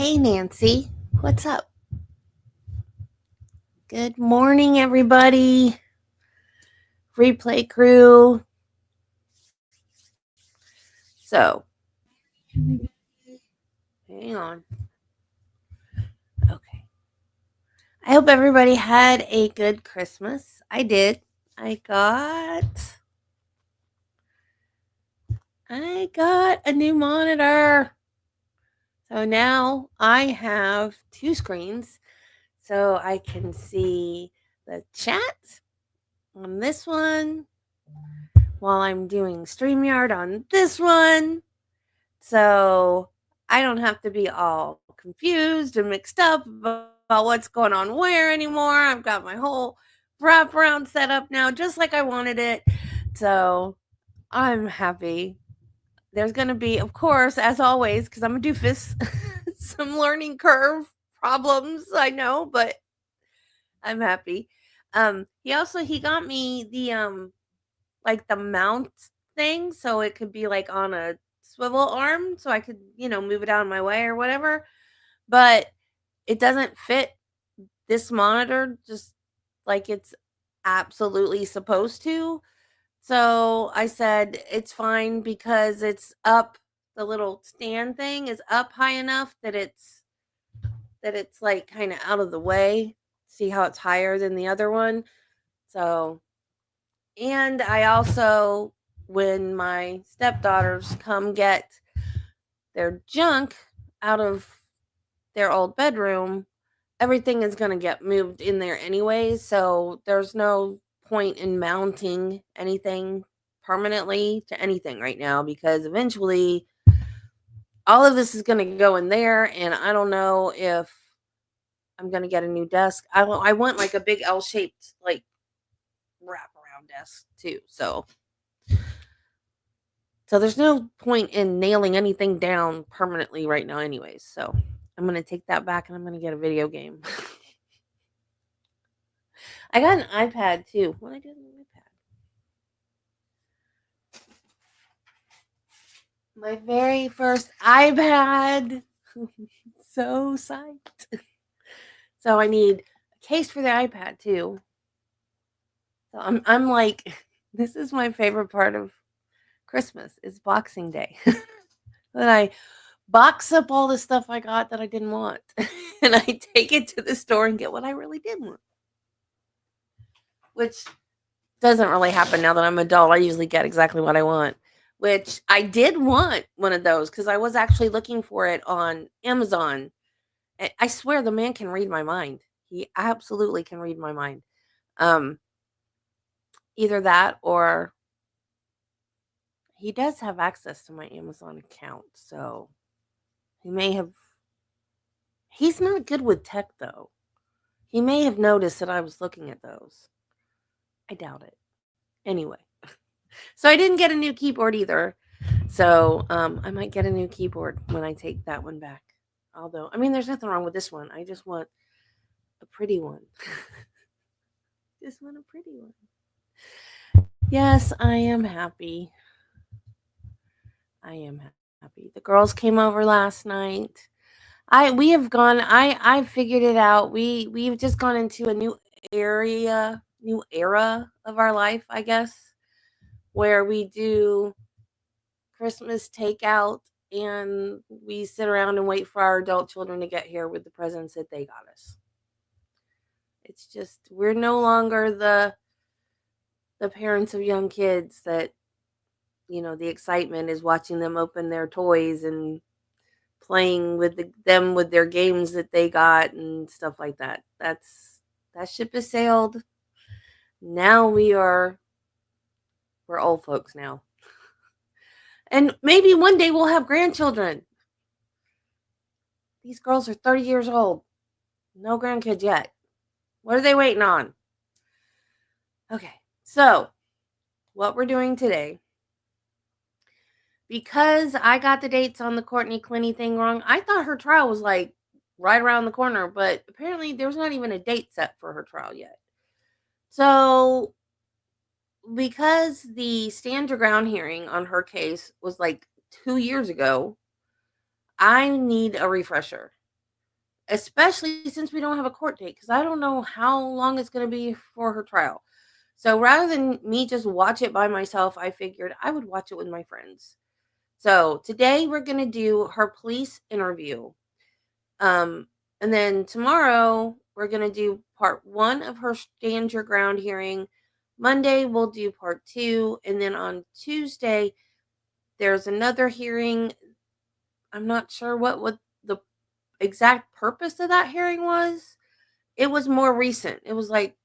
Hey, Nancy. What's up? Good morning, everybody. Replay crew. So, hang on. Okay. I hope everybody had a good Christmas. I did. I got a new monitor. So now I have two screens. So I can see the chat on this one while I'm doing StreamYard on this one. So I don't have to be all confused and mixed up about what's going on where anymore. I've got my whole wraparound set up now, just like I wanted it. So I'm happy. There's going to be, of course, as always, because I'm a doofus, some learning curve problems, I know, but I'm happy. He got me the like the mount thing, so it could be like on a swivel arm, so I could, move it out of my way or whatever. But it doesn't fit this monitor just like it's absolutely supposed to. So I said it's fine because it's up. The little stand thing is up high enough that it's like kind of out of the way. See how it's higher than the other one? So, and I also, when my stepdaughters come get their junk out of their old bedroom, everything is going to get moved in there anyway. So there's no point in mounting anything permanently to anything right now, because eventually all of this is going to go in there. And I don't know if I'm going to get a new desk. I want like a big L-shaped, like, wraparound desk too. So there's no point in nailing anything down permanently right now anyways. So I'm going to take that back and I'm going to get a video game. I got an iPad too. What did I get an iPad? My very first iPad. So psyched. So I need a case for the iPad too. So I'm like, this is my favorite part of Christmas is Boxing Day. That I box up all the stuff I got that I didn't want, and I take it to the store and get what I really did want. Which doesn't really happen now that I'm an adult. I usually get exactly what I want, which I did want one of those because I was actually looking for it on Amazon. I swear the man can read my mind. He absolutely can read my mind. Either that or he does have access to my Amazon account, so he may have. He's not good with tech, though. He may have noticed that I was looking at those. I doubt it. Anyway, so I didn't get a new keyboard either. So I might get a new keyboard when I take that one back. Although, I mean, there's nothing wrong with this one. I just want a pretty one. Just want a pretty one. Yes, I am happy. I am happy. The girls came over last night. I figured it out. We've just gone into a new era of our life, I guess, where we do Christmas takeout and we sit around and wait for our adult children to get here with the presents that they got us. It's just we're no longer the parents of young kids that, the excitement is watching them open their toys and playing with them with their games that they got and stuff like that. That ship has sailed. Now we're old folks now. And maybe one day we'll have grandchildren. These girls are 30 years old. No grandkids yet. What are they waiting on? Okay, so what we're doing today, because I got the dates on the Courtney Clenney thing wrong, I thought her trial was like right around the corner, but apparently there's not even a date set for her trial yet. So because the stand your ground hearing on her case was like 2 years ago, I need a refresher. especially since we don't have a court date, because I don't know how long it's going to be for her trial. So rather than me just watch it by myself, I figured I would watch it with my friends. So today we're going to do her police interview. And then tomorrow we're going to do part 1 of her stand your ground hearing. Monday we'll do part 2. And then on Tuesday, there's another hearing. I'm not sure what the exact purpose of that hearing was. It was more recent. It was like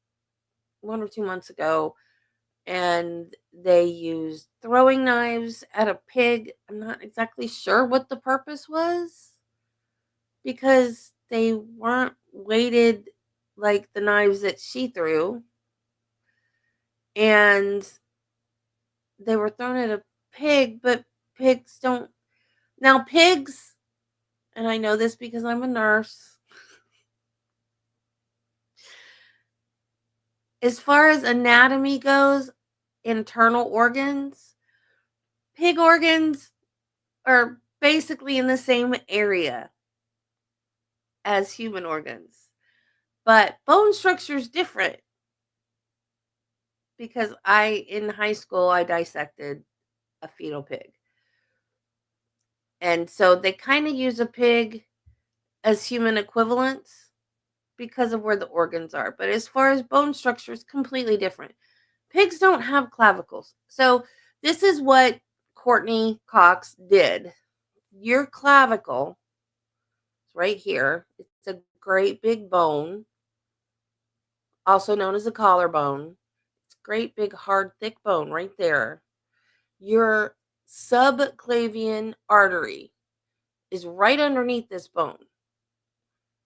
1 or 2 months ago. And they used throwing knives at a pig. I'm not exactly sure what the purpose was, because they weren't weighted like the knives that she threw. And they were thrown at a pig, but pigs don't. Now, pigs, and I know this because I'm a nurse, as far as anatomy goes, internal organs, pig organs are basically in the same area as human organs. But bone structure is different, because in high school, I dissected a fetal pig. And so they kind of use a pig as human equivalents because of where the organs are. But as far as bone structure, it's completely different. Pigs don't have clavicles. So this is what Courtney Cox did. Your clavicle is right here. It's a great big bone, also known as a collarbone. It's a great big hard thick bone right there. Your subclavian artery is right underneath this bone.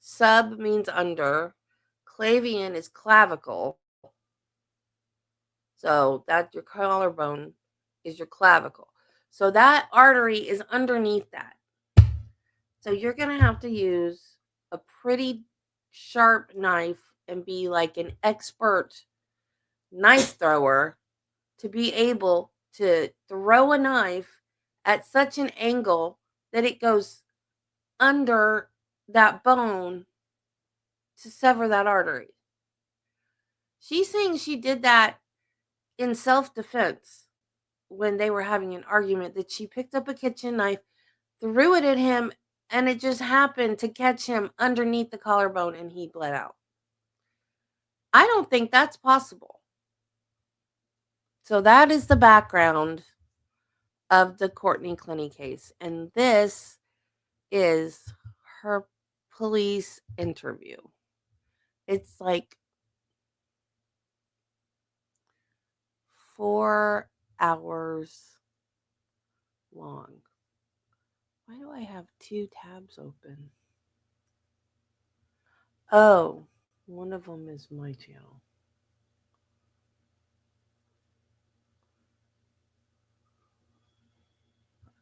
Sub means under. Clavian is clavicle. So that your collarbone is your clavicle. So that artery is underneath that. So you're going to have to use a pretty sharp knife and be like an expert knife thrower to be able to throw a knife at such an angle that it goes under that bone to sever that artery. She's saying she did that in self-defense when they were having an argument, that she picked up a kitchen knife, threw it at him, and it just happened to catch him underneath the collarbone and he bled out. I don't think that's possible. So that is the background of the Courtney Clenney case. And this is her police interview. It's like 4 hours long. Why do I have 2 tabs open? Oh, one of them is my channel.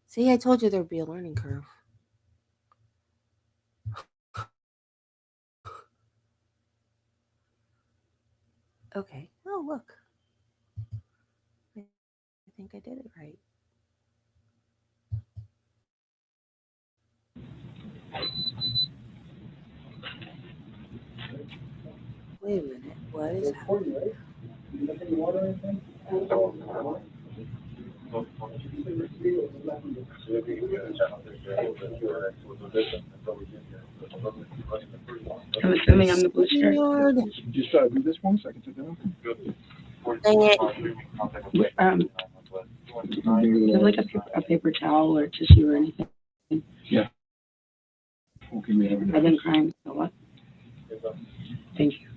See, I told you there'd be a learning curve. Okay. Oh, look. I think I did it right. Wait a minute. What is happening? I'm assuming I'm the booster. Just try to do this one so I can sit down. Dang it. There's like a paper towel or tissue or anything. Yeah. Okay, we have it. I've been crying so what? Thank you.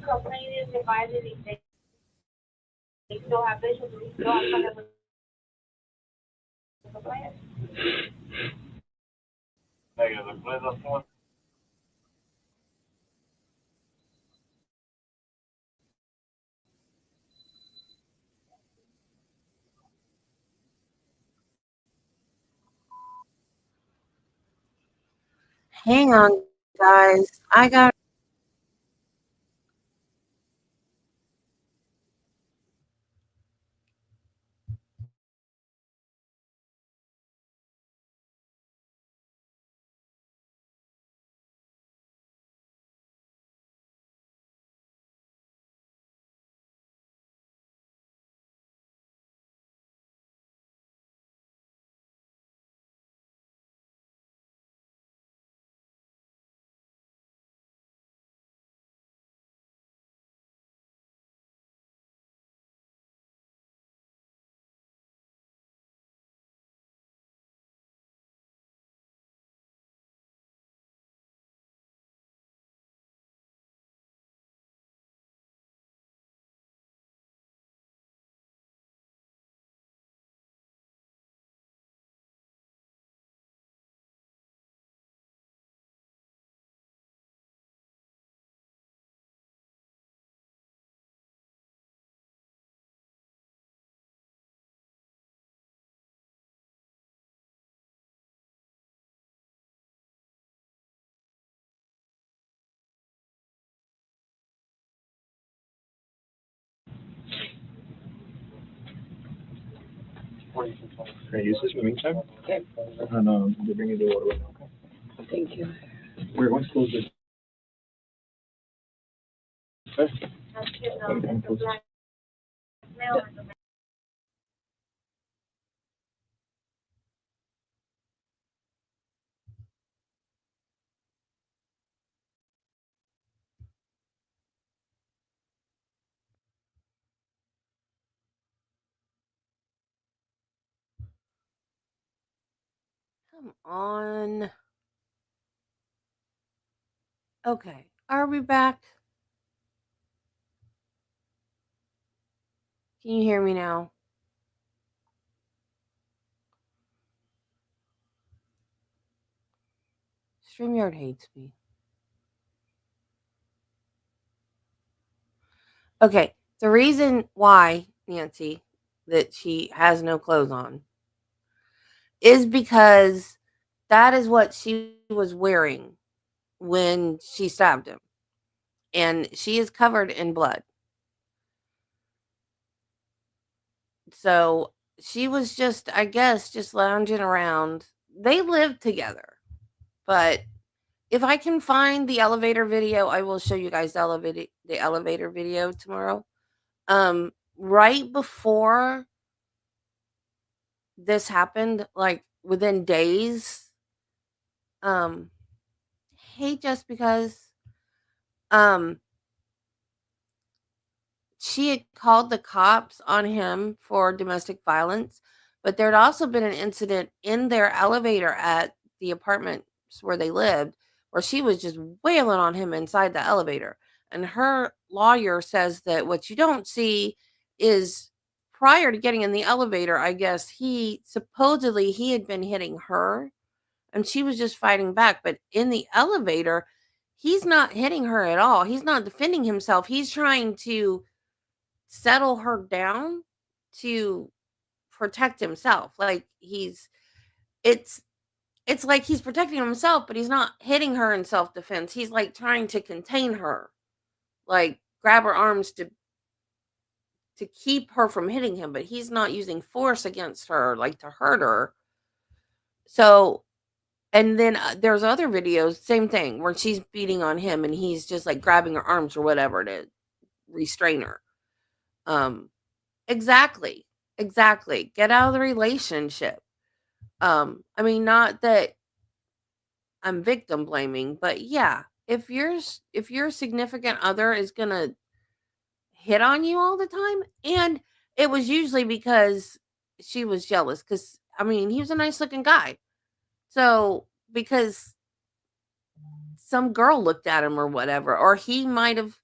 Complaining is divided. They still have visuals. We still have kind of a plan. Hang on, guys. I got. Can I use this in the meantime? Okay. And they bring you the water right now. Okay. Thank you. Wait, once close this. Okay. That's cute, no, Okay, it's a close this. black male and a Come on. Okay. Are we back? Can you hear me now? StreamYard hates me. Okay. The reason why, Nancy, that she has no clothes on is because that is what she was wearing when she stabbed him. And she is covered in blood. So she was just, I guess, just lounging around. They lived together. But if I can find the elevator video, I will show you guys the elevator video tomorrow. Right before this happened, like within days, hey, just because she had called the cops on him for domestic violence, but there had also been an incident in their elevator at the apartments where they lived where she was just wailing on him inside the elevator. And her lawyer says that what you don't see is prior to getting in the elevator, I guess he supposedly he had been hitting her and she was just fighting back. But in the elevator, he's not hitting her at all. He's not defending himself. He's trying to settle her down to protect himself. Like it's it's like he's protecting himself, but he's not hitting her in self-defense. He's like trying to contain her, like grab her arms to keep her from hitting him, but he's not using force against her, like to hurt her. So, and then there's other videos, same thing, where she's beating on him and he's just like grabbing her arms or whatever to restrain her. Exactly. Exactly. Get out of the relationship. I mean, not that I'm victim blaming, but yeah, if your significant other is gonna hit on you all the time, and it was usually because she was jealous, because I mean, he was a nice looking guy. So because some girl looked at him or whatever, or he might have,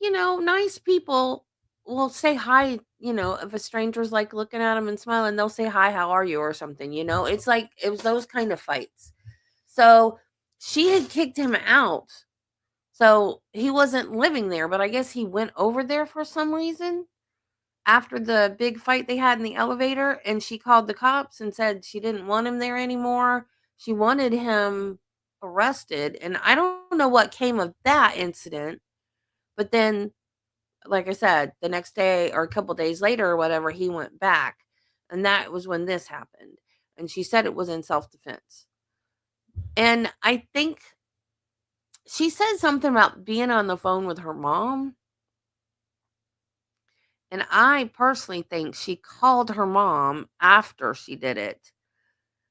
nice people will say hi, if a stranger's like looking at him and smiling, they'll say hi, how are you, or something, it's like it was those kind of fights. So she had kicked him out. So he wasn't living there, but I guess he went over there for some reason after the big fight they had in the elevator. And she called the cops and said she didn't want him there anymore. She wanted him arrested, and I don't know what came of that incident. But then, like I said, the next day or a couple days later or whatever, he went back, and that was when this happened. And she said it was in self-defense. And I think she said something about being on the phone with her mom. And I personally think she called her mom after she did it.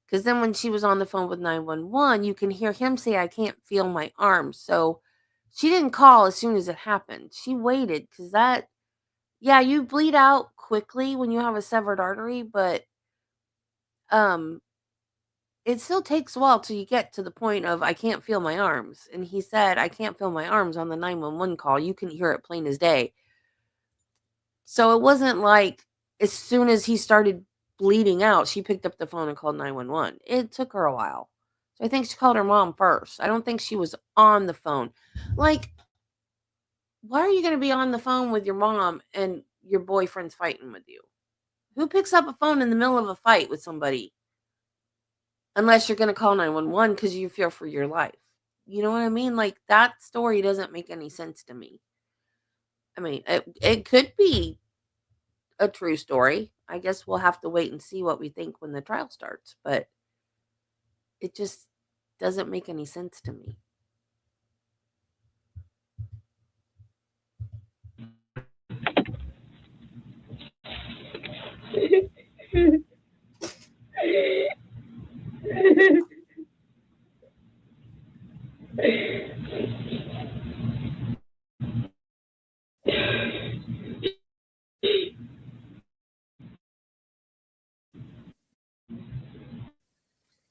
Because then when she was on the phone with 911, you can hear him say, I can't feel my arms. So she didn't call as soon as it happened. She waited because yeah, you bleed out quickly when you have a severed artery, but um, it still takes a while till you get to the point of, I can't feel my arms. And he said, I can't feel my arms on the 911 call. You can hear it plain as day. So it wasn't like as soon as he started bleeding out, she picked up the phone and called 911. It took her a while. So I think she called her mom first. I don't think she was on the phone. Like, why are you going to be on the phone with your mom and your boyfriend's fighting with you? Who picks up a phone in the middle of a fight with somebody? Unless you're going to call 911 because you fear for your life. You know what I mean? Like, that story doesn't make any sense to me. I mean, it could be a true story. I guess we'll have to wait and see what we think when the trial starts, but it just doesn't make any sense to me.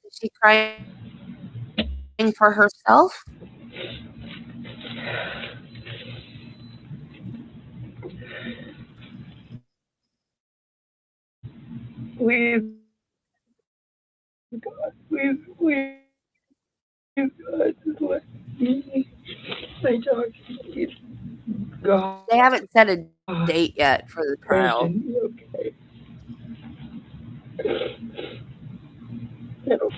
Is she crying for herself? Please, God, please, God, just let me say, talk, please, God, They haven't set a date yet for the trial. Brandon, okay. No.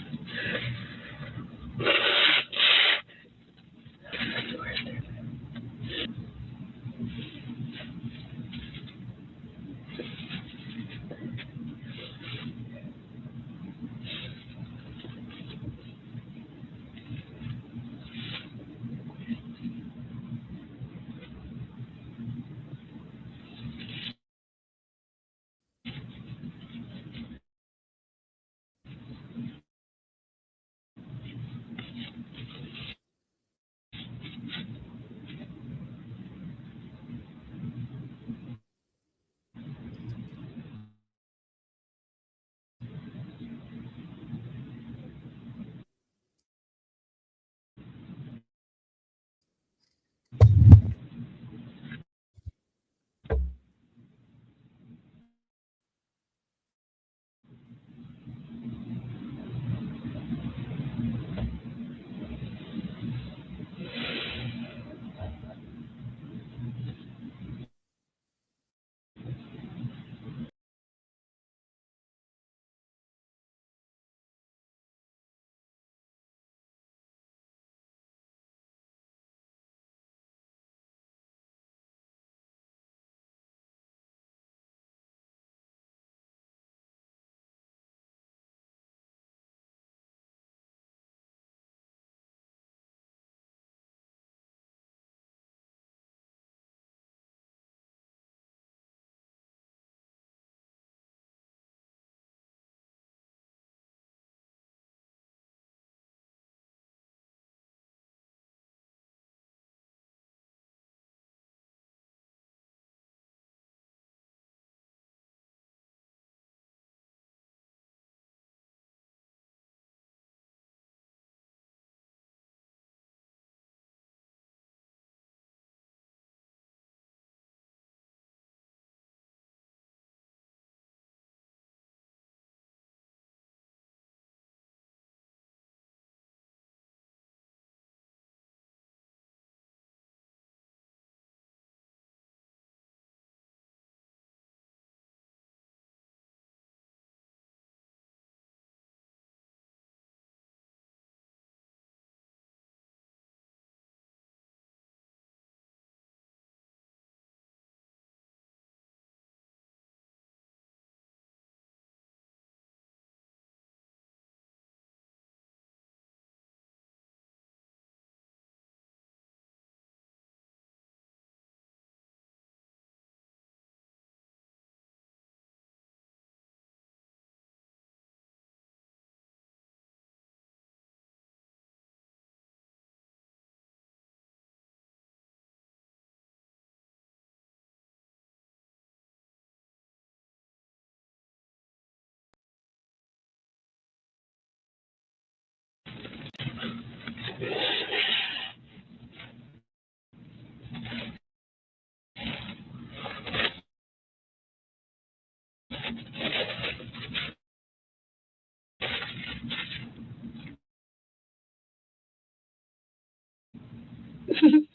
Thank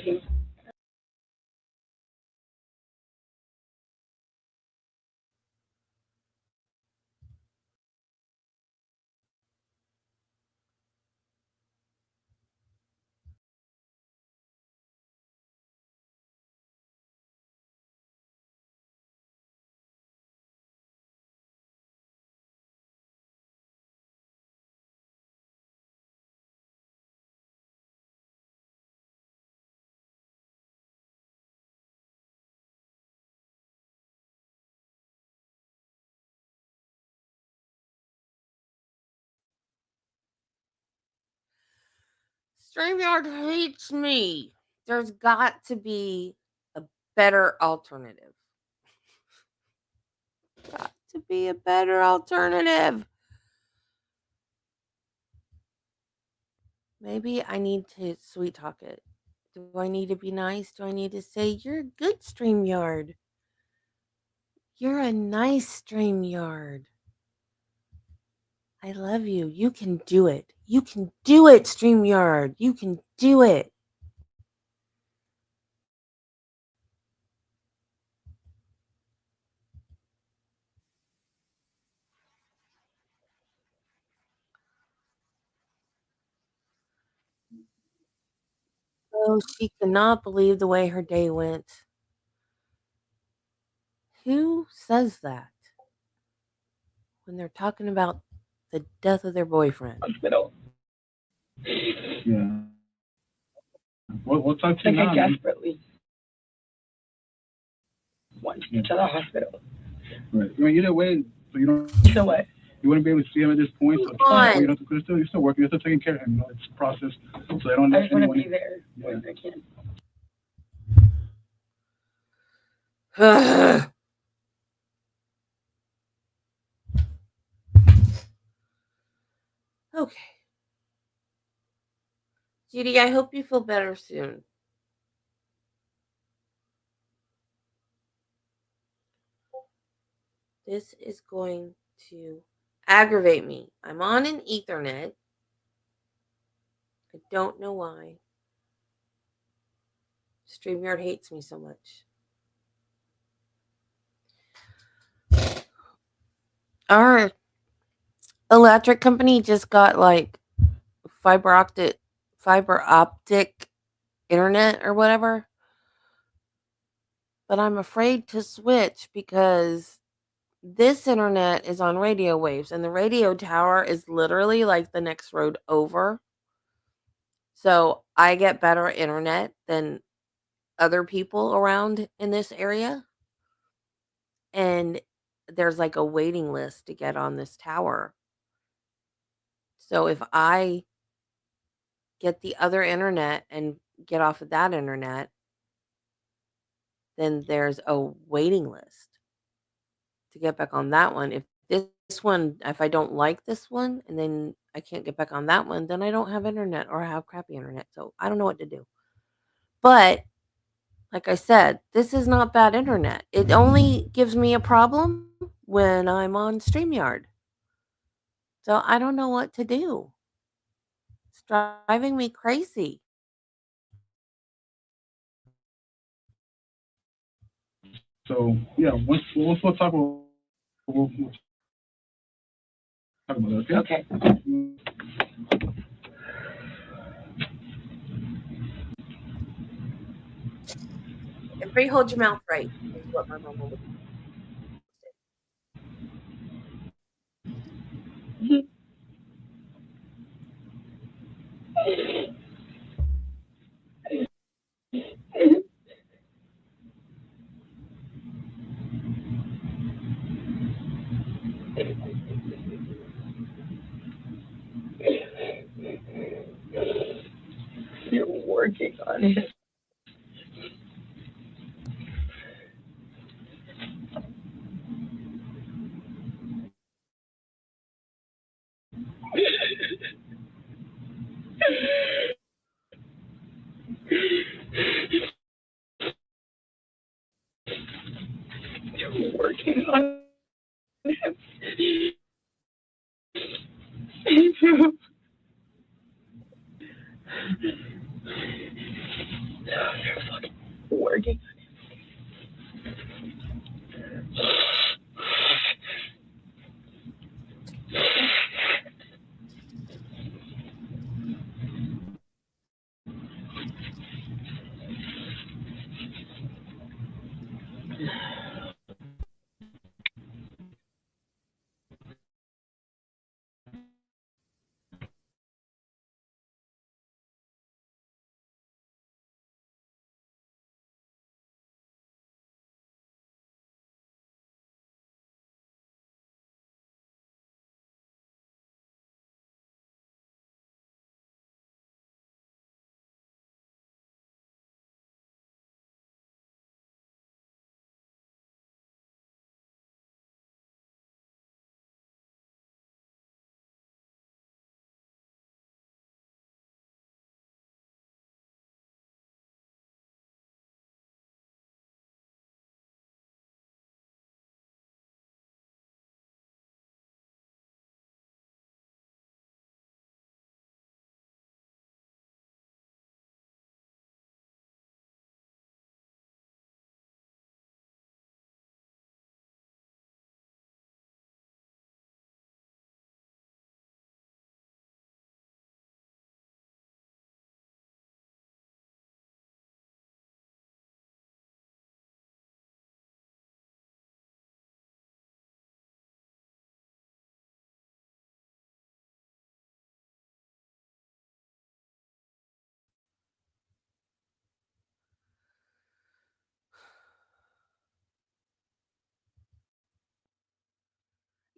you. StreamYard hates me. There's got to be a better alternative. Got to be a better alternative. Maybe I need to sweet talk it. Do I need to be nice? Do I need to say, you're a good StreamYard? You're a nice StreamYard. I love you. You can do it. You can do it, StreamYard. You can do it. Oh, she cannot believe the way her day went. Who says that when they're talking about the death of their boyfriend? Hospital. Yeah. We'll talk to you Like now. I desperately want to get to the hospital. Right. I mean, either way, so you don't. So what? You wouldn't be able to see him at this point. So Come on. you don't have to, you're still working. You're still taking care of him. You know, it's a process. So they don't I let just want to anyone. be there when I can. Okay. Judy, I hope you feel better soon. This is going to aggravate me. I'm on an Ethernet. I don't know why. StreamYard hates me so much. Our electric company just got like fiber optic internet or whatever. But I'm afraid to switch because this internet is on radio waves and the radio tower is literally like the next road over. So I get better internet than other people around in this area. And there's like a waiting list to get on this tower. So if I get the other internet and get off of that internet, then there's a waiting list to get back on that one. If this one, if I don't like this one and then I can't get back on that one, then I don't have internet or I have crappy internet. So I don't know what to do. But like I said, this is not bad internet. It only gives me a problem when I'm on StreamYard. So I don't know what to do. It's driving me crazy. So yeah, once we'll talk. We'll talk about it. Okay. Okay. Everybody hold your mouth right, is what my mama would You're working on it. working on him. They're fucking working.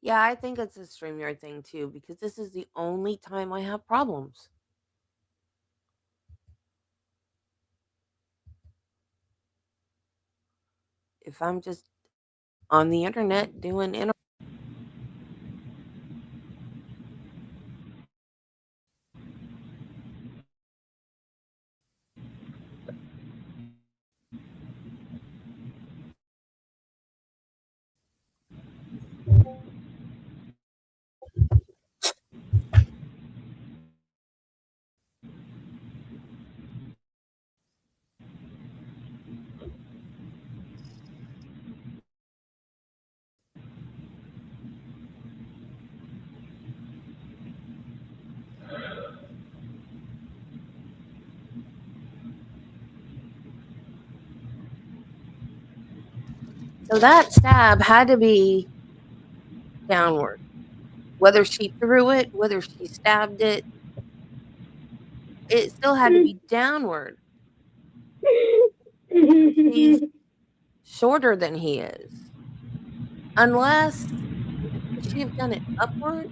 Yeah, I think it's a StreamYard thing too, because this is the only time I have problems. If I'm just on the internet doing so that stab had to be downward. Whether she threw it, whether she stabbed it, it still had to be downward. She's shorter than he is. Unless, could she have done it upward?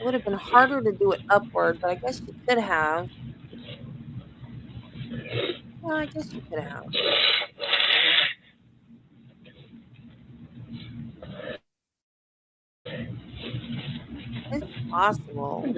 It would have been harder to do it upward, but I guess she could have. Well, I guess she could have. It's possible.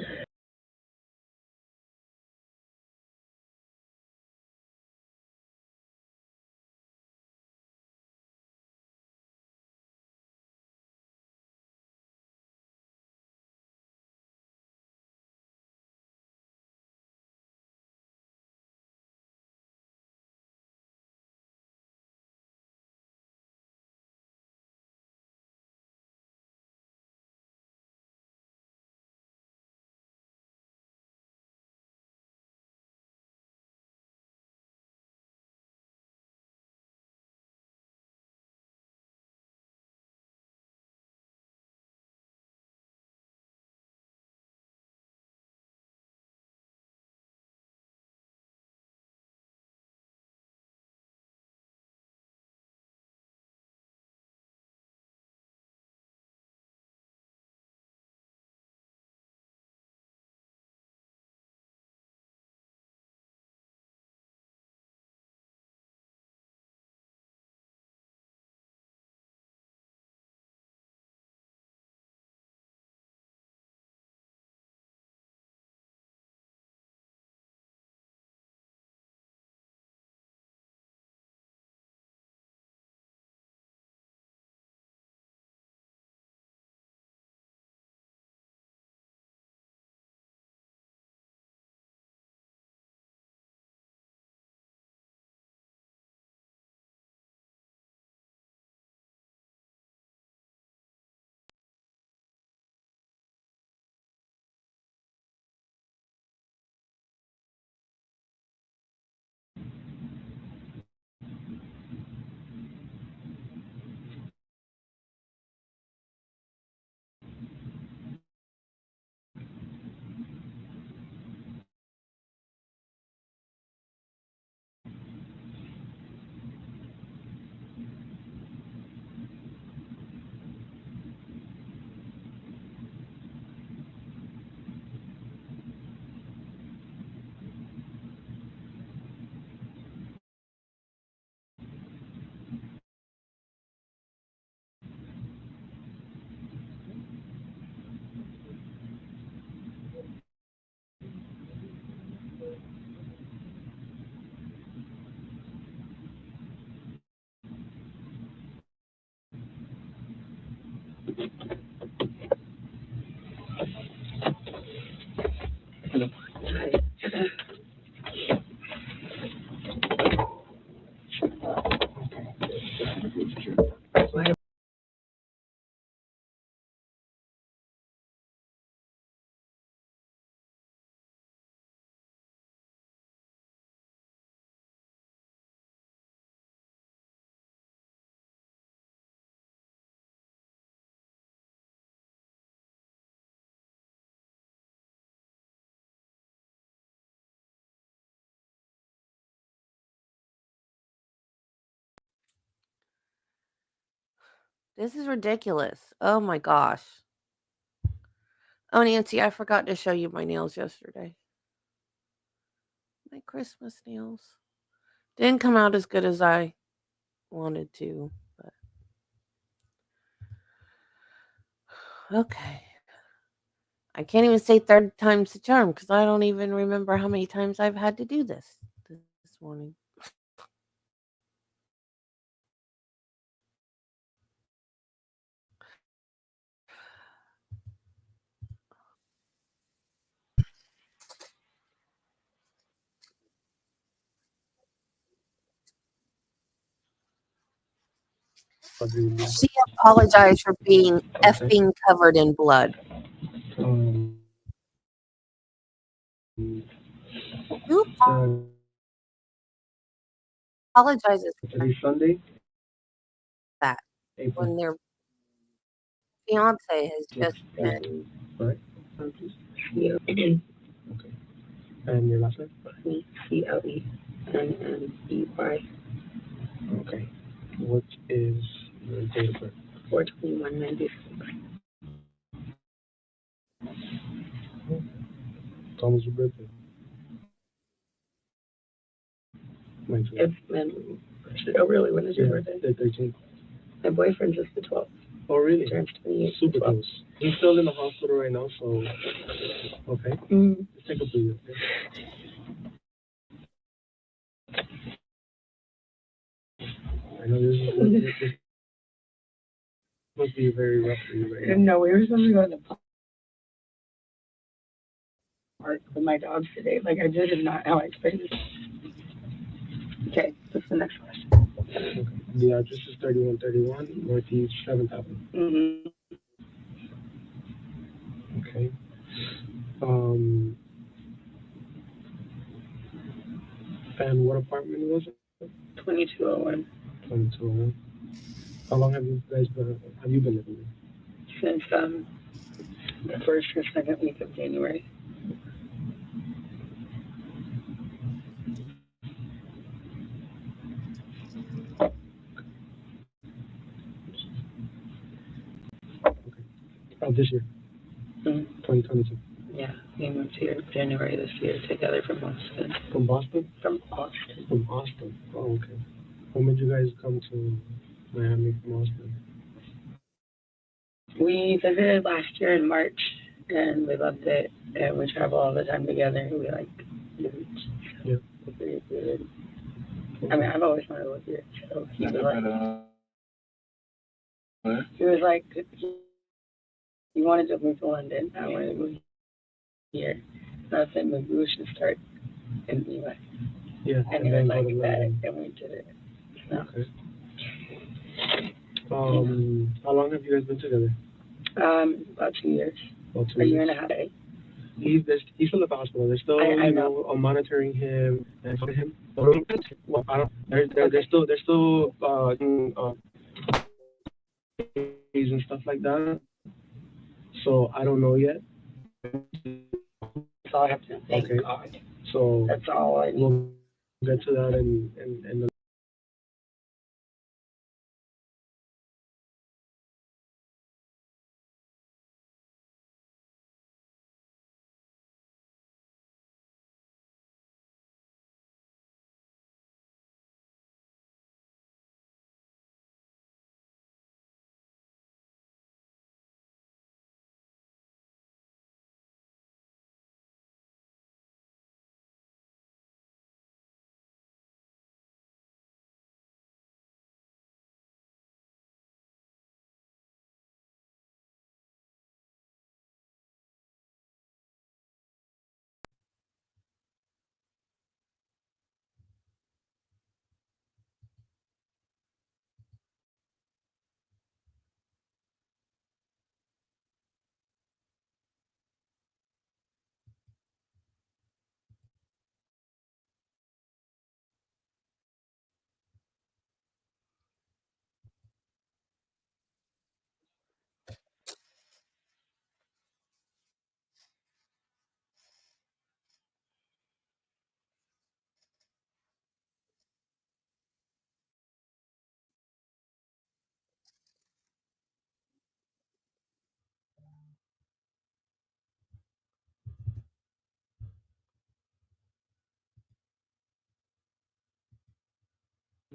This is ridiculous. Oh my gosh. Oh, Nancy, I forgot to show you my nails yesterday. My Christmas nails. Didn't come out as good as I wanted to, but okay. I can't even say third time's the charm because I don't even remember how many times I've had to do this morning. She apologized for being effing covered in blood. Who apologizes for Sunday, that April. when their fiance has just been Right. Okay. And your last name? CLENNEY. Okay. What is your date of birth? 4/21/96. It's almost your birthday. Mine's Oh, really? When is your birthday? The 13th. My boyfriend's just the 12th. Oh, really? Turns 28. Super close. He's still in the hospital right now, so okay. Let's take a breather. I know this must be very rough for you right now. No, we were supposed to go to the park with my dogs today. Like, I did not how I expected it. Okay, what's the next question? Okay. The address is 3131 Northeast 7th Avenue. Okay. And what apartment was it? 2201. 2201. How long have you been living Since the first or second week of January. Oh, this year. 2022. Yeah, we moved here January this year together from Boston. From Boston? From Austin. From Austin. Oh, okay. When did you guys come to Miami from Austin? We visited last year in March, and we loved it. And we travel all the time together. We like the beach. So Yeah. it's pretty good. I mean, I've always wanted to live here. So he was like, he wanted to move to London. I wanted to move here. And I said, maybe we should start in the U.S. Yeah. And he was like, that, and we did it. So. Okay. How long have you guys been together? About 2 years. About 2 A years. year and a half. He's still at the hospital. They're still, I know. monitoring him and for him. Well, I don't. They're still and stuff like that. So I don't know yet. That's all I have to. Thank God. So that's all I need. We'll get to that in the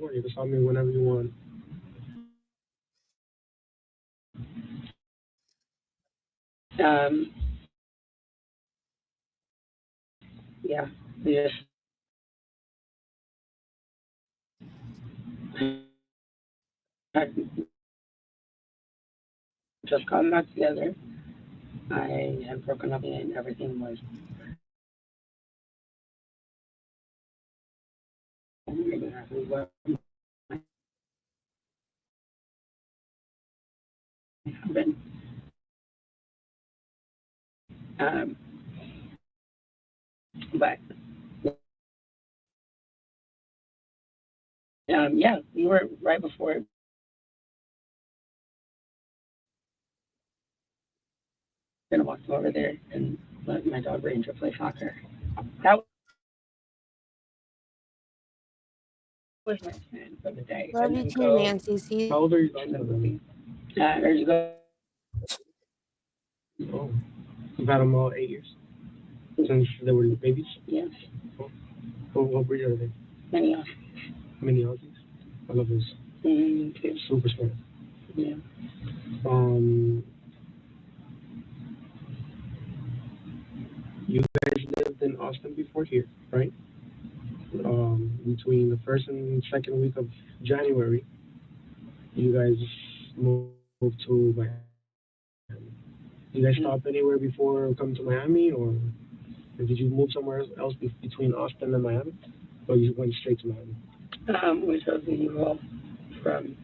You can stop me whenever you want. Um, yeah, we had just gotten back together. I had broken up and everything was exactly what happened. Um, but yeah, we were right before gonna walk over there and let my dog Ranger play soccer. That was my plan for the day, Love and you then too, go Nancy. See How old are you? to the movie. Or you go. Oh, you've had them all 8 years since they were babies. Yes, What breed are they? many of Mini Aussies. I love those. too. Super smart. Yeah. You guys lived in Austin before here, right? Between the first and second week of January, you guys moved to Miami. You guys stop anywhere before coming to Miami, or did you move somewhere else between Austin and Miami, or you went straight to Miami? We drove the U-Haul from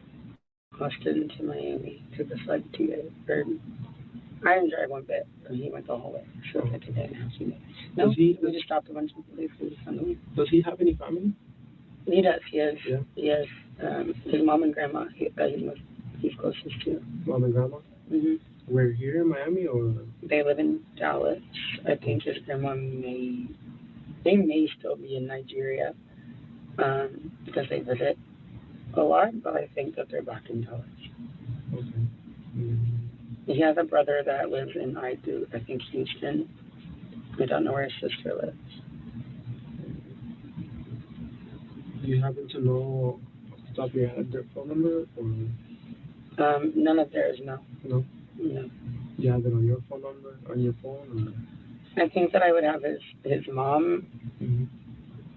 Austin to Miami. Took us like 2 days. Or I didn't drive one bit, and he went the whole way. So it's like a day and a half, 2 days. No, we just stopped a bunch of places on the way. Does he have any family? He does. He has. Yeah. He has his mom and grandma. He's closest to. Mom and grandma? Mhm. We're here in Miami, or? They live in Dallas. I think his grandma they may still be in Nigeria because they visit a lot, but I think that they're back in Dallas. Okay. Mm-hmm. He has a brother that lives in I think Houston. I don't know where his sister lives. Do you happen to know off the top of your head their phone number, or? None of theirs, no. No? No. You have it on your phone number, on your phone, I think that I would have his mom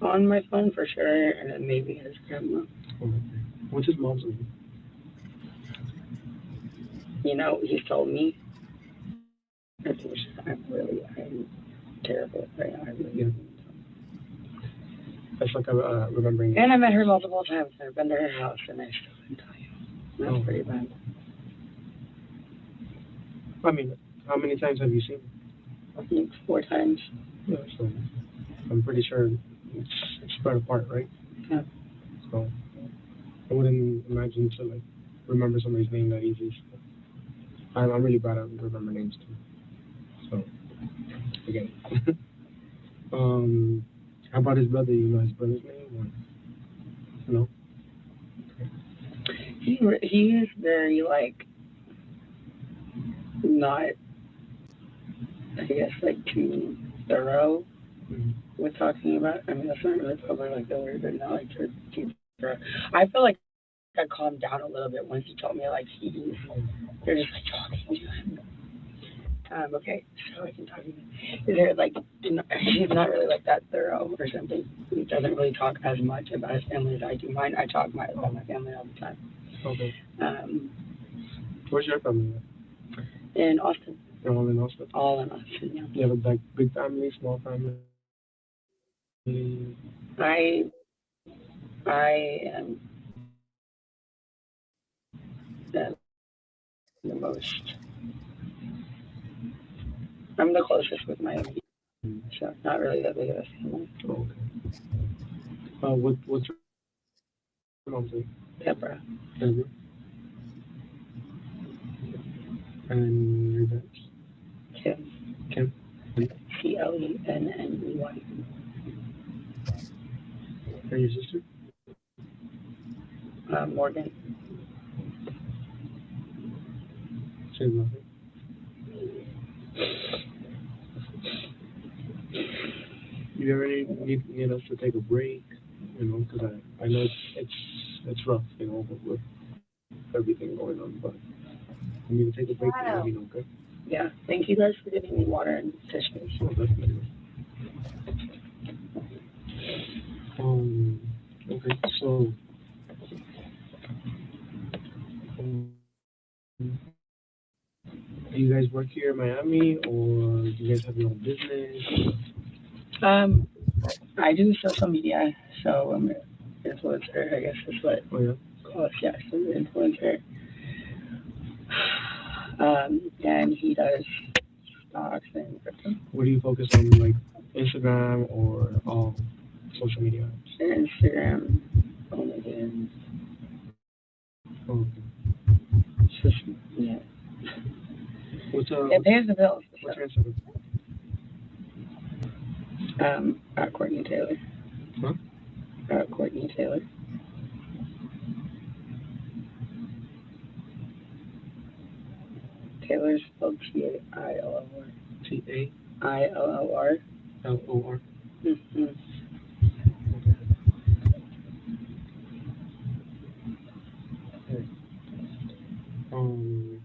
on my phone for sure, and then maybe his grandma. Okay. What's his mom's name? You know, he's told me. I'm terrible at that. I really am. That's like remembering. And I met her multiple times. I've been to her house, and I still didn't tell you. That's pretty bad. I mean, how many times have you seen him? I think 4 times. Yeah, so I'm pretty sure it's spread apart, right? Yeah. So I wouldn't imagine to like remember somebody's name that easy. So I'm really bad at remember names too. So again, how about his brother? You know his brother's name, or no? He is very like not, I guess, like too thorough with talking about. I mean, that's not really probably like the word, but not like too thorough. I feel like I calmed down a little bit once he told me like they're just like talking to him. Okay, so I can talk to him. They're like, he's not really like that thorough or something. He doesn't really talk as much about his family as I do. I talk about my family all the time. Okay. Where's your family at? In Austin. You're all in Austin? All in Austin, yeah. You have a big family, small family? I am the most. I'm the closest with my family, so not really that big of a family. Oh, okay. What's your mom's name? Deborah. Deborah. And your dad's? Kim. Kim. Clenney. And your sister? Morgan. Say nothing. You ever need us to take a break? You know, because I know it's rough, with everything going on, but I need to take a break and let me know, okay? Yeah. Thank you guys for giving me water and tissues. Oh, definitely. Okay, so, um, do you guys work here in Miami, or do you guys have your own business? I do social media, so I'm an influencer. I guess is what Oh, yeah? calls. Yes, I'm an influencer. And he does stocks and crypto. What do you focus on, like Instagram or all social media apps? Instagram, OnlyFans. Oh, okay. It's just yeah. What's It pays the bills. what's your Instagram? Courtney Taylor. Huh? Courtney Taylor. Taylor's spelled Taillor. TALLOR. Illor. Mm-hmm. Okay. Um,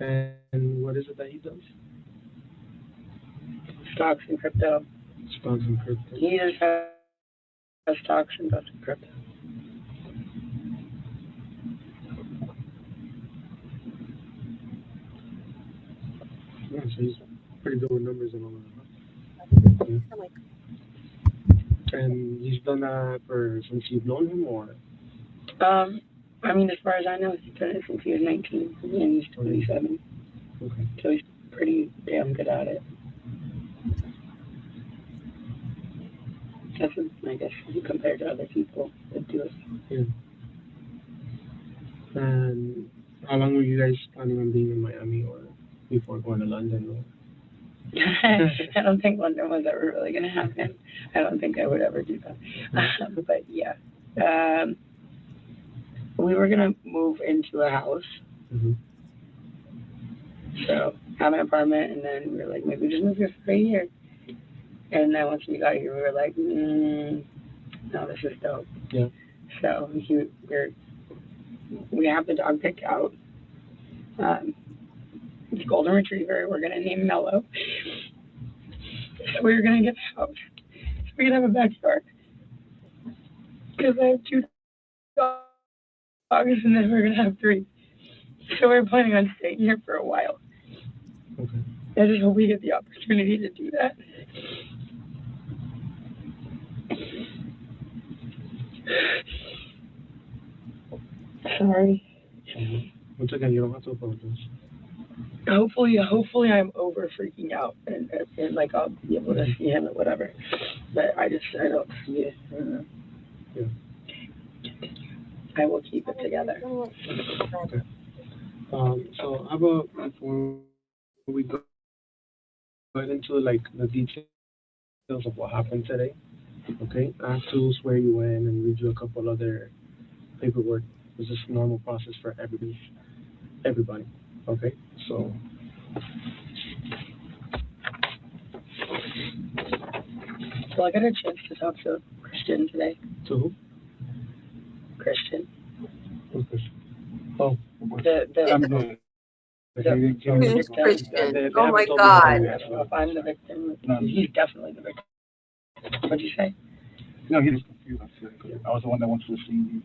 and what is it that he does? Stocks and crypto. Stocks and crypto. He just has stocks and does crypto. Yeah, so he's pretty good with numbers and all of that. Yeah. And he's done that since you've known him, or? I mean, as far as I know, he's done it since he was 19, and he's 27. Okay. So he's pretty damn good at it. That's, I guess, compared to other people that do it. Yeah. And how long were you guys planning on being in Miami, or before going to London? Or? I don't think London was ever really going to happen. I don't think I would ever do that. But yeah. We were going to move into a house. Mm-hmm. So, have an apartment, and then we were like, maybe just move here for a year. And then once we got here, we were like, no, this is dope. Yeah. So, we have the dog picked out. It's a golden retriever. We're going to name Mello. So, we were going to get a house. So, we could have a backyard. Because I have 2 dogs, and then we're going to have 3. So, we're planning on staying here for a while. Okay. I just hope we get the opportunity to do that. Sorry. Once again, you don't have to apologize. Hopefully I'm over freaking out and like I'll be able to see him or whatever. But I don't see it. Yeah. I will keep it together. Okay. So how about before we go into like the details of what happened today? Okay, I have to swear you in and read you a couple other paperwork. It's just normal process for everybody. Okay, so So I got a chance to talk to Christian today. to who? Christian. Who's this? Oh, The Who's victim. Christian? Oh my God. I don't know if I'm the victim. No. He's definitely the victim. What'd you say? No, he was confused. I was the one that went to the scene.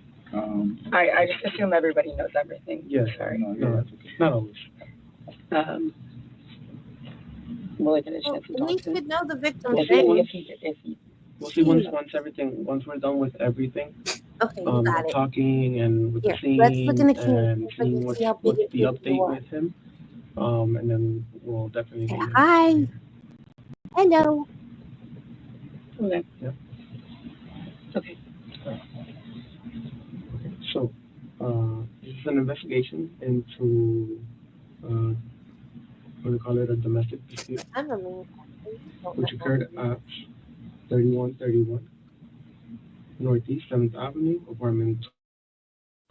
I just assume everybody knows everything. Yeah. Sorry. No, No, yeah, that's okay. Not always. Will I get a Well, chance to at talk least to you him? know the victim's If name. he We'll see once we're done with everything. Okay, you got it. Talking and with Here, the scene let's look in the queue. and Let's seeing see how what's big the it is update or- with him. And then we'll definitely get into Hi. Hello. Okay. Yeah. Okay. So, this is an investigation into, what do we call it, a domestic dispute, I'm a mean. which occurred at 3131 Northeast 7th Avenue, apartment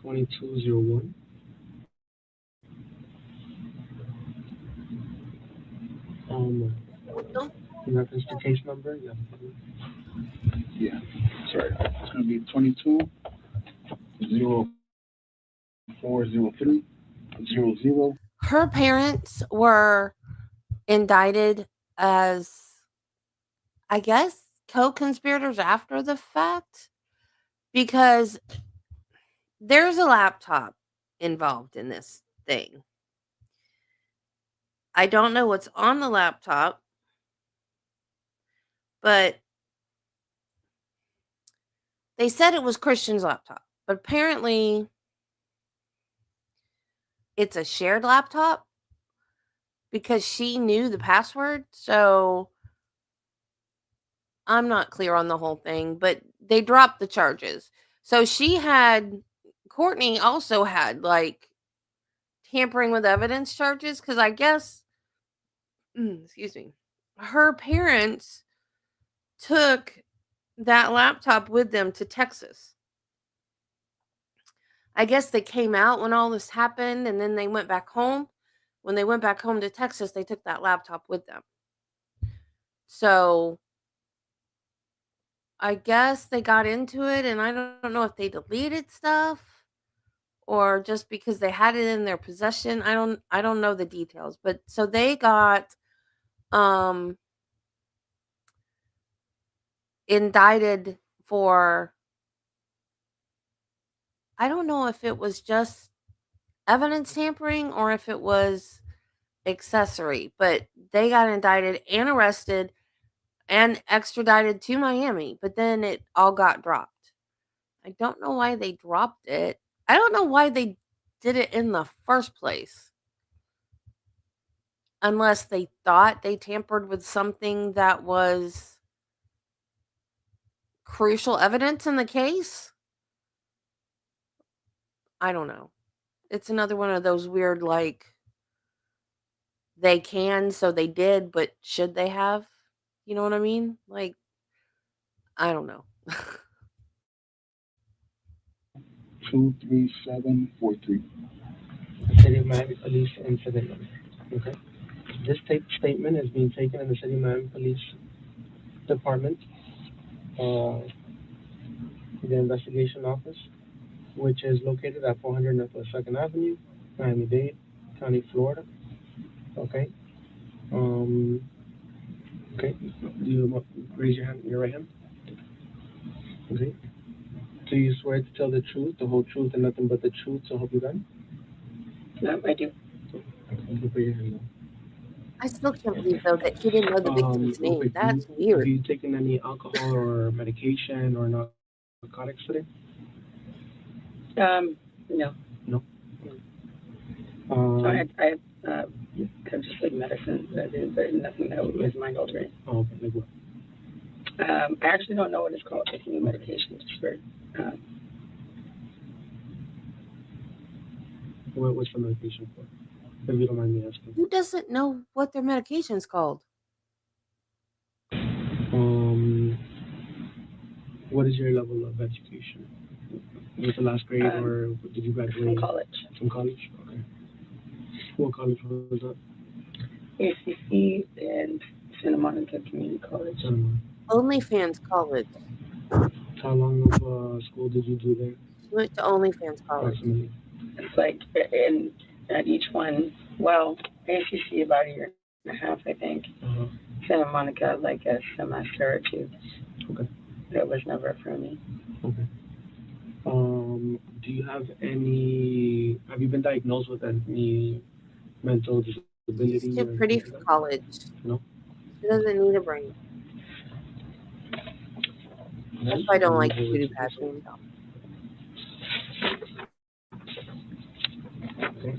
2201. In reference to case number, yeah. Yeah, sorry. It's going to be 22-0403-00. Her parents were indicted as, I guess, co-conspirators after the fact, because there's a laptop involved in this thing. I don't know what's on the laptop, but they said it was Christian's laptop. But apparently it's a shared laptop because she knew the password. So I'm not clear on the whole thing, but they dropped the charges. So Courtney also had like tampering with evidence charges, because I guess, excuse me, her parents took that laptop with them to Texas. I guess they came out when all this happened and then they went back home. When they went back home to Texas, they took that laptop with them. So I guess they got into it, and I don't know if they deleted stuff or just because they had it in their possession. I don't know the details, but so they got indicted for, I don't know if it was just evidence tampering or if it was accessory, but they got indicted and arrested and extradited to Miami, but then it all got dropped. I don't know why they dropped it. I don't know why they did it in the first place. Unless they thought they tampered with something that was crucial evidence in the case. I don't know. It's another one of those weird, like, they can, so they did, but should they have? You know what I mean? Like, I don't know. 23743. City of Miami Police Incident Number. Okay. This statement is being taken in the City of Miami Police Department, the investigation office, which is located at 400 Northwest 2nd Avenue, Miami-Dade County, Florida. Okay. Okay. Do you raise your hand, your right hand? Okay. Do you swear to tell the truth, the whole truth, and nothing but the truth, so help you God? No, I do. You can put your hand down. I still can't believe, though, that he didn't know the victim's Real name. quick, That's have weird. you taken any alcohol or medication or narcotics today? No. No. I just like medicine, but nothing that was mind altering. Oh, okay. Like what? I actually don't know what it's called. Taking new medication just for. What's the medication for? If you don't mind me asking. Who doesn't know what their medication's called? What is your level of education? Was the last grade, or did you graduate? From college. From college? Okay. What college was that? ACC and Santa Monica Community College. OnlyFans College. How long of school did you do there? She went to OnlyFans College. Approximately. It's like, and at each one, well, ACC about a year and a half, I think. Uh-huh. Santa Monica, like a semester or two. Okay. That was never for me. Okay. Do you have you been diagnosed with any mental disability? She's too pretty for college. No? She doesn't need a brain. That's why I don't like beauty pageant. Okay.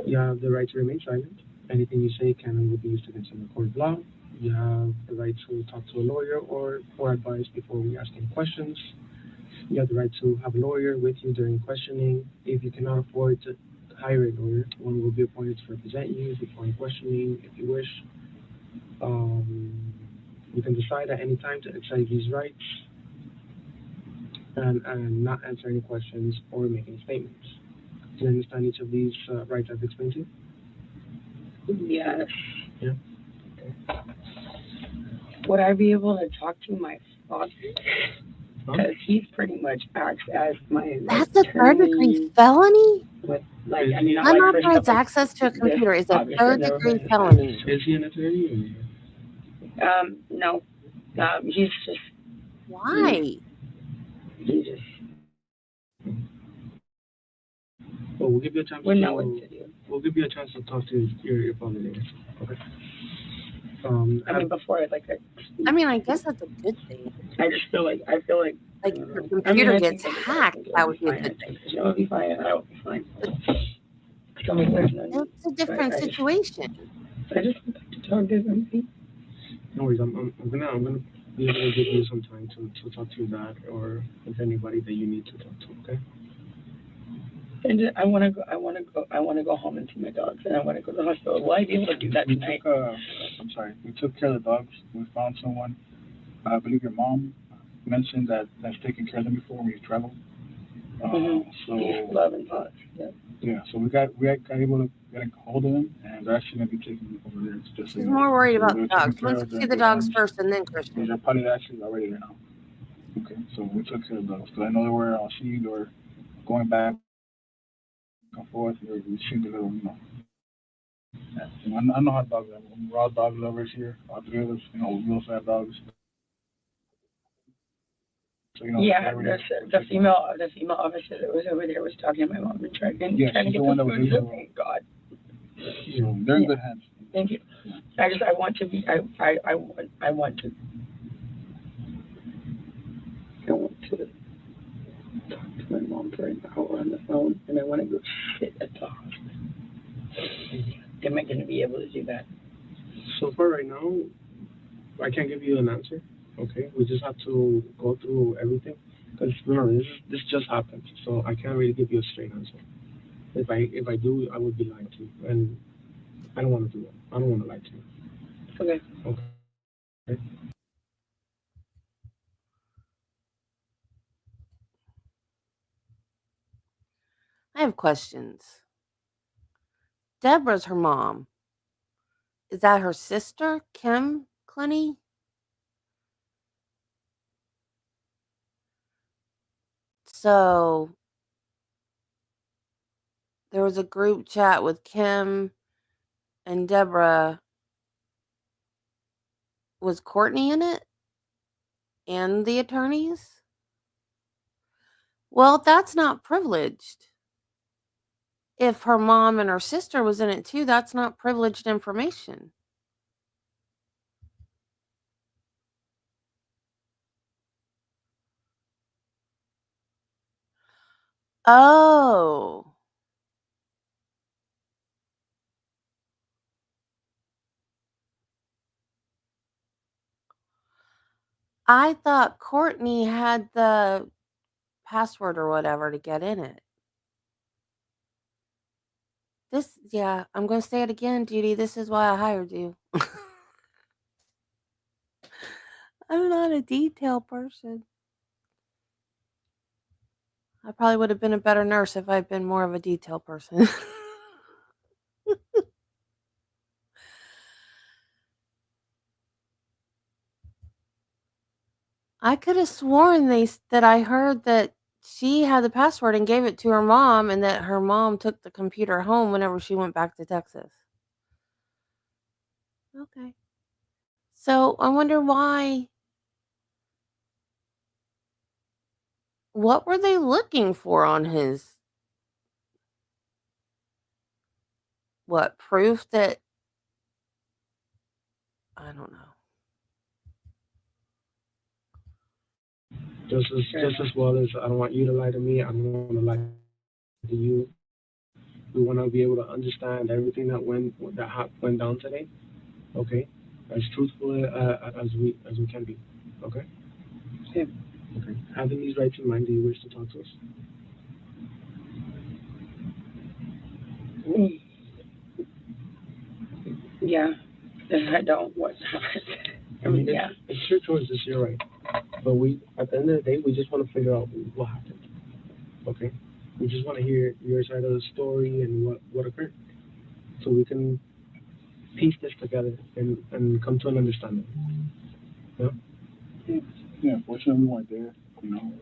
You have the right to remain silent. Anything you say can and will be used against you in the court of law. You have the right to talk to a lawyer or for advice before we ask any questions. You have the right to have a lawyer with you during questioning. If you cannot afford to hire a lawyer, one will be appointed to represent you before questioning if you wish. You can decide at any time to exercise these rights and not answer any questions or make any statements. Do you understand each of these rights I've explained to you? Yes. Yeah. Okay. would I be able to talk to my father? Because he's pretty much acts as my That's a third-degree attorney felony? with, like, I mean, not like for stuff Unauthorized like access to a this, computer is a obviously, I've never third-degree been felony. Is he an attorney? No. He's just, Why? he just Well, we'll give you a chance wouldn't know what to do. We'll give you a chance to talk to your father later. Okay. I mean, before I mean, I guess that's a good thing. I just feel like, Like, if your computer gets hacked, that would be a good thing. It would be fine. I would be fine. I mean, there's no need. It's a different situation. I just want to talk to somebody. No worries. I'm gonna be able to give you some time to talk to your dad or with anybody that you need to talk to. Okay. And I want to go home and see my dogs, and I want to go to the hospital. Will I be able to do that tonight? We took care of the dogs. We found someone. I believe your mom mentioned that's taken care of them before when you travel. So Love and thoughts. Yeah. Yeah. So we got able to get a hold of them, and they're actually gonna be taking them over there. Just She's more worried about the they're taking dogs. care Let's of them. see the dogs first and then Christian. They're probably actually already there now. Okay. So we took care of those because I know they were seeing or going back and forth. We seemed a little, Yeah. I know how dogs are. We're all dog lovers here. All three of us, we also have dogs. So, Yeah, the female officer that was over there was talking to my mom and trying to get the one that was food. leaving. Thank God. So they're in good hands. Thank you. I want to talk to my mom for an hour on the phone, and I want to go sit at the hospital. Am I going to be able to do that? So far, right now, I can't give you an answer. Okay, we just have to go through everything because remember, this just happened, so I can't really give you a straight answer. If I do, I would be lying to you, and I don't want to do that. I don't want to lie to you. Okay. Okay. I have questions. Deborah's her mom. Is that her sister, Kim Clenney? So there was a group chat with Kim and Deborah. Was Courtney in it? And the attorneys? Well, that's not privileged. If her mom and her sister was in it too, that's not privileged information. Oh. I thought Courtney had the password or whatever to get in it. I'm going to say it again, Judy. This is why I hired you. I'm not a detail person. I probably would have been a better nurse if I'd been more of a detail person. I could have sworn that I heard that she had the password and gave it to her mom, and that her mom took the computer home whenever she went back to Texas. Okay. So I wonder why. What were they looking for on his? What, proof that? I don't know. Just as well as I don't want you to lie to me, I don't want to lie to you. We want to be able to understand everything that went down today. Okay, as truthful as we can be. Okay. Yeah. Okay. Having these rights in mind, do you wish to talk to us? Yeah. If I don't, what? I mean, it's your choice. It's your right. But at the end of the day, we just want to figure out what happened. Okay. We just want to hear your side of the story and what occurred, so we can piece this together and come to an understanding. Yeah, fortunately we weren't there. You know,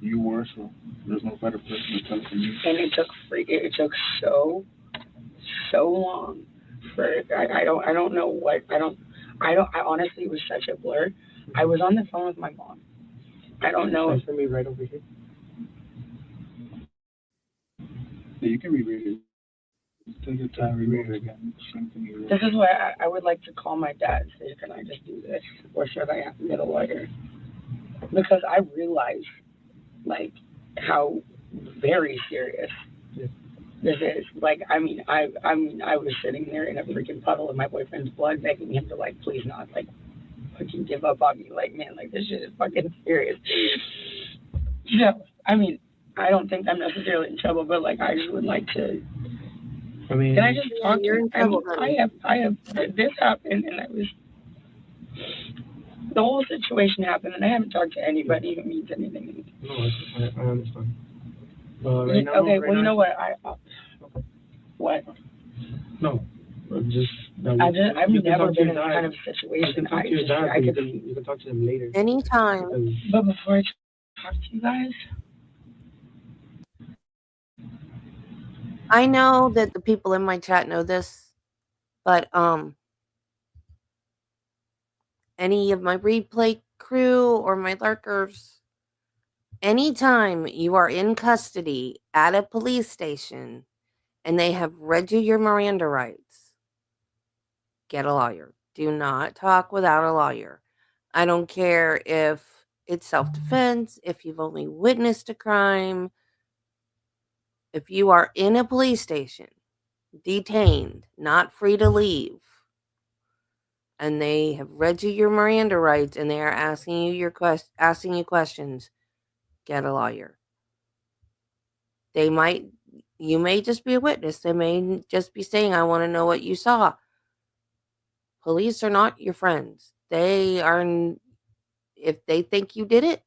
you were, so there's no better person to tell it than you. And it took so long for I don't know what I honestly, it was such a blur. I was on the phone with my mom. I don't know if for me right over here. Yeah, you can reread it. Take your time, reread it again. Same thing you this read. is why I would like to call my dad and say, can I just do this, or should I have to get a lawyer? Because I realize like how very serious Yeah. this is. Like, I was sitting there in a freaking puddle of my boyfriend's blood, begging him to like please not like fucking give up on me. Like, man, like this shit is fucking serious. So, I mean, I don't think I'm necessarily in trouble, but like, I just would like to. I mean, Can I just Yeah, talk to you're him? in I mean, trouble, honey. I have this happened, and I was the whole situation happened, and I haven't talked to anybody who means anything. no, I understand. But right now, Okay, well, you know what? What? No, just I've you can never talk to been your in that dad. kind of You situation. can talk I to your just, dad, I but could. you can talk to him later. Anytime. Because But before I talk to you guys, I know that the people in my chat know this, but any of my replay crew or my lurkers, anytime you are in custody at a police station and they have read you your Miranda rights, get a lawyer. Do not talk without a lawyer. I don't care if it's self-defense, if you've only witnessed a crime. If you are in a police station, detained, not free to leave, and they have read you your Miranda rights and they are asking you questions, get a lawyer. You may just be a witness. They may just be saying, I want to know what you saw. Police are not your friends. If they think you did it,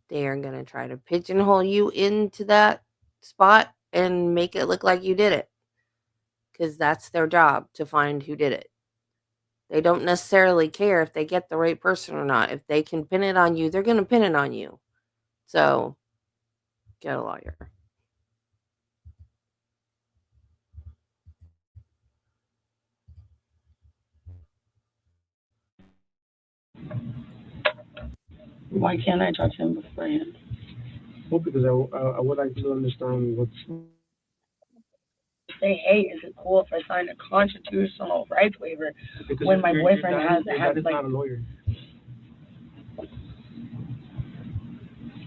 they are going to try to pigeonhole you into that spot and make it look like you did it. Because that's their job, to find who did it. They don't necessarily care if they get the right person or not. If they can pin it on you, they're going to pin it on you. So, get a lawyer. why can't I talk to him beforehand? well, because I would like to understand what's Say, hey, is it cool if I sign a constitutional rights waiver because when my boyfriend your dad has is like. not a lawyer.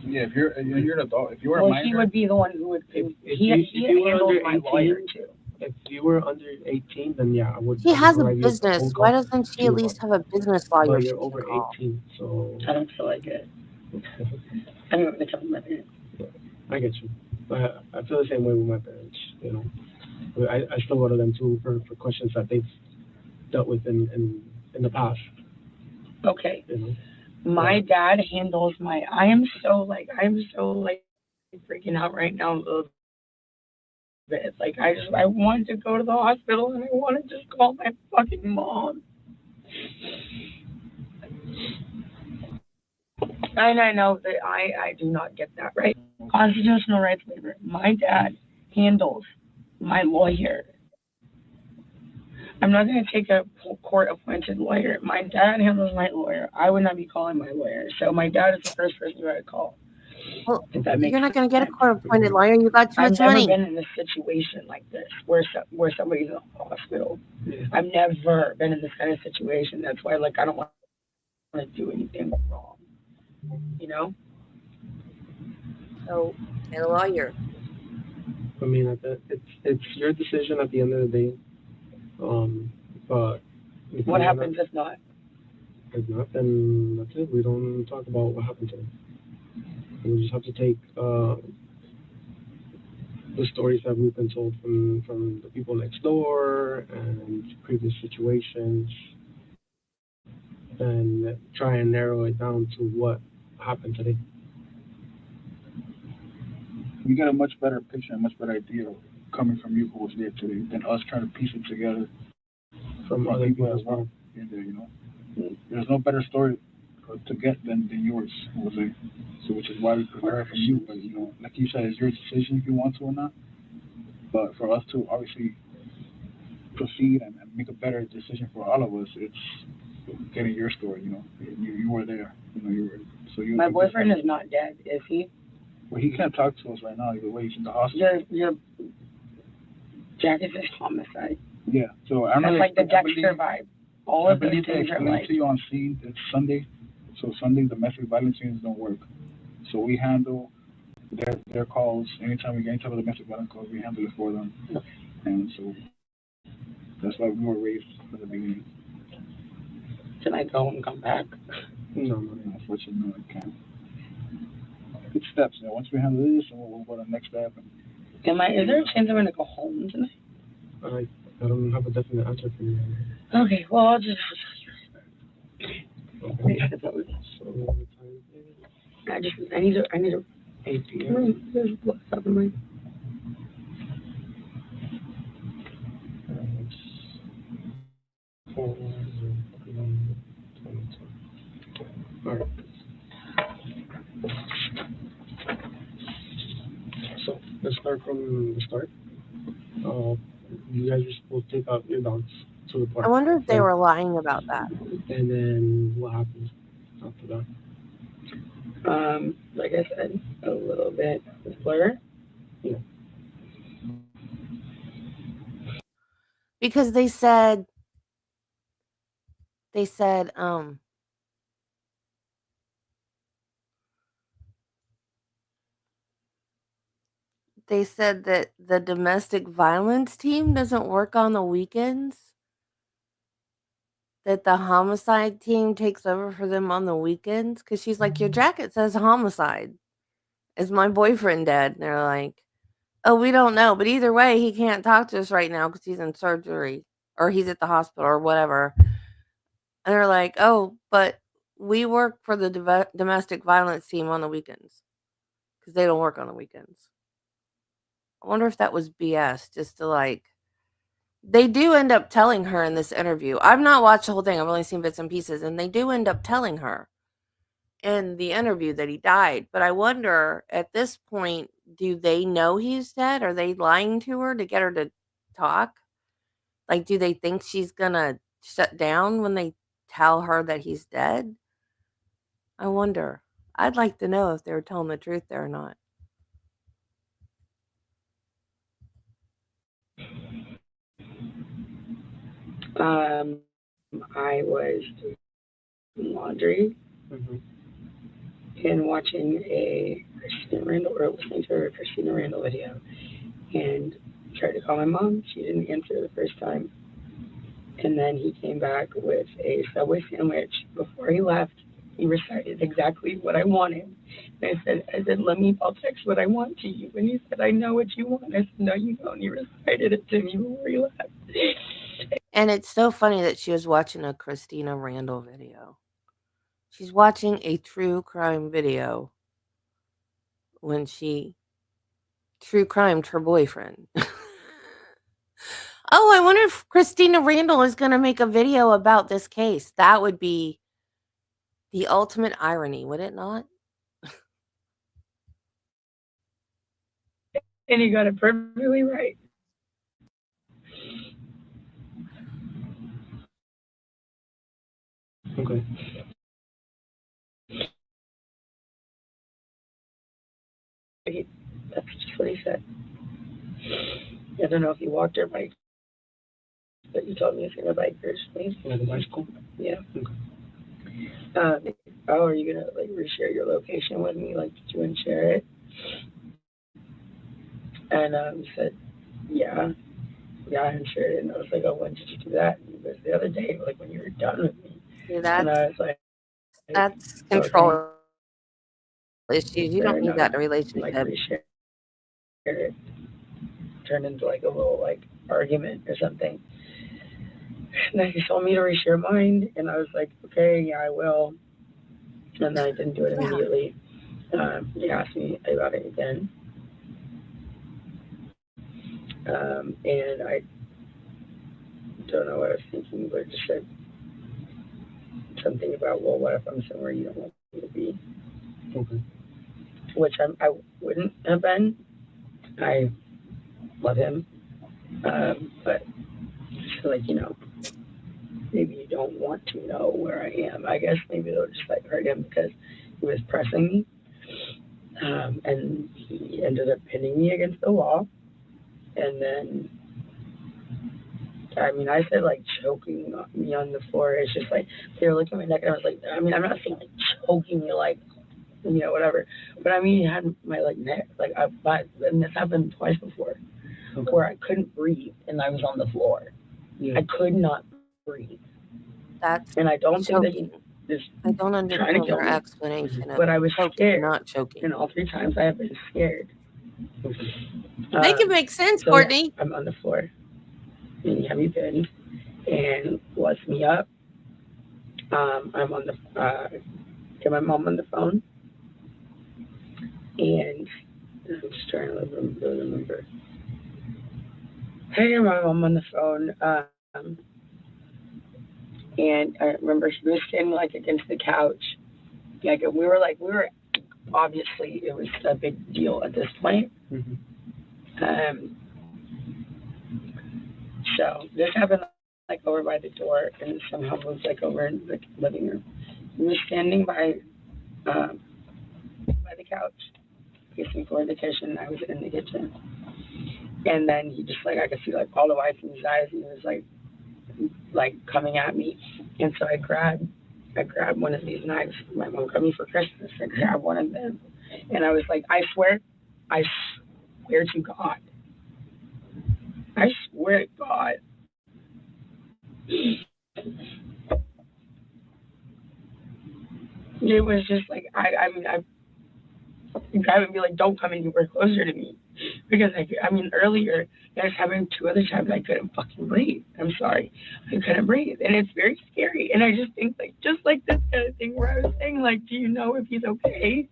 Yeah, if you're an adult, if you were a Well, minor, he would be the one who would. If He you were handles under my lawyer 18, too. if you were under 18, then yeah, I would She has a provide you a business. phone Why call doesn't she to at your least father. have a business But lawyer she you're can over call? 18, so I don't feel like it. I mean, the couple of minutes. I get you. But I feel the same way with my parents. You know, but I still go to them too for questions that they've dealt with in the past. Okay. You know, My dad handles my. I'm so like freaking out right now a little bit. Like I wanted to go to the hospital and I want to just call my fucking mom. And I know that I do not get that right. Constitutional rights waiver. My dad handles my lawyer. I'm not going to take a court appointed lawyer. My dad handles my lawyer. I would not be calling my lawyer. So my dad is the first person you got to call. Well, If that makes you're not going to get a sense. court-appointed lawyer. You got too I've much never money. been in a situation like this where somebody's in the hospital. Yeah. I've never been in this kind of situation. That's why like I don't want to do anything wrong. You know? So, get a lawyer. I mean, it's your decision at the end of the day. But What happens if not? if not, then that's it. We don't talk about what happened to them. We just have to take the stories that we've been told from the people next door and previous situations, and try and narrow it down to what happened today. you get a much better picture, a much better idea coming from you who was there today than us trying to piece it together From other people people that as well. weren't in there, you know. There's no better story to get than yours, Jose. So which is why we prefer it from you. But like you said, it's your decision if you want to or not. But for us to obviously proceed and make a better decision for all of us, it's getting your story. You were there. You were. So you. My boyfriend is not dead, is he? Well, he can't talk to us right now. Either way, he's in the hospital. Your jacket says homicide. Yeah. So I don't know. That's like the Dexter vibe. All of those they things are explained like. to you on scene. It's Sunday, so Sunday domestic violence scenes don't work. So we handle their calls anytime we get into the domestic violence calls. We handle it for them, and so that's why we were raised from the beginning. Can I go and come back? No. Unfortunately, no, I can't. It's steps. Once we handle this, and we'll go to the next step. Is there a chance I'm gonna go home tonight? I don't have a definite answer for you. Okay, well I'll just. Okay. So I need to 8 p.m. There's what's up in my. All right. So let's start from the start. You guys were supposed to take out your dogs to the park. I wonder if they were lying about that. And then what happened after that? Like I said, a little bit of blur. Yeah. Because they said they said that the domestic violence team doesn't work on the weekends. That the homicide team takes over for them on the weekends. Because she's like, your jacket says homicide. Is my boyfriend dead? And they're like, oh, we don't know. But either way, he can't talk to us right now because he's in surgery or he's at the hospital or whatever. And they're like, oh, but we work for the domestic violence team on the weekends because they don't work on the weekends. I wonder if that was BS just to like. They do end up telling her in this interview. I've not watched the whole thing. I've only seen bits and pieces. And they do end up telling her in the interview that he died. But I wonder at this point, do they know he's dead? Are they lying to her to get her to talk? Like, do they think she's going to shut down when they tell her that he's dead? I wonder. I'd like to know if they were telling the truth there or not. I was doing laundry and watching a Christina Randall or listening to a Christina Randall video, and tried to call my mom. She didn't answer the first time, and then he came back with a Subway sandwich. Before he left, he recited exactly what I wanted. And I said, I'll text what I want to you. And he said, I know what you want. I said, no, you don't. He recited it to me before he left. And it's so funny that she was watching a Christina Randall video. She's watching a true crime video when she true crimed her boyfriend. Oh, I wonder if Christina Randall is going to make a video about this case. That would be the ultimate irony, would it not? And he got it perfectly right. Okay. That's just what he said. I don't know if he walked or biked, but you told me he's gonna bike personally. Like a bicycle? Yeah. Okay. Are you gonna like reshare your location with me? Like, did you want to share it? And he said, yeah, I shared it. And I was like, oh, when did you do that? And he goes, the other day, like when you were done with me. See, and I was like, that's control okay. issues. You don't need that in a relationship. Like reshare it. Turn into like a little like argument or something. And then he told me to reshare mine, and I was like, okay, yeah, I will. And then I didn't do it immediately. He asked me about it again. And I don't know what I was thinking, but just said, something about, well, what if I'm somewhere you don't want me to be? Okay. Which I wouldn't have been. I love him, but I feel like, maybe you don't want to know where I am. I guess maybe it'll just like hurt him because he was pressing me, and he ended up pinning me against the wall, and then. I mean, I said like choking me on the floor. It's just like they were looking at my neck, and I was like, I mean, I'm not saying like choking me, like whatever, but I mean, he had my like neck, like and this happened twice before, where I couldn't breathe and I was on the floor. Yeah. I could not breathe, That's and I don't think that choking. he is I don't trying to understand kill your me, explanation of but I was choking, scared, not choking. and all 3 times I have been scared. Make it make sense, So Courtney. yeah, I'm on the floor, and he had me pinned and lets me up. I'm on the get my mom on the phone, and I'm just trying to remember. I get my mom on the phone, and I remember she was standing like against the couch, like we were obviously it was a big deal at this point. So this happened like over by the door, and somehow moved like over in the living room. He was standing by the couch, facing toward the kitchen. I was in the kitchen, and then he just like I could see like all the whites in his eyes. He was like coming at me, and so I grabbed one of these knives. My mom got me for Christmas. I grabbed one of them, and I was like, I swear to God, I swear to God. It was just like I mean I grab and be like, don't come anywhere closer to me, because I mean earlier that happened 2 other times. I couldn't fucking breathe. I'm sorry, I couldn't breathe, and it's very scary. And I just think like just like this kind of thing where I was saying like, do you know if he's okay?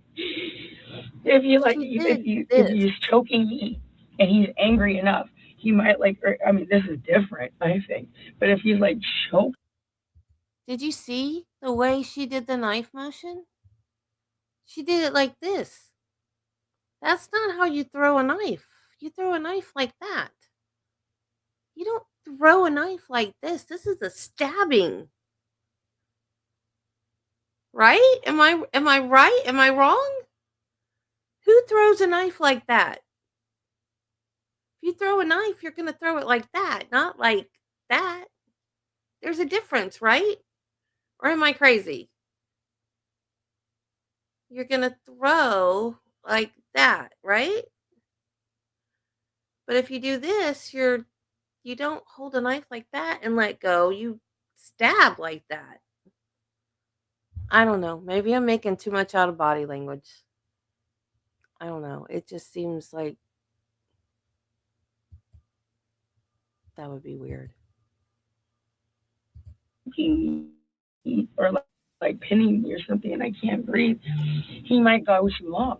If you like if he's choking me and he's angry enough, he might like. I mean, this is different, I think. But if he's like choking. Did you see the way she did the knife motion? She did it like this. That's not how you throw a knife. You throw a knife like that. You don't throw a knife like this. This is a stabbing. Right? Am I right? Am I wrong? Who throws a knife like that? If you throw a knife, you're going to throw it like that, not like that. There's a difference, right? Or am I crazy? You're going to throw like that, right? But if you do this, you don't hold a knife like that and let go. You stab like that. I don't know. Maybe I'm making too much out of body language. I don't know. It just seems like that would be weird. Or like pinning me or something, and I can't breathe, he might go too long.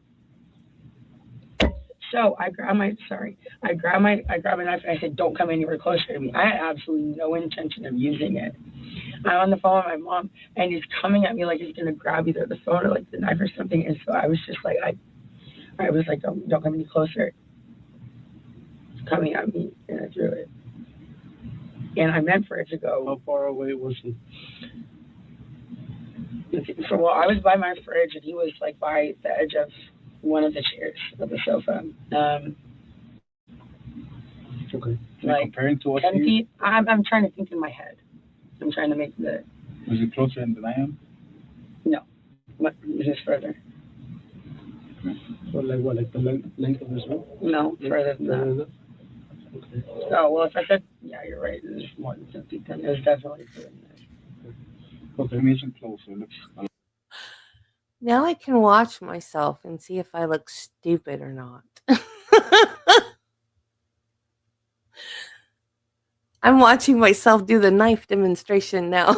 So I grab my knife, and I said, don't come anywhere closer to me. I had absolutely no intention of using it. I'm on the phone with my mom, and he's coming at me like he's gonna grab either the phone or like the knife or something. And so I was just like, I was like, don't come any closer. It's coming at me, and I threw it. And I meant for it to go. How far away was he? So well, I was by my fridge, and he was like by the edge of one of the chairs of the sofa. Okay. Like comparing to 10 feet. I'm trying to think in my head. I'm trying to make the. Was it closer than I am? No, just further. So like the length of this room? No, further than that. Okay. Oh well, if I said yeah, you're right. It's more than 10 feet. Then it's definitely further than that. Okay, maybe it's closer. It looks. Now I can watch myself and see if I look stupid or not. I'm watching myself do the knife demonstration now.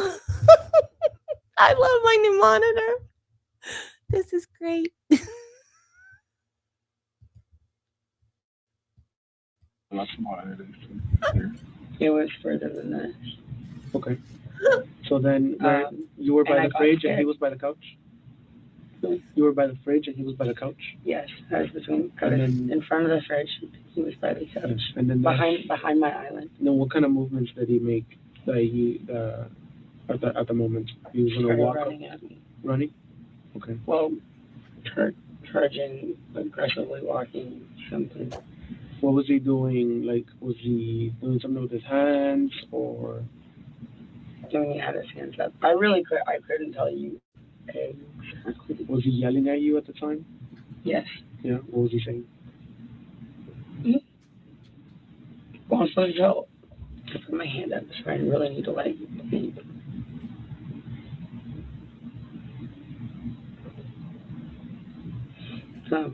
I love my new monitor. This is great. A lot smaller. It was further than that. Okay. So then, you were by and I the got fridge and he scared. was by the couch? Hmm. You were by the fridge and he was by the couch? Yes, I was And then, in front of the fridge. He was by the couch, and then behind my island. then what kind of movements did he make that he, at the moment? He was gonna Started walk up, running at me. running? Okay. Well, charging, aggressively walking, something. What was he doing? Like, was he doing something with his hands or? Doing he had his hands up. I couldn't tell you exactly. Was he yelling at you at the time? Yes. Yeah. What was he saying? Well, I'm supposed to put my hand up, so I really need to like leave. So,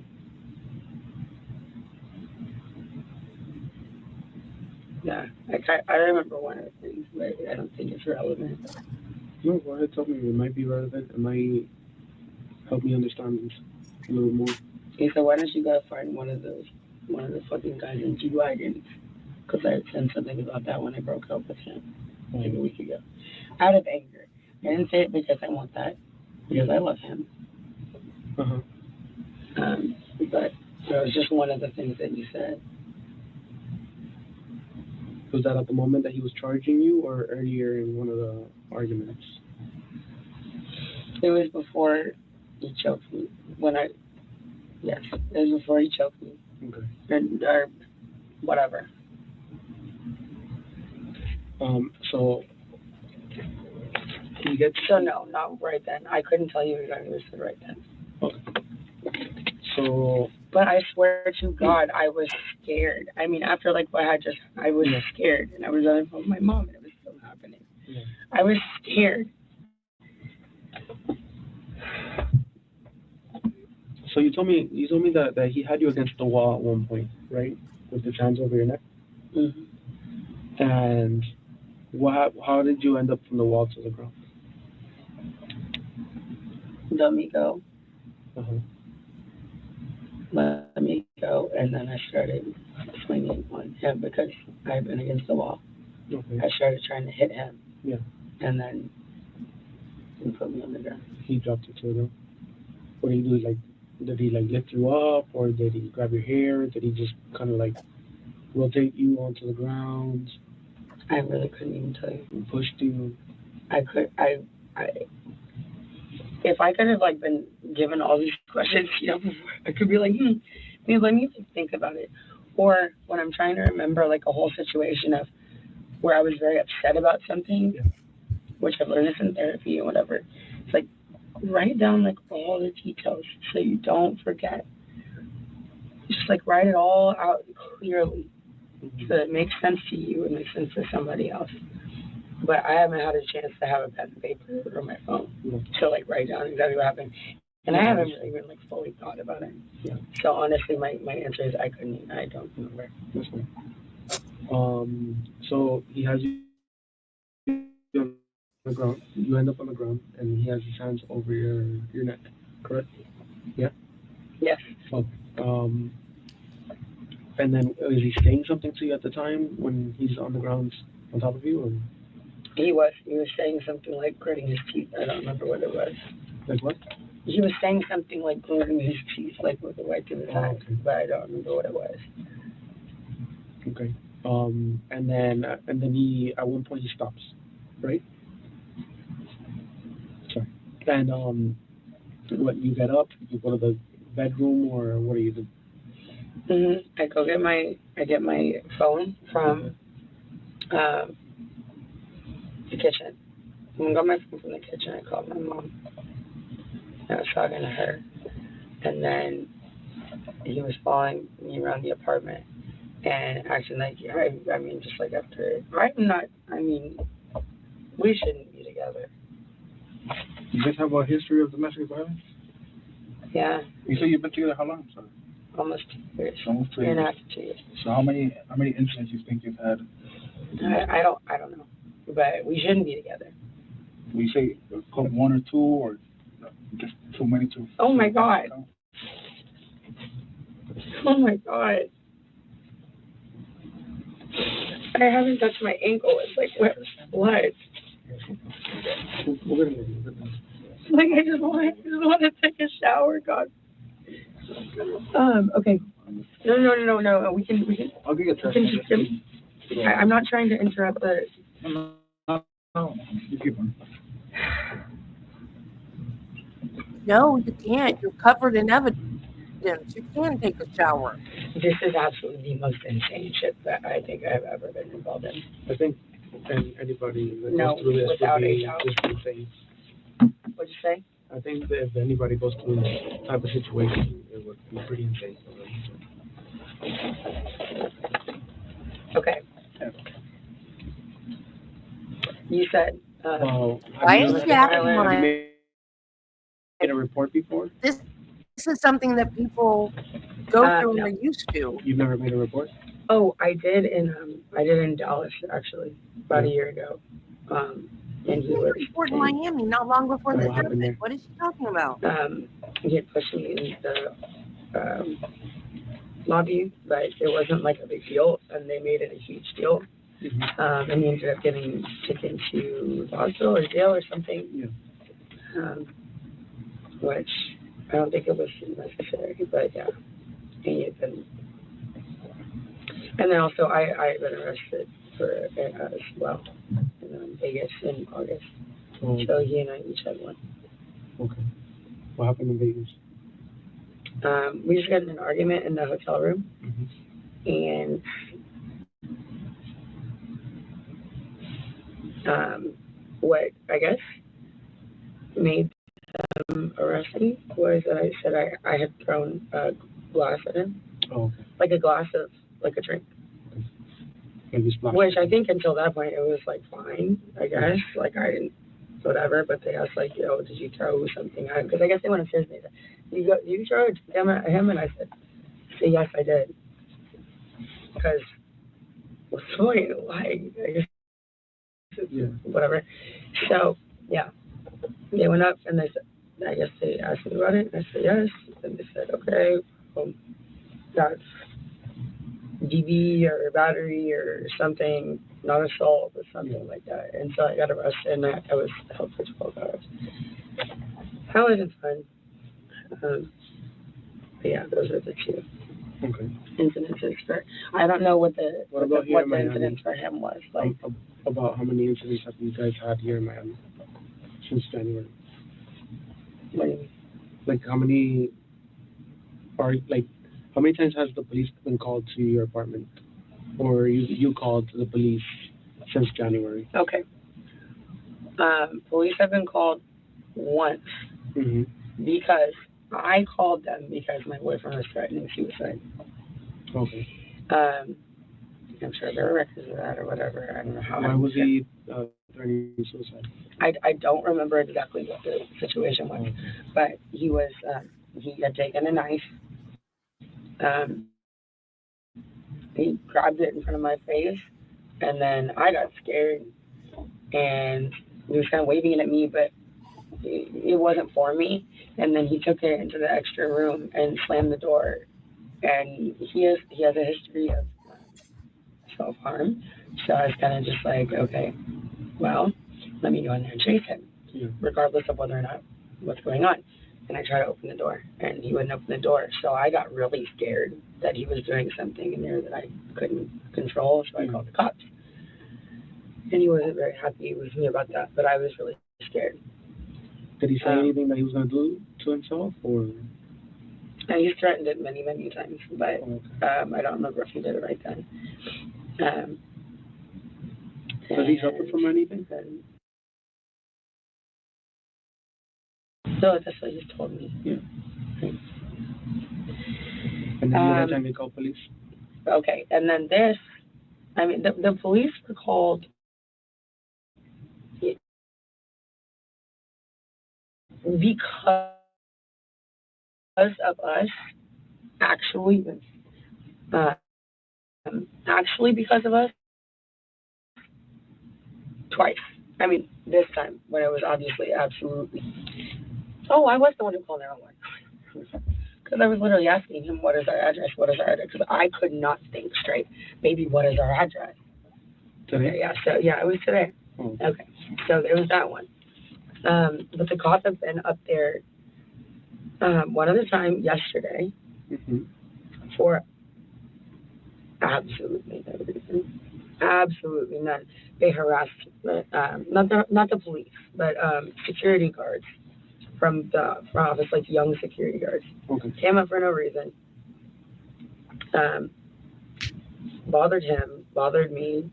yeah, like I remember one of the things, but I don't think it's relevant. No, go ahead. Tell me. It might be relevant. It might help me understand this a little more. He said, "Why don't you go find one of the fucking guys in G-Wagons?" Because I had said something about that when I broke up with him like a week ago, out of anger. I didn't say it because I want that, because I love him. Uh-huh. But that was just one of the things that you said. Was that at the moment that he was charging you, or earlier in one of the arguments? It was before he choked me. Yes, it was before he choked me. Okay. Or whatever. So he gets. So no, not right then. I couldn't tell you exactly what he said right then. Okay. So. But I swear to God, I was scared. I mean, after like what I was scared, and I was on the phone with my mom, and it was still happening. Yeah. I was scared. So you told me that he had you against the wall at one point, right? With his hands over your neck. Mm-hmm. And how did you end up from the wall to the ground? Let me go. Uh-huh. Let me go, and then I started swinging on him because I had been against the wall. Okay. I started trying to hit him. Yeah. And then he put me on the ground. He dropped you to the ground. What did he do? Like, did he like lift you up, or did he grab your hair? Did he just kind of like rotate you onto the ground? I really couldn't even tell you. He pushed you. If I could have like been given all these questions, before, I could be like, maybe let me think about it. Or when I'm trying to remember like a whole situation of where I was very upset about something, which I've learned this in therapy and whatever. It's like write down like all the details so you don't forget. Just like write it all out clearly so that it makes sense to you and makes sense to somebody else. But I haven't had a chance to have a pen and paper or my phone to like write down exactly what happened. And I haven't really even like fully thought about it. Yeah. So honestly, my answer is I don't remember. That's fine. So he has you on the ground. You end up on the ground, and he has his hands over your neck. Correct? Yeah. Yes. Okay. And then is he saying something to you at the time when he's on the ground on top of you, or? He was saying something like gritting his teeth. I don't remember what it was. Like what? He was saying something like gritting his teeth, like with the white to his eyes, okay. but I don't remember what it was. Okay. And then he at one point he stops, right? Sorry. And what, you get up, you go to the bedroom, or what do you do? I go get my phone from the kitchen. When I got my phone from the kitchen, I called my mom. I was talking to her, and then he was following me around the apartment and acting like I mean, just like after we shouldn't be together. You guys have a history of domestic violence? Yeah. You say you've been together how long, sir? Almost 2 years. Almost 2 years. And after 2 years. So how many incidents you think you've had? I don't know, but we shouldn't be together. We say one or two, or just too many to. Oh my God. Oh my God. I haven't touched my ankle. It's like what? We're gonna leave. Like, I just want to take a shower, God. Okay. No. We can. I'll get your trash. I'm not trying to interrupt, but No, you keep on. No, you can't. You're covered in evidence. You can take a shower. this is absolutely the most insane shit that I think I've ever been involved in. I think anybody that No, goes through this without would a be doubt. just insane. What'd you say? I think that if anybody goes through this type of situation, it would be pretty insane. Okay. You said. Well, Why have is you she acting have you like made a report before? this is something that people go through No. and they're used to? You've never made a report? Oh, I did in Dallas actually about a year ago. And he You was report in Miami not long before What this happened there? happened. What is she talking about? he had pushed me in the lobby, but it wasn't like a big deal, and they made it a huge deal. Mm-hmm. And he ended up getting taken to the hospital or jail or something. Yeah. Which I don't think it was necessary, but yeah, he had been. And then also I had been arrested for as well in Vegas in August. Oh, So he and I each had one. okay. What happened in Vegas? We just got in an argument in the hotel room, and what I guess made them arrest me was that I said I had thrown a glass at him, Okay. like a glass of like a drink. And you splashed. Which I think until that point it was like fine, I guess. Like I didn't, whatever. But they asked like, yo, did you throw something at him? Because I guess they want to serious me. You throw a gun at him? And I said, yes, I did. Because what's the point? Like, I guess whatever. So yeah, they went up and they said, I guess they asked me about it. And I said yes. And they said, okay, that's DB or battery or something, not assault or something like that. And so I got arrested and I was held for 12 hours. That wasn't fun. But yeah, those are the two incidences. I don't know what the incident for him was like. About how many incidents have you guys had here in Miami since January? What do you mean? Like how many times has the police been called to your apartment, or you called the police since January? Okay. Police have been called once because I called them because my boyfriend was threatening suicide. Okay. I'm sure there are records of that or whatever. I don't know how. Why was he threatening suicide? I don't remember exactly what the situation was, but he was he had taken a knife. He grabbed it in front of my face, and then I got scared, and he was kind of waving it at me, but it wasn't for me. And then he took it into the extra room and slammed the door. And he has a history of self-harm, so I was kind of just like, okay, well, let me go in there and chase him, regardless of whether or not what's going on. And I tried to open the door, and he wouldn't open the door. So I got really scared that he was doing something in there that I couldn't control, so I called the cops. And he wasn't very happy with me about that, but I was really scared. Did he say anything that he was going to do to himself, or? And he's threatened it many, many times, but I don't remember if he did it right then. Does he suffer from anything? No, that's what he's told me. Yeah. And then another time they called police? Okay, and then this, I mean, the police were called because of us, actually because of us, twice. I mean, this time, when it was obviously absolutely. Oh, I was the one who called 911. Because I was literally asking him, what is our address? What is our address? Because I could not think straight. Maybe, what is our address? Today? Okay, yeah, so, yeah, it was today. Oh. Okay, so there was that one. But the cops have been up there one other time yesterday for absolutely no reason. Absolutely none. They harassed not the police, but security guards from the front office, like young security guards. Came up for no reason. Bothered him, bothered me.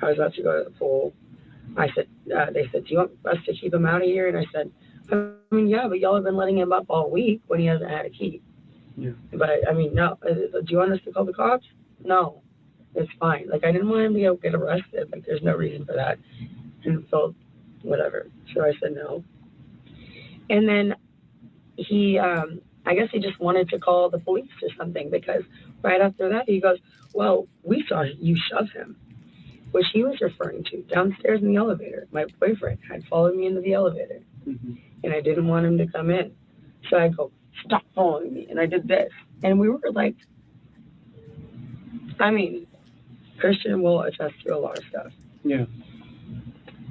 I was about to go to the pool. I said, they said, do you want us to keep him out of here? And I said, I mean, yeah, but y'all have been letting him up all week when he hasn't had a key. Yeah. But I mean, no. Do you want us to call the cops? No, it's fine. Like, I didn't want him to get arrested. Like, there's no reason for that. And so, whatever. So I said no. And then he, I guess he just wanted to call the police or something, because right after that he goes, well, we saw you shove him, which he was referring to downstairs in the elevator. My boyfriend had followed me into the elevator, and I didn't want him to come in. So I go, stop following me. And I did this. And we were like, I mean, Christian will attest to a lot of stuff. Yeah.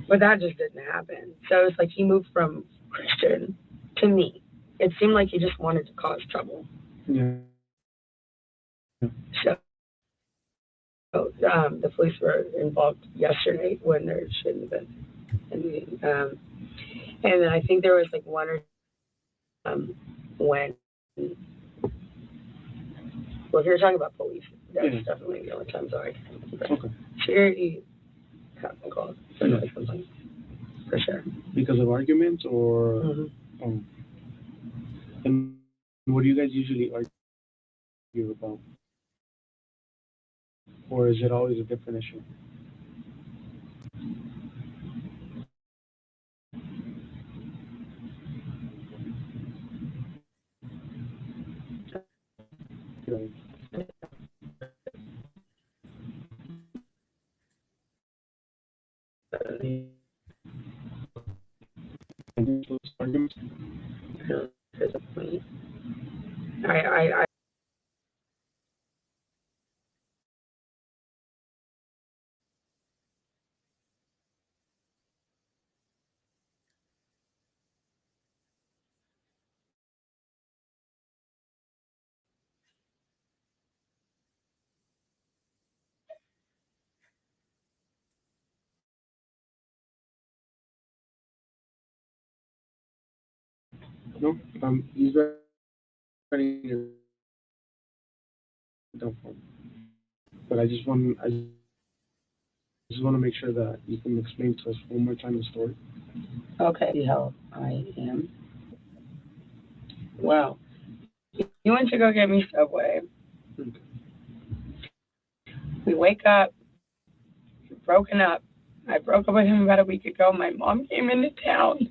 But that just didn't happen. So it's like he moved from Christian to me. It seemed like he just wanted to cause trouble. Yeah. So the police were involved yesterday when there shouldn't have been. And then I think there was like one or when, well, if you're talking about police, that's definitely the only time. So I can't remember. Okay. Security hasn't called for noise complaints, for sure. Because of arguments or? And what do you guys usually argue about? Or is it always a different issue? Right. Arguments? I No, he's writing it down for me. But I just want to make sure that you can explain to us one more time the story. Okay, how I am. Well, he went to go get me Subway. Okay. We wake up, we're broken up. I broke up with him about a week ago. My mom came into town.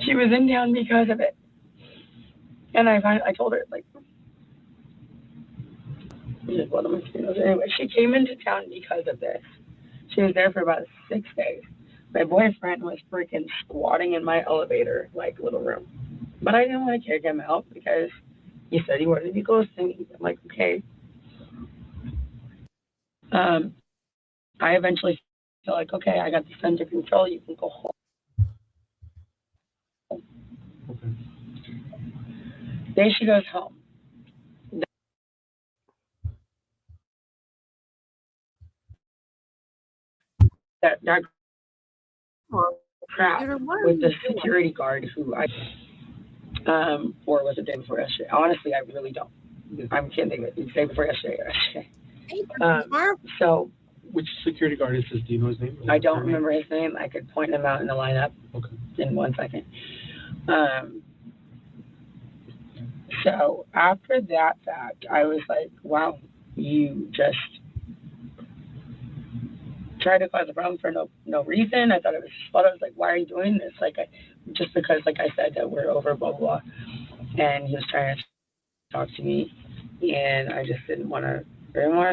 She was in town because of it. And I told her, like, just one of my funerals. Anyway, she came into town because of this. She was there for about 6 days. My boyfriend was freaking squatting in my elevator, like, little room. But I didn't want to kick him out because he said he wanted to be close to me. I'm like, okay. I eventually feel like, okay, I got this under control. You can go home. Okay. Then she goes home. That crap with the security guard who or was it the day before yesterday? Honestly, I really don't. I can't think of it. The day before yesterday. So which security guard is this? Do you know his name? I don't remember his name. I could point him out in the lineup in 1 second. So after that fact, I was like, wow, you just tried to cause a problem for no reason. I thought it was his fault. I was like, why are you doing this? Like, just because, like I said, that we're over, blah, blah, blah. And he was trying to talk to me, and I just didn't want to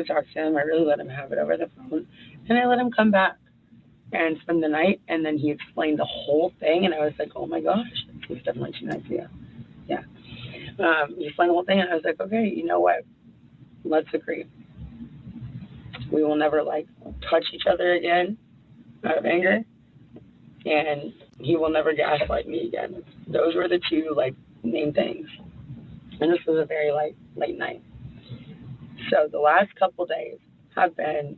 talk to him. I really let him have it over the phone, and I let him come back and spend the night, and then he explained the whole thing, and I was like, oh my gosh, he's definitely too nice, yeah. He explained the whole thing, and I was like, okay, you know what? Let's agree. We will never, like, touch each other again out of anger. and he will never gaslight me again. Those were the two like main things. And this was a very late night. So the last couple days have been.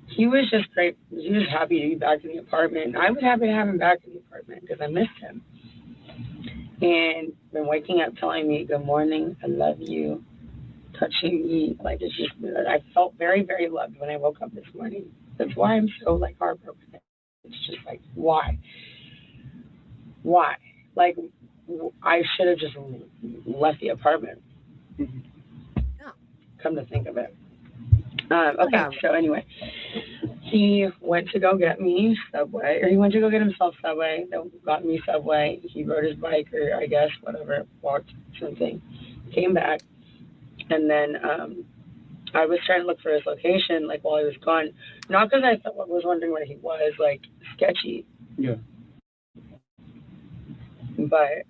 He was just great. He was happy to be back in the apartment. I was happy to have him back in the apartment because I missed him. And been waking up telling me good morning, I love you, touching me. Like it's just I felt very, very loved when I woke up this morning. That's why I'm so like heartbroken. It's just like why? Why? Like I should have just left the apartment. Yeah. Come to think of it. Okay, so anyway, he went to go get me Subway, or he went to go get himself Subway. They got me Subway. He rode his bike, or I guess whatever, walked something. Came back, and then I was trying to look for his location, like while he was gone. Not because I was wondering where he was, like sketchy. Yeah. But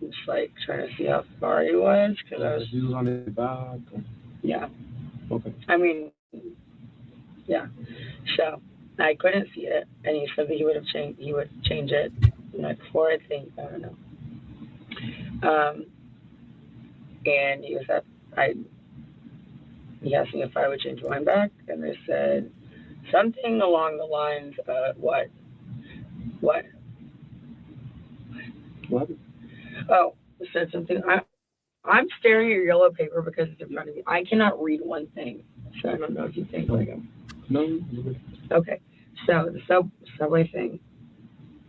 just like trying to see how far he was, because I was. He was on his back. Yeah. Okay. I mean, yeah. So I couldn't see it, and he said that he would have changed. He would change it night before. I think I don't know. And he was at He asked me if I would change mine back, and I said something along the lines of what? What? Oh, I said something. I'm staring at your yellow paper because it's in front of me. I cannot read one thing, so I don't know if you think like I'm. No. Okay, so the subway thing.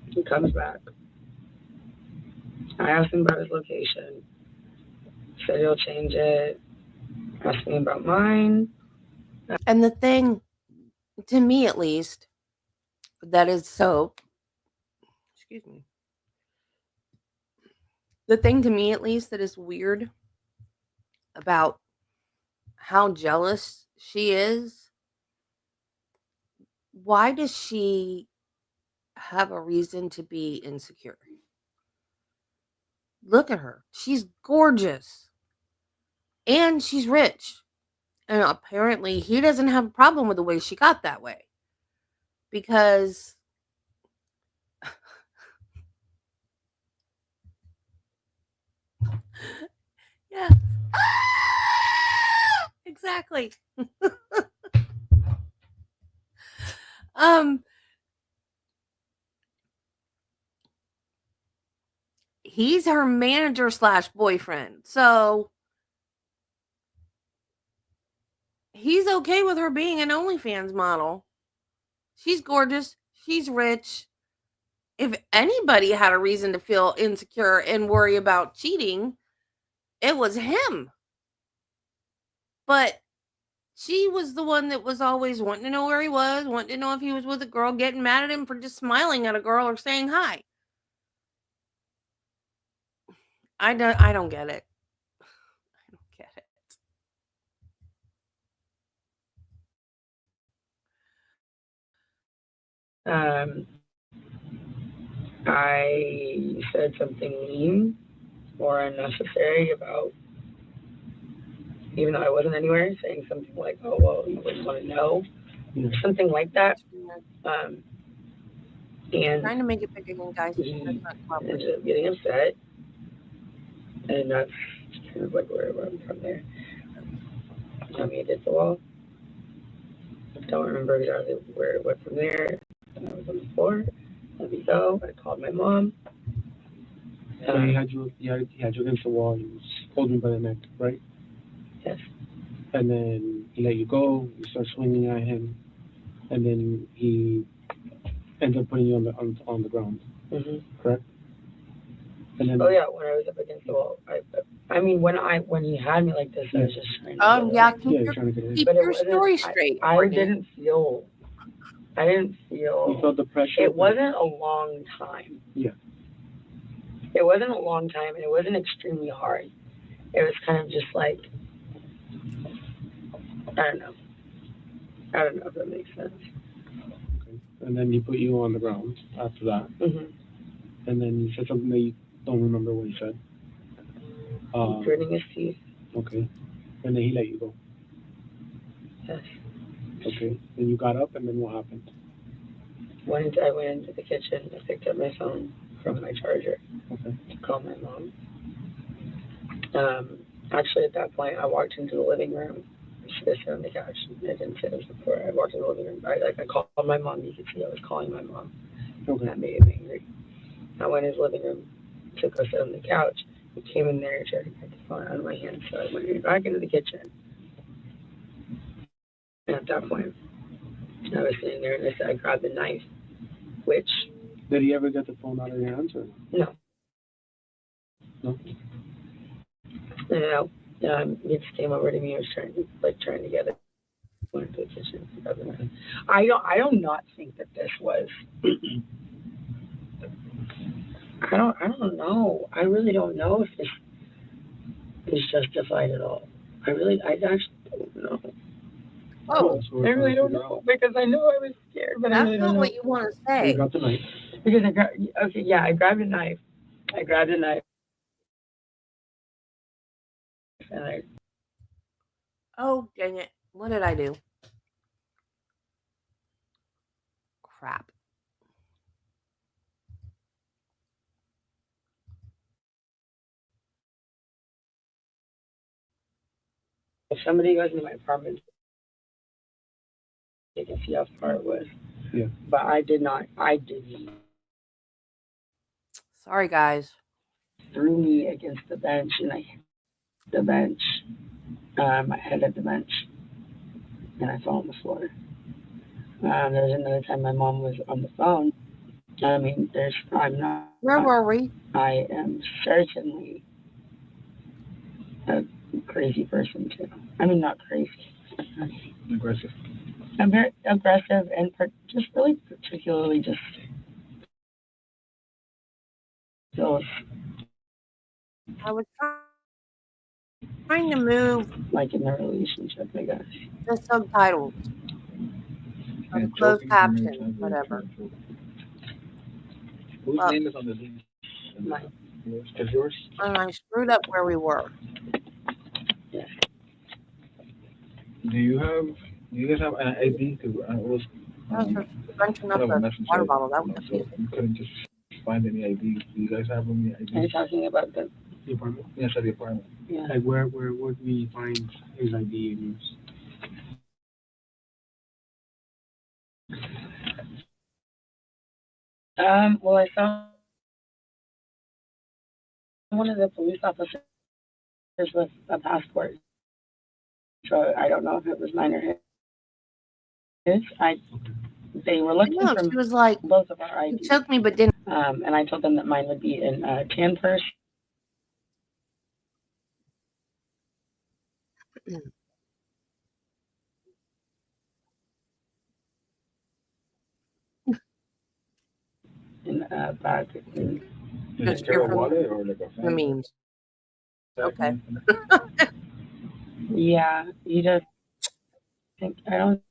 He comes back. I asked him about his location. Said he'll change it. Asked me about mine. And the thing, to me at least, that is so. Excuse me. The thing to me at least that is weird about how jealous she is, why does she have a reason to be insecure? Look at her. She's gorgeous. And she's rich. And apparently he doesn't have a problem with the way she got that way. Because yeah. Exactly. He's her manager / boyfriend. So he's okay with her being an OnlyFans model. She's gorgeous. She's rich. If anybody had a reason to feel insecure and worry about cheating, it was him. But she was the one that was always wanting to know where he was, wanting to know if he was with a girl, getting mad at him for just smiling at a girl or saying hi. I don't get it. I don't get it. I said something mean or unnecessary about, even though I wasn't anywhere, saying something like, "Oh well, you wouldn't want to know," something like that. And trying to make it big again, guys. He ended up getting upset, and that's kind of like where I'm from there. I mean, it's the wall. I don't remember exactly where it went from there. And I was on the floor. Let me go. I called my mom. So he had you against the wall. He was holding you by the neck, right? Yes. And then he let you go. You start swinging at him, and then he ends up putting you on the ground. Mm-hmm. Correct. And then, oh yeah, when I was up against the wall, I mean when he had me like this, I was just trying to. Yeah, keep your story straight. I didn't feel. You felt the pressure. It wasn't a long time. Yeah. It wasn't a long time, and it wasn't extremely hard. It was kind of just like, I don't know if that makes sense. Okay. And then he put you on the ground after that. Mm-hmm. And then you said something that you don't remember what he said. Gritting his teeth. Okay. And then he let you go. Yes. Okay. Then you got up, and then what happened? I went into the kitchen. I picked up my phone from my charger Okay. to call my mom. Actually, at that point, I walked into the living room. She was sitting on the couch. I didn't say this before. I walked into the living room. I called my mom. You could see I was calling my mom. Okay. That made me angry. I went in his living room, took her sit on the couch. He came in there, tried to get the phone out of my hand. So I went back into the kitchen. And at that point, I was sitting there, and I grabbed the knife, which Did he ever get the phone out of your hands or no, no? no. He just came over to me. I was trying to get it. Went into the kitchen. Grabbed the knife. I don't not think that this was. I don't know. I really don't know if this is justified at all. I actually don't know. Oh, That's what I we're trying really to don't figure out. know because I know I was scared, but I that's really don't not know. what you want to So you say. got the knife. Because I grabbed a knife. I grabbed a knife, and I Oh, dang it. What did I do? Crap. if somebody goes into my apartment, they can see how far it was. Yeah. But I did not. I didn't. Sorry, guys. Threw me against the bench, and I hit the bench. My head at the bench, and I fell on the floor. There was another time my mom was on the phone. I mean, I'm not. Where were we? I am certainly a crazy person too. I mean, not crazy. Aggressive. I'm very aggressive and just really particularly just feels I was trying to move like in a relationship, I guess. the subtitles or the And closed choking. captions, whatever. Whose Well, name is on the list? Mine. Yours? Is yours? and I screwed up where we were. Yeah. Do you guys have an ID? Because I was I was just crunching up kind of a the messenger, water bottle. That was so confusing. you couldn't just find any ID. Do you guys have any Are you ID? talking about the? The apartment. Yes, at the apartment. Yeah. Like where would we find his ID and yours? Well, I saw one of the police officers with a passport, so I don't know if it was mine or his. They were I looking know. for She was like, both of our you IDs. took me but didn't. And I told them that mine would be in a tan purse. In a bag. Did you Just carry hear a from wallet or like a the phone? memes. Okay. Yeah, you just think I don't.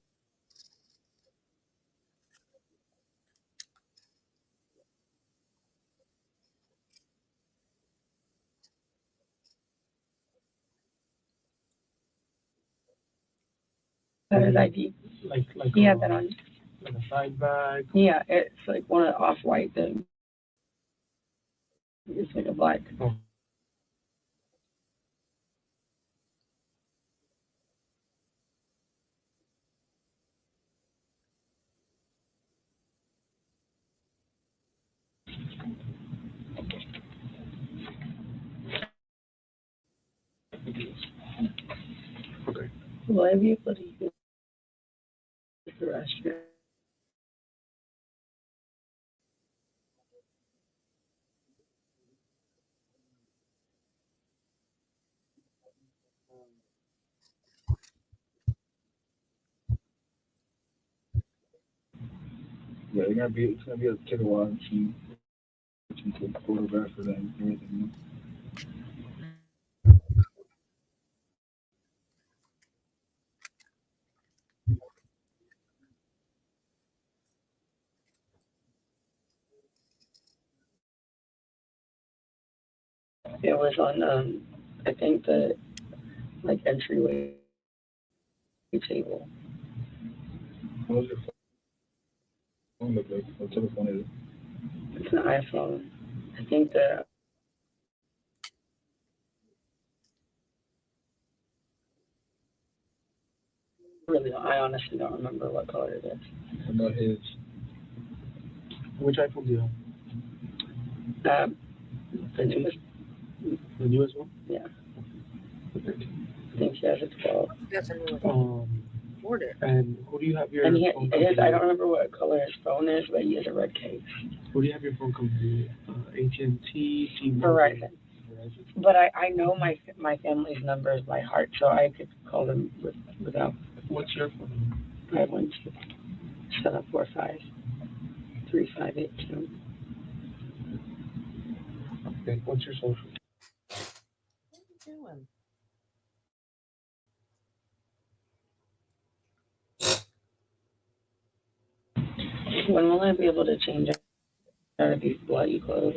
That is ID. Like He had that on. like a side bag. Yeah, it's like one of the off-white things. It's like a black. Oh. Okay. Will I be able to use the restroom? Yeah, it's gonna be a take a while and see if you can photograph for that and everything. It was on, I think the like entryway table. What was your phone look like? What type of phone is it? It's an iPhone. I think the really, I honestly don't remember what color it is. What about his? Which iPhone do you have? Um, the newest, The newest one? yeah, The 13. I think she has a 12. That's a new one. Order. And who do you have your And phone company I with? don't remember what color his phone is, but he has a red case. Who do you have your phone company with? AT&T, T-Mobile, Verizon. Verizon. But I know my family's numbers by heart, so I could call them without. What's your phone number? 512-745-3582. Okay, what's your social? What are you doing? When will I be able to change out of these bloody clothes?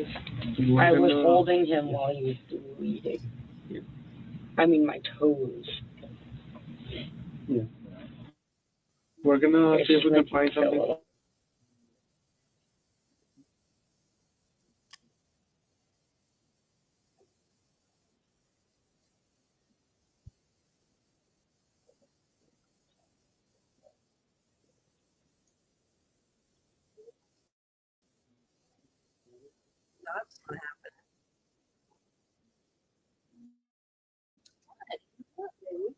You I want was them to- holding him while he was bleeding. I mean, my toes. We're gonna It's see if we can making find me feel a something. little- That's what happened. What, baby?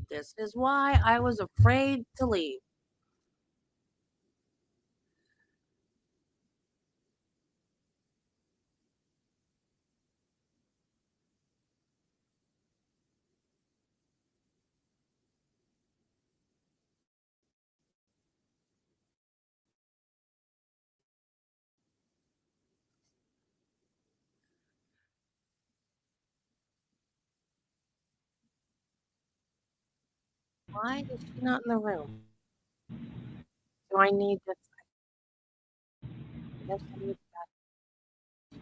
This is why I was afraid to leave. Why is she not in the room? Do I need to? I guess I need to fast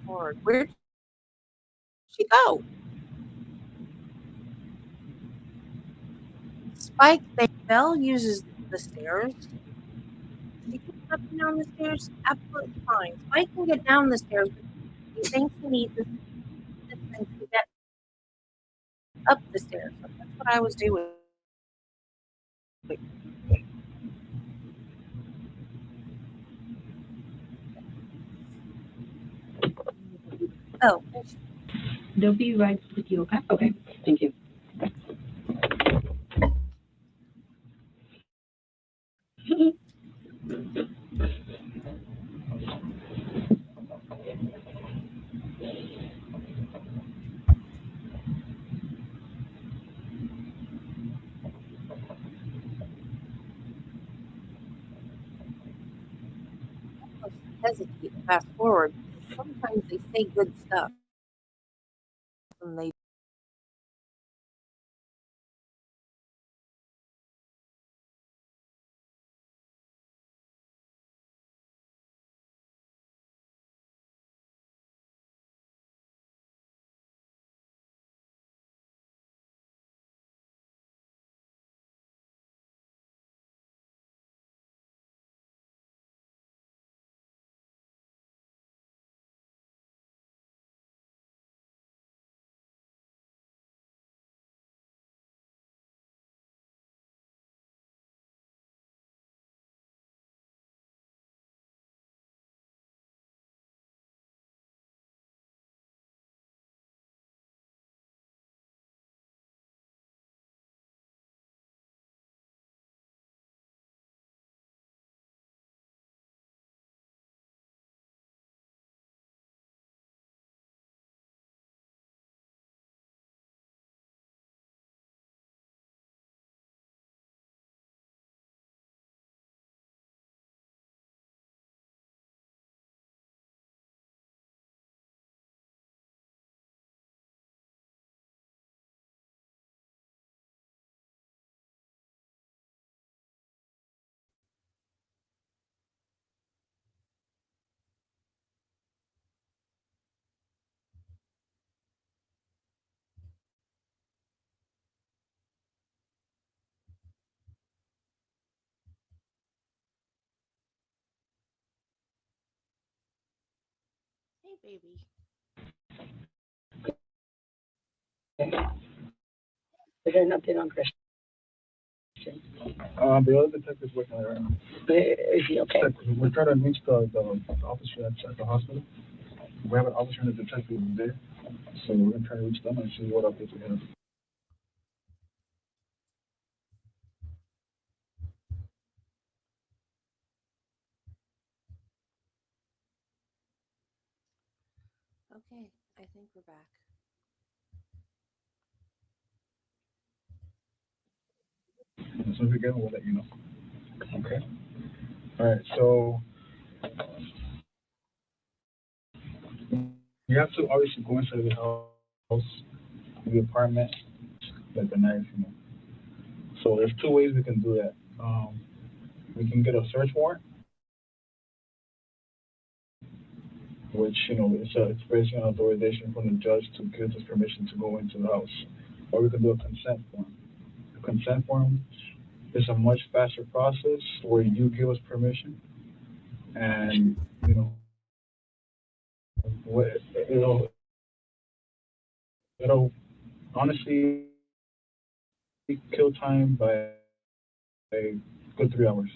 forward. Where'd she go? Spike thinks Belle uses the stairs. She can up and down the stairs absolutely fine. Spike can get down the stairs, but he thinks he needs assistance to get up the stairs. So that's what I was doing. Oh, They'll be right with you, okay? Okay, thank you. I hesitate to fast forward because sometimes they say good stuff and they hey baby. Is there an update on Christian? The other detective's working on it right now. Is he okay? We're trying to reach the officer at the hospital. We have an officer and a detective there, so we're gonna try to reach them and see what updates we have. Okay, I think we're back. As soon as we get them, we'll let you know. Okay. All right. So you have to obviously go inside the house, the apartment, like the knife, you know. So there's two ways we can do that. We can get a search warrant, which it's basically an authorization from the judge to give us permission to go into the house, or we can do a consent form. A consent form is a much faster process where you give us permission, and what it'll honestly kill time by a good 3 hours.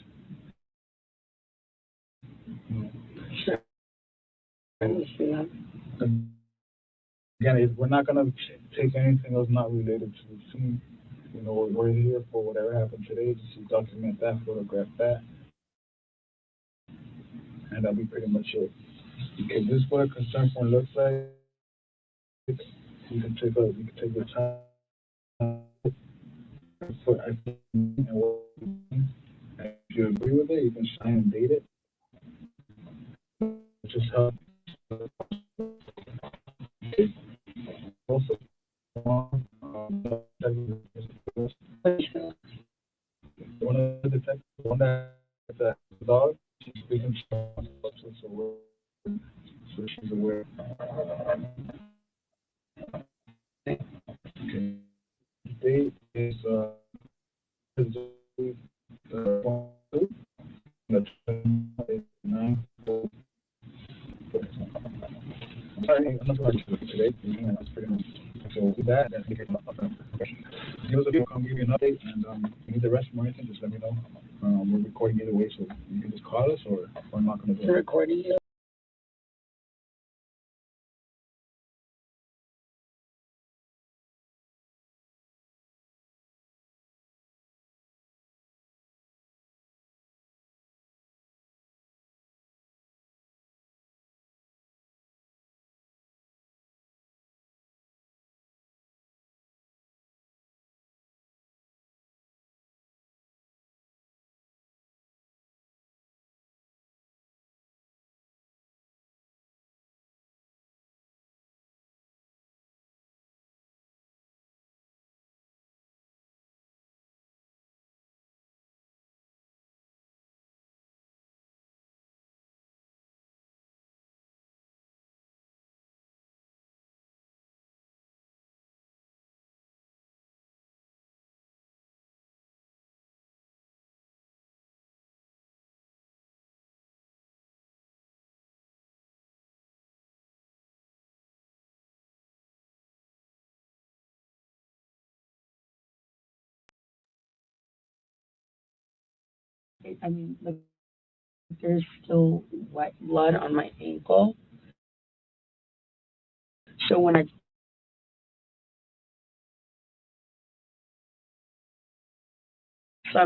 Sure. Again, we're not gonna take anything else not related to the scene. We're here for whatever happened today, just to document that, photograph that, and that'll be pretty much it. Okay, this is what a consent form looks like. You can take the time. If you agree with it, you can sign and date it. Just help. Also, Date is 2, the 9. Sorry, I'm not going to today. That's pretty much. So with that, that's it. Give us a come give you an update, and if you need the rest or anything, just let me know. We're recording either way, so you can just call us or knock on the door. Recording you. I mean, like, there's still white blood on my ankle. So when I'm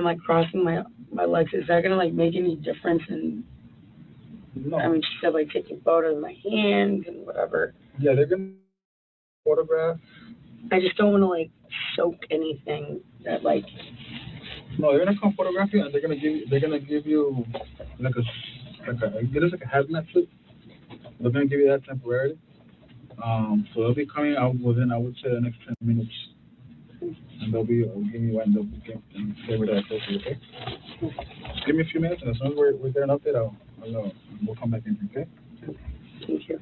like crossing my legs, is that gonna like make any difference? And No. I mean, she said like taking photos of my hands and whatever. Yeah, they're gonna photograph. I just don't want to like soak anything that like. No, they're gonna come photograph you, and they're gonna give you like it is like a hazmat suit. They're gonna give you that temporarily. So they'll be coming out within, I would say, the next 10 minutes, and they'll be giving you and they'll be and say where that's okay. Okay. Give me a few minutes, and as soon as we're getting an update, we'll come back in. Okay. Thank you.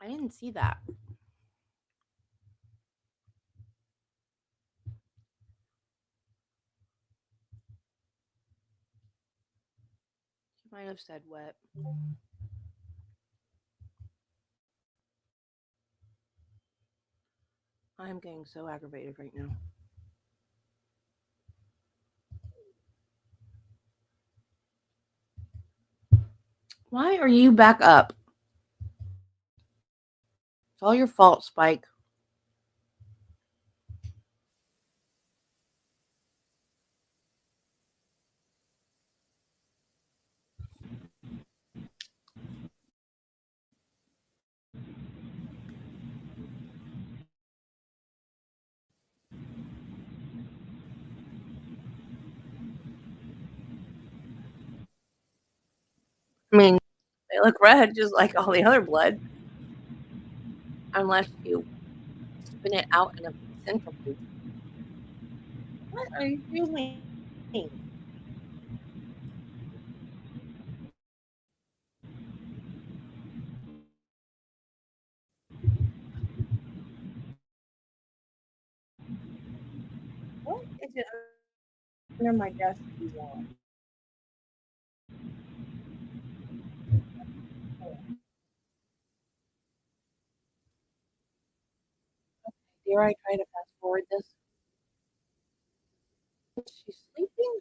I didn't see that. She might have said wet. I'm getting so aggravated right now. Why are you back up? It's all your fault, Spike. I mean, they look red just like all the other blood. Unless you spin it out in a centrifuge. What are you doing? What is it under my desk you want? Dare I try to fast forward this? She's sleeping?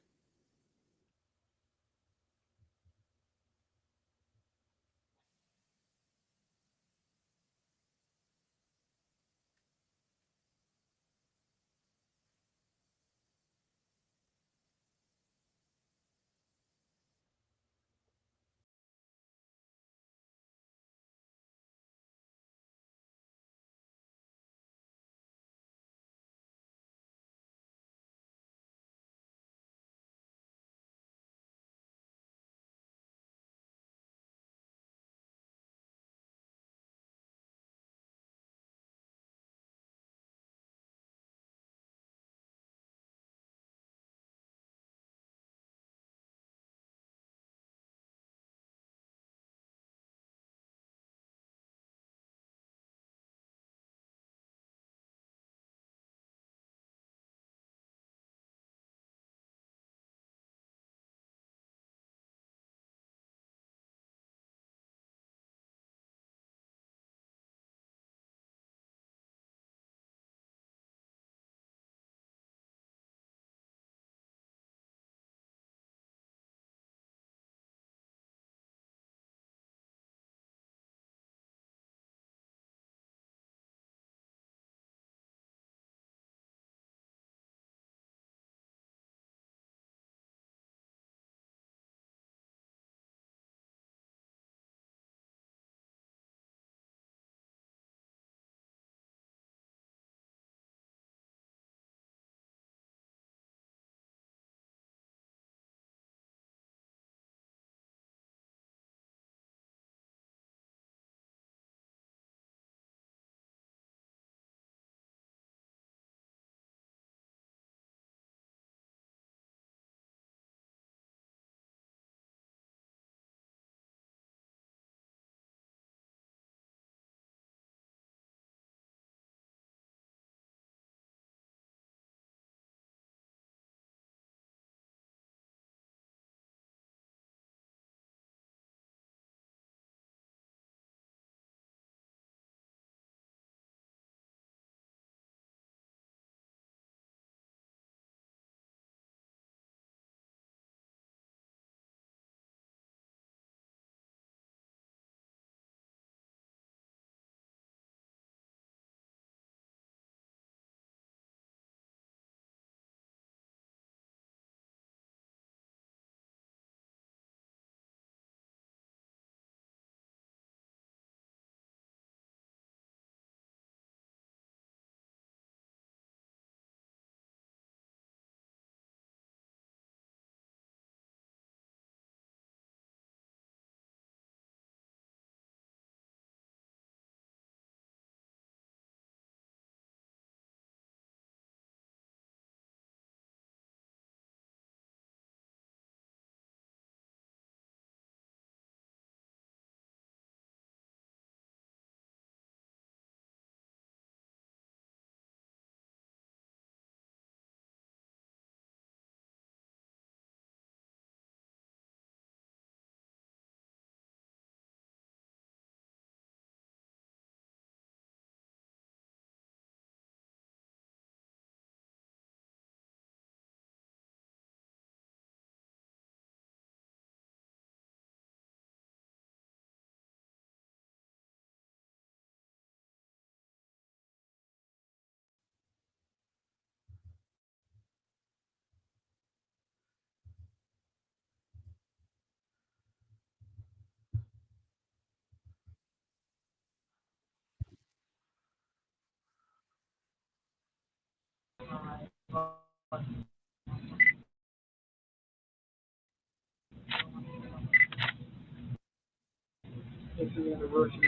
It's the University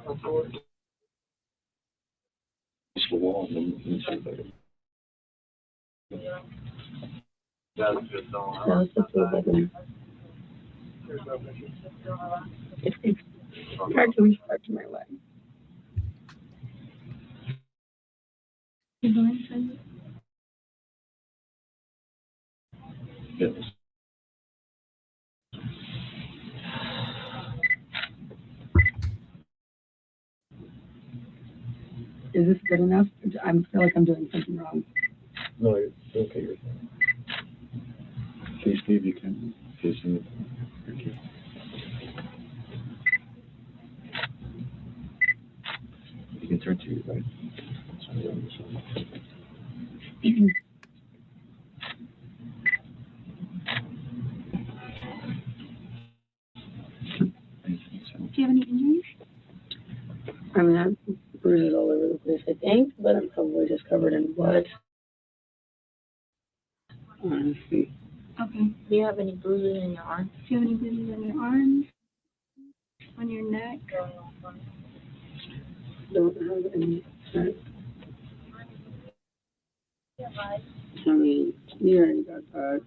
of Florida. The wall and then inside there. That was the full button. It's hard to reach back to my leg. Yes. Is this good enough? I feel like I'm doing something wrong. No, it's okay. You're fine. Face me if you can. Face me. Thank you. You can turn to your right. You can. Do you have any injuries? I mean, I have bruises all over the place, I think, but I'm probably just covered in blood. Honestly. Okay. Do you have any bruises in your arms? Do you have any bruises on your arms? On your neck? Don't have any. I mean, you already got that.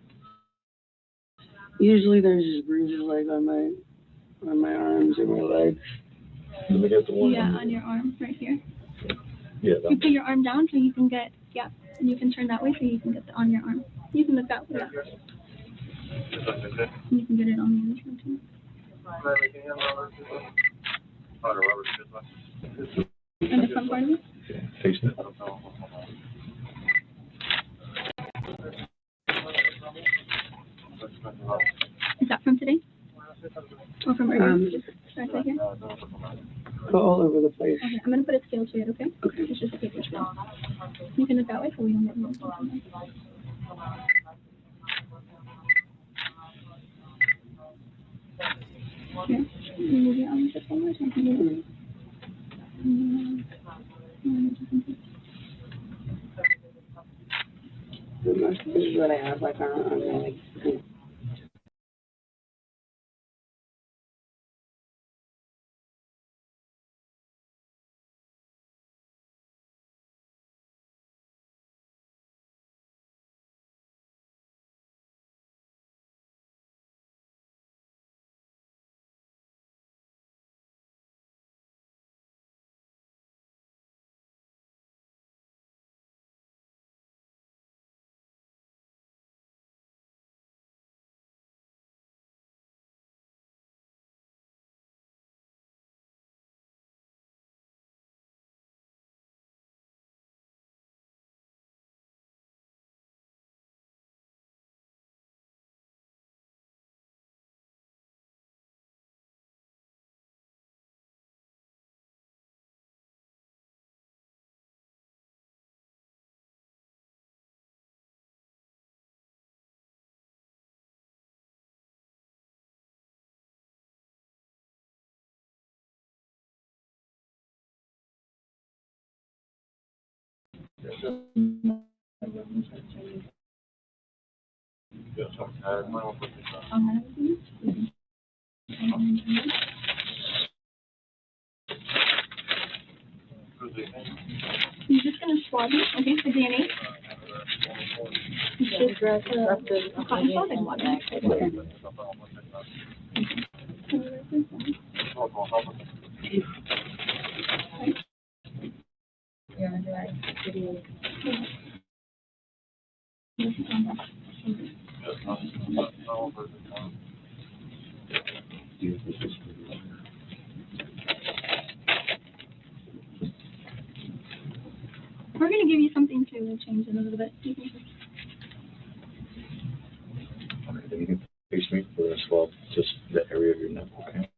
Usually there's just bruises like on my arms and my legs. Let me get the one. Yeah, on your arms right here. Yeah, You put your arm down so you can get, yeah, and you can turn that way so you can get on your arm. You can look that way. Yeah. You can get it on the other side too. And the front part of it? face it. Is that from today? Or from earlier? Just start right here? All over the place. Okay, I'm going to put a scale to it, okay? Okay. It's just a paper scale. You can look that way so we don't get moved. Here, move your arm just one more time. This is what I have like on my legs. You're just going to swab it, okay, for DNA? It's just a cotton swab and water. We're going to give you something to change it a little bit. You can just... Okay, then you can face me. We're going to swab just the area of your neck, okay?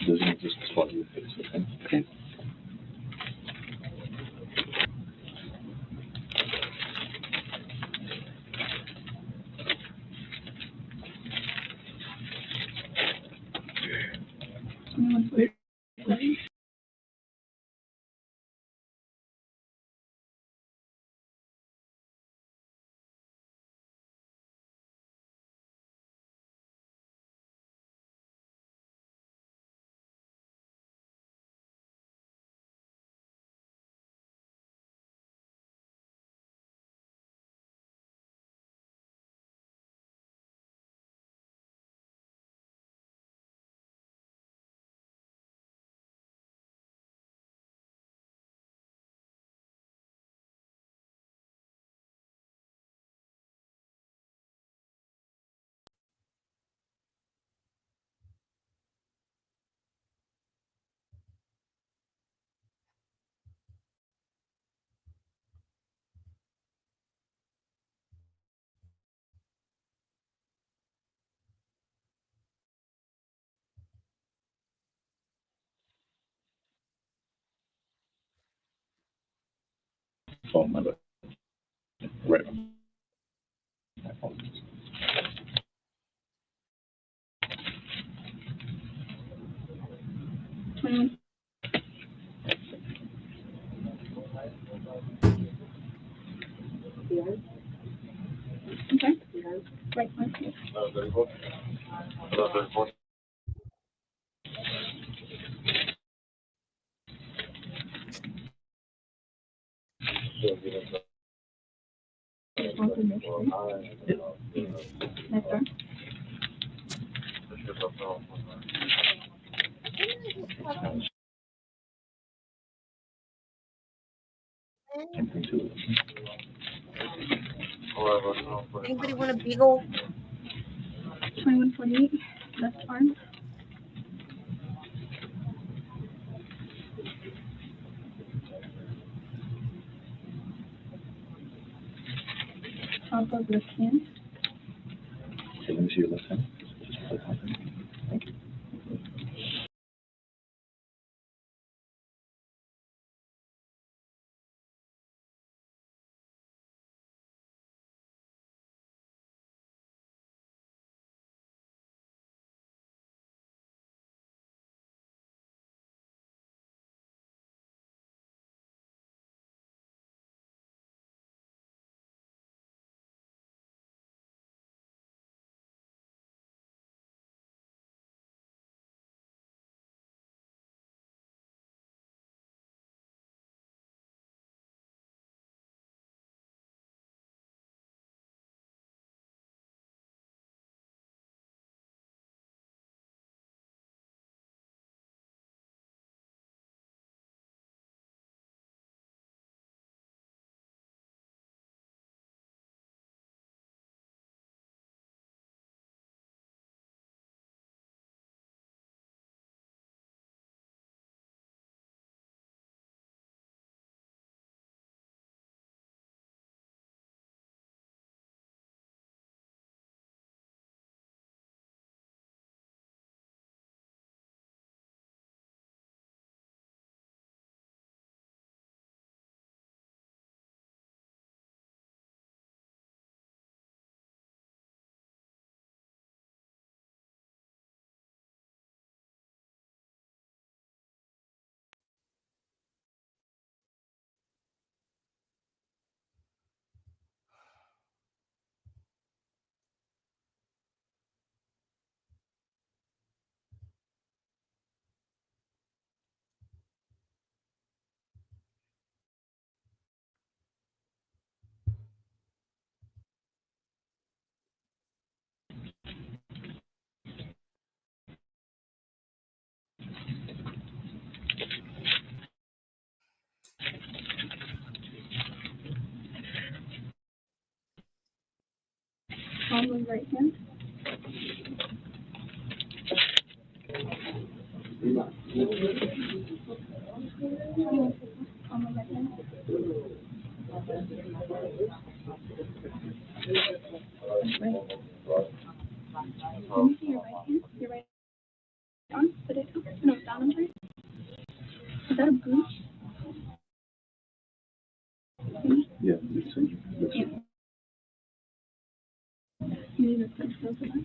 Doesn't just swab you. 2147. Phone number. Right. Okay. Right one. Next door. Anybody want a beagle? 2148. Left arm. Top of left hand. Okay, let me see your left hand. Just play something. Thank you. Palm of right hand. Palm of right hand. Right. Let me see your right hand. Your right arm. Put it up. No, down, I'm sorry. Is that a goose? Yeah, it's Yeah. You need to put close enough.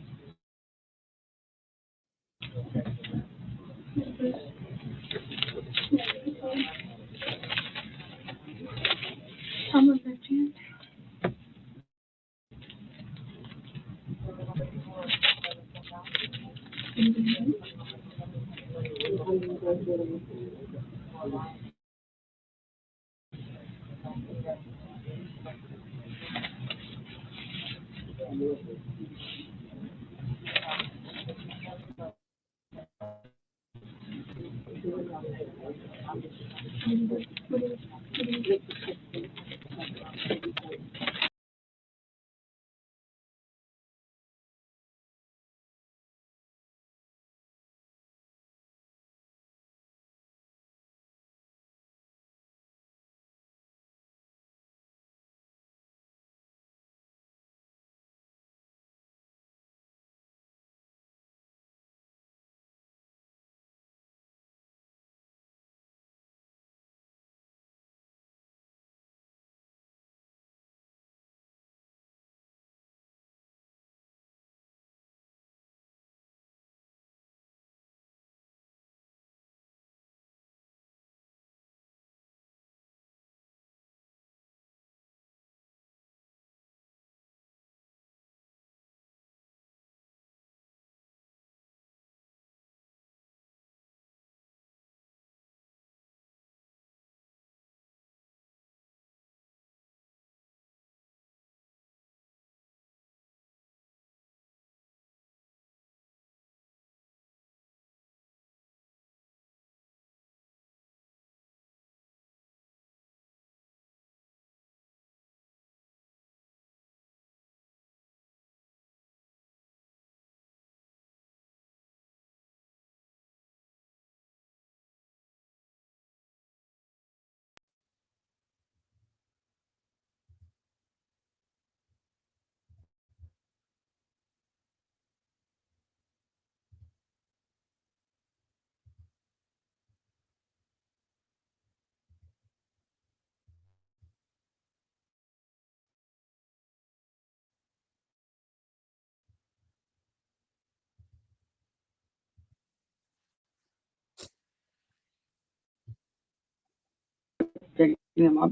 Picking them up.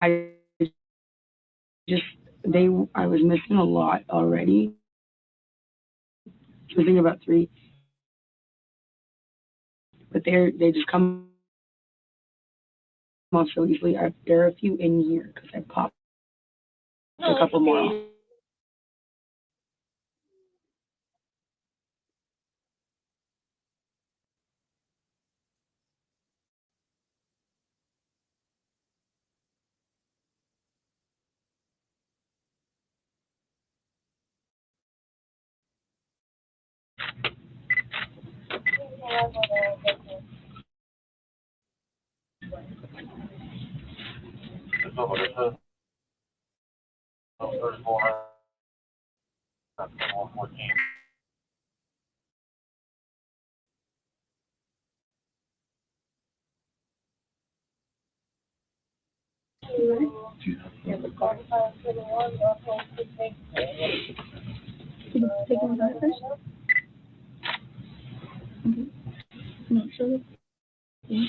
I just I was missing a lot already. I was thinking about 3, but they just come off so easily. There are a few in here because I popped a couple more. Can you take one out first? Okay. No, show it. And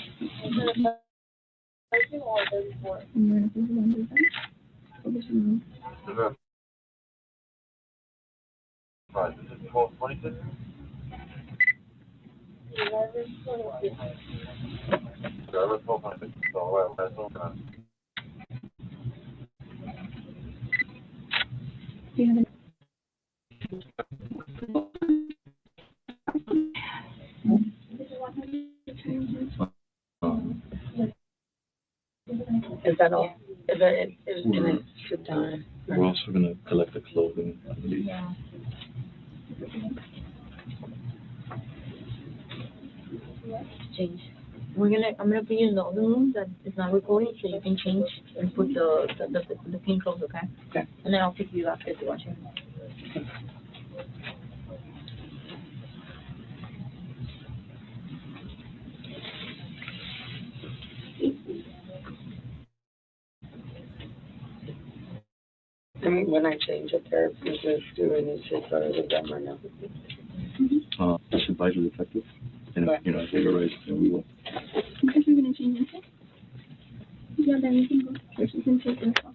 you're gonna put the one this time. Focus on do you have Is that all? Is that it? Is can I sit down? We're also going to collect the clothing, I believe. Yeah. Change. I'm gonna put you in the other room that is not recording, so you can change and put the pin clothes, okay? Okay. And then I'll pick you after to watch it. And when I change a pair of pieces, do I need to take photos of them or no? I should advise the detective, and if, you know, if they go right, then we will. because we're gonna change this. Yeah, then you can go first. You can take this off.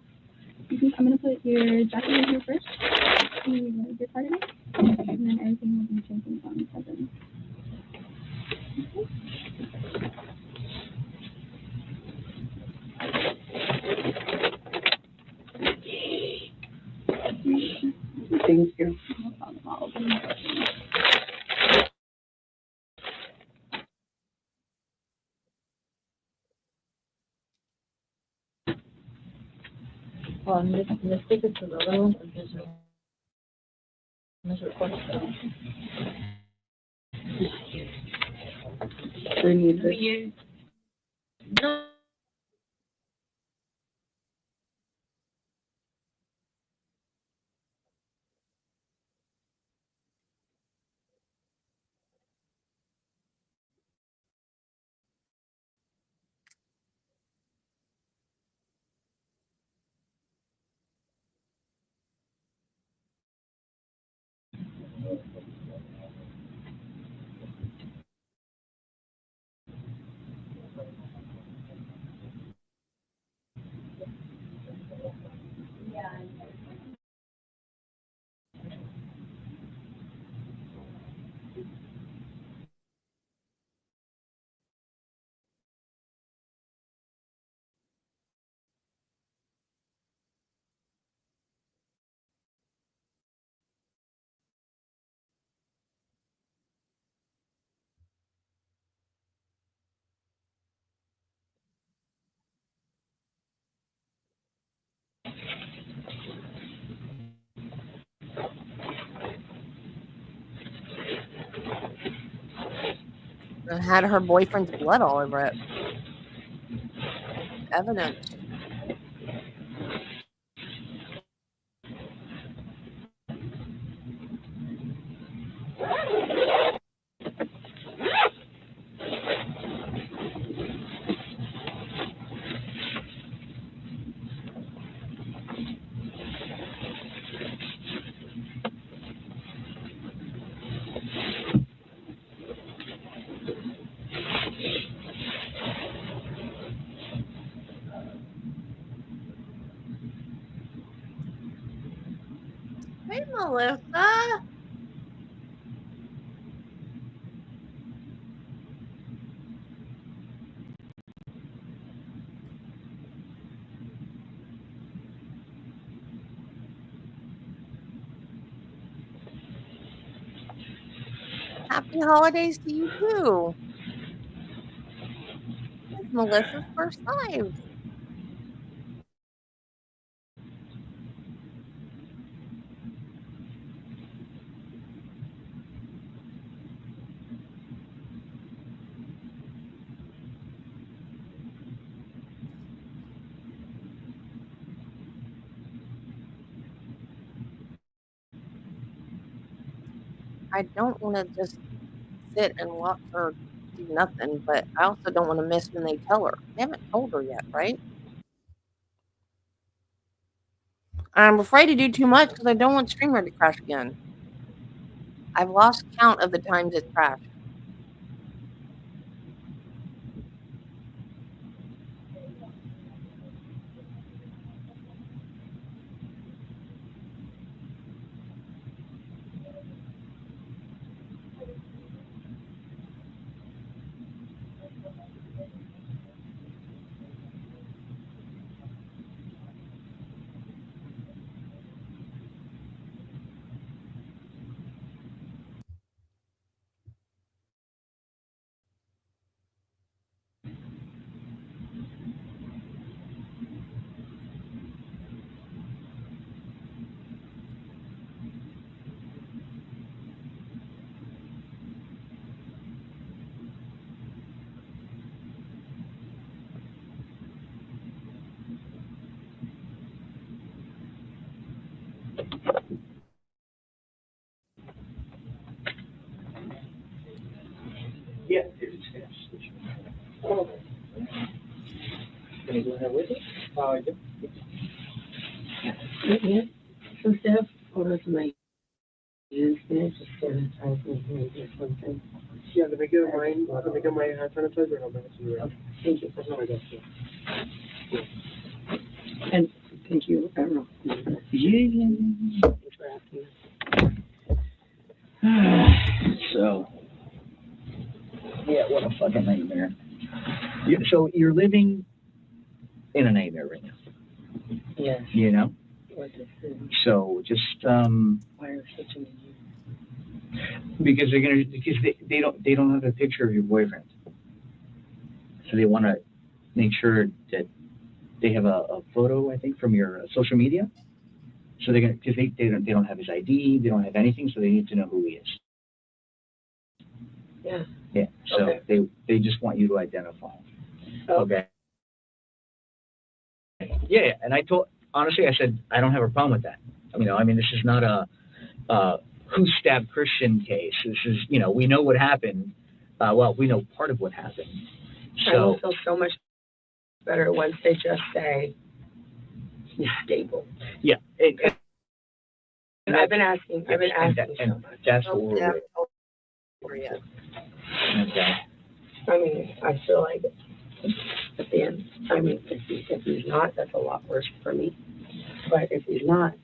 I'm gonna put your jacket in here first. And your part of it. And then everything will be changing on the 7. Okay. Let's take it to the other room and just record it. We need this. No. It had her boyfriend's blood all over it. Evidence. Hey, Melissa. Happy holidays to you too. It's Melissa's first live. I don't want to just sit and watch her do nothing, but I also don't want to miss when they tell her. They haven't told her yet, right? I'm afraid to do too much because I don't want Streamer to crash again. I've lost count of the times it's crashed. Yeah, it's cool. Can you go ahead with it? I do. Yeah. So Steph, what was my use this for the time this one thing? Yeah, the bigger mine, the bigger my hand sanitizer, I'll make it to you. Okay, thank you. That's not my desk. And thank you, Errol. Thanks for asking. So, yeah, what a fucking nightmare. So you're living in a nightmare right now. Yes. You know? What is it? So just Why are such a because they don't have a picture of your boyfriend. So they want to make sure that they have a photo, I think, from your social media. So they're gonna, because they don't have his ID, they don't have anything, so they need to know who he is. Yeah. Yeah. So Okay. they just want you to identify him. Oh. Okay. Yeah, and honestly, I said I don't have a problem with that. I mean, this is not a who stabbed Christian case. This is, we know what happened. Well, we know part of what happened. I So will feel so much better once they just say he's stable. yeah, And I've been asking so much. That's what we're Yeah. waiting Yeah. for. Okay. I mean, I feel like at the end, I mean, if he's not, that's a lot worse for me. But if he's not,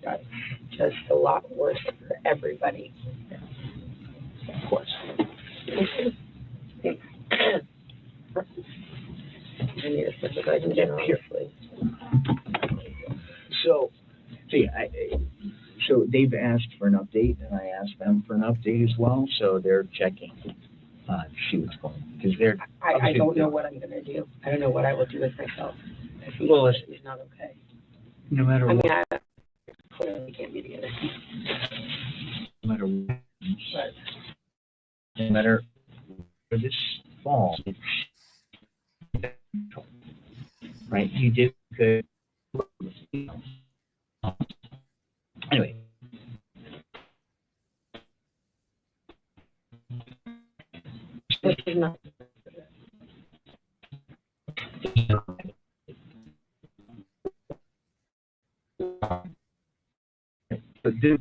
that's just a lot worse for everybody. Of course. I need a sip of vitamin, honestly. So they've asked for an update, and I asked them for an update as well. So they're checking to see what's going on, because they're. I don't know what I'm gonna do. I don't know what I will do with myself if he's not okay. No matter I what. mean, I clearly can't be together. No matter what. But No matter where this falls, it's right. You did good. Anyway. this is not. But this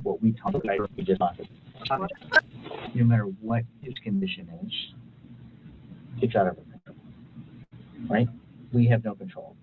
what we talked about, we just talked about. No matter what his condition is, it's out of our control, right? We have no control.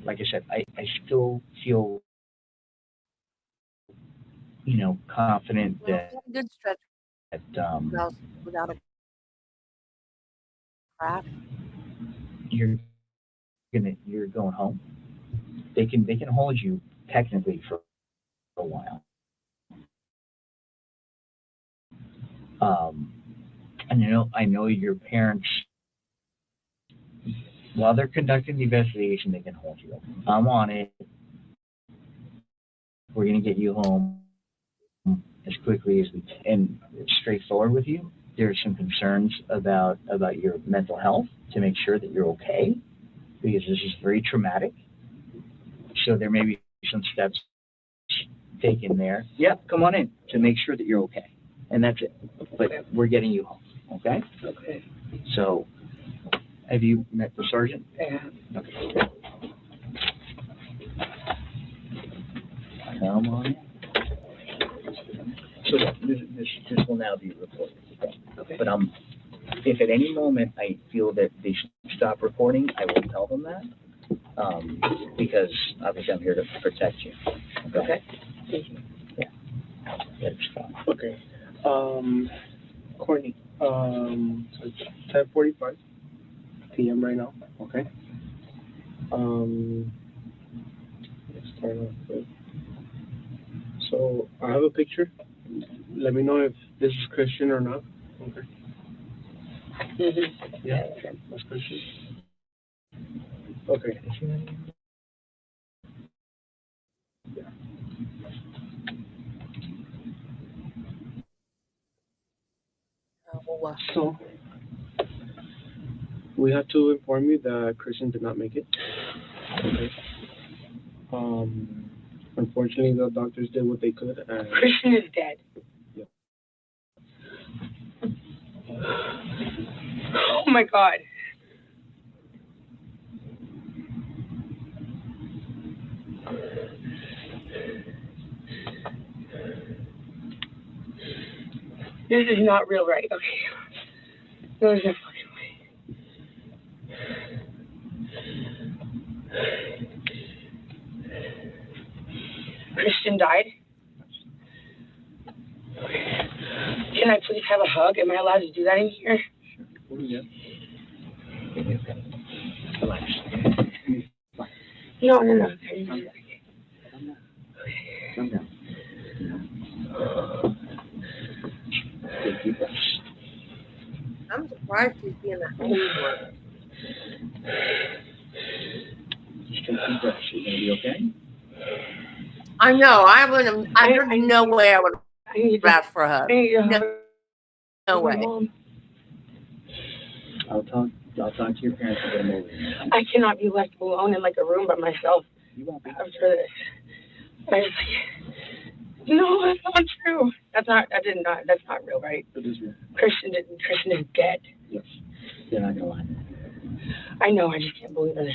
Like I said, I still feel, confident Well, that, we have a good stretch without a crack. you're going home. They can hold you technically for a while. And I know your parents, while they're conducting the investigation, they can hold you. I'm on it. We're gonna get you home as quickly as we can. And it's straightforward with you. There's some concerns about your mental health, to make sure that you're okay, because this is very traumatic. So there may be some steps taken there. Yep, come on in, to make sure that you're okay. And that's it. But we're getting you home, okay? Okay. So, have you met the sergeant? Yeah. Okay. Come on in. So this will now be recorded. Okay. But if at any moment I feel that they should stop recording, I will tell them that. Because obviously I'm here to protect you. Okay. Thank you. Yeah. That's fine. Okay. Courtney, so it's 10:45 p.m. right now. Okay. Let's start off with. So I have a picture. Let me know if this is Christian or not. Okay. Mm-hmm. Yeah, that's Christian. Okay. So, we have to inform you that Christian did not make it. Okay. Unfortunately, the doctors did what they could. And Christian is dead. Yeah. Oh my God. This is not real, right? Okay. There's no fucking way. Christian died? Can I please have a hug? Am I allowed to do that in here? Oh, yeah. Relax. No. Calm down. Take deep breaths. I'm surprised she's being that anymore. Just take deep breaths. You're gonna be okay. I know. There's no way I would have asked for a hug. No way. Mom. I'll talk to your parents and get them over here. I cannot be left alone in like a room by myself You won't be. after this. I was like, no, that's not true. That's not real, right? It is real. Christian is dead. Yes. They're not gonna lie. I know, I just can't believe it.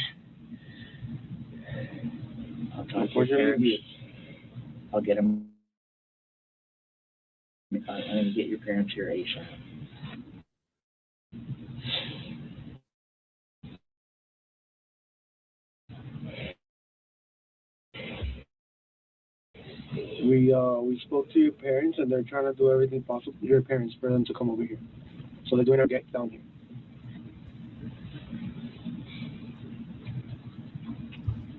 I'll talk to your parents. I'll get them. I'm gonna get your parents here ASAP. We spoke to your parents, and they're trying to do everything possible. Your parents, for them to come over here. So they're doing our get down here.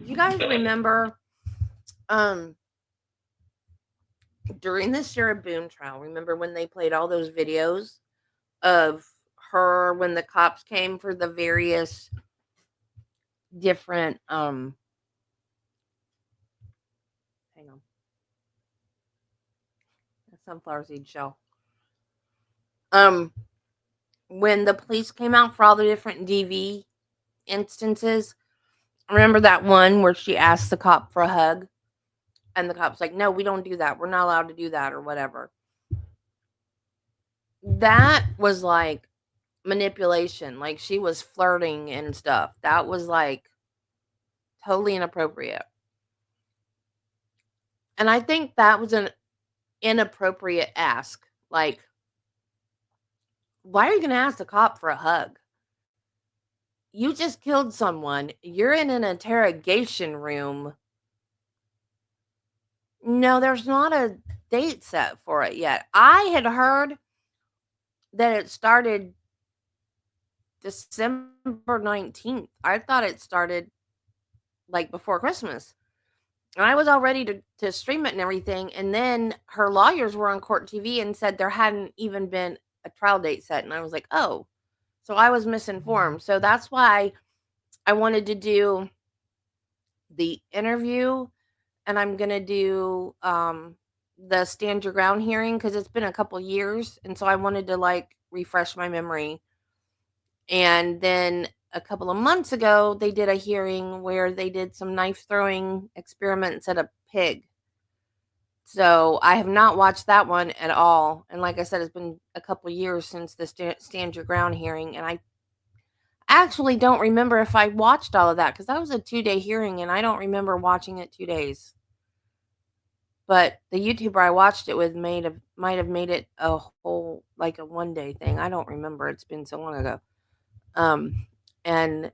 You guys remember during the Sarah Boone trial, remember when they played all those videos of her when the cops came for the various different hang on. Sunflower seed shell. When the police came out for all the different DV instances, remember that one where she asked the cop for a hug? And the cop's like, no, we don't do that. We're not allowed to do that or whatever. That was like manipulation. Like she was flirting and stuff. That was like totally inappropriate. And I think that was an inappropriate ask. Like, why are you going to ask the cop for a hug? You just killed someone. You're in an interrogation room. No, there's not a date set for it yet. I had heard that it started December 19th. I thought it started like before Christmas. And I was all ready to stream it and everything. And then her lawyers were on Court TV and said there hadn't even been a trial date set. And I was like, oh, so I was misinformed. So that's why I wanted to do the interview. And I'm going to do the Stand Your Ground hearing because it's been a couple years. And so I wanted to like refresh my memory. And then a couple of months ago, they did a hearing where they did some knife throwing experiments at a pig. So I have not watched that one at all. And like I said, it's been a couple of years since the Stand Your Ground hearing. And I actually don't remember if I watched all of that because that was a 2-day hearing and I don't remember watching it 2 days. But the YouTuber I watched it with might have made it a whole, like a 1-day thing. I don't remember. It's been so long ago. And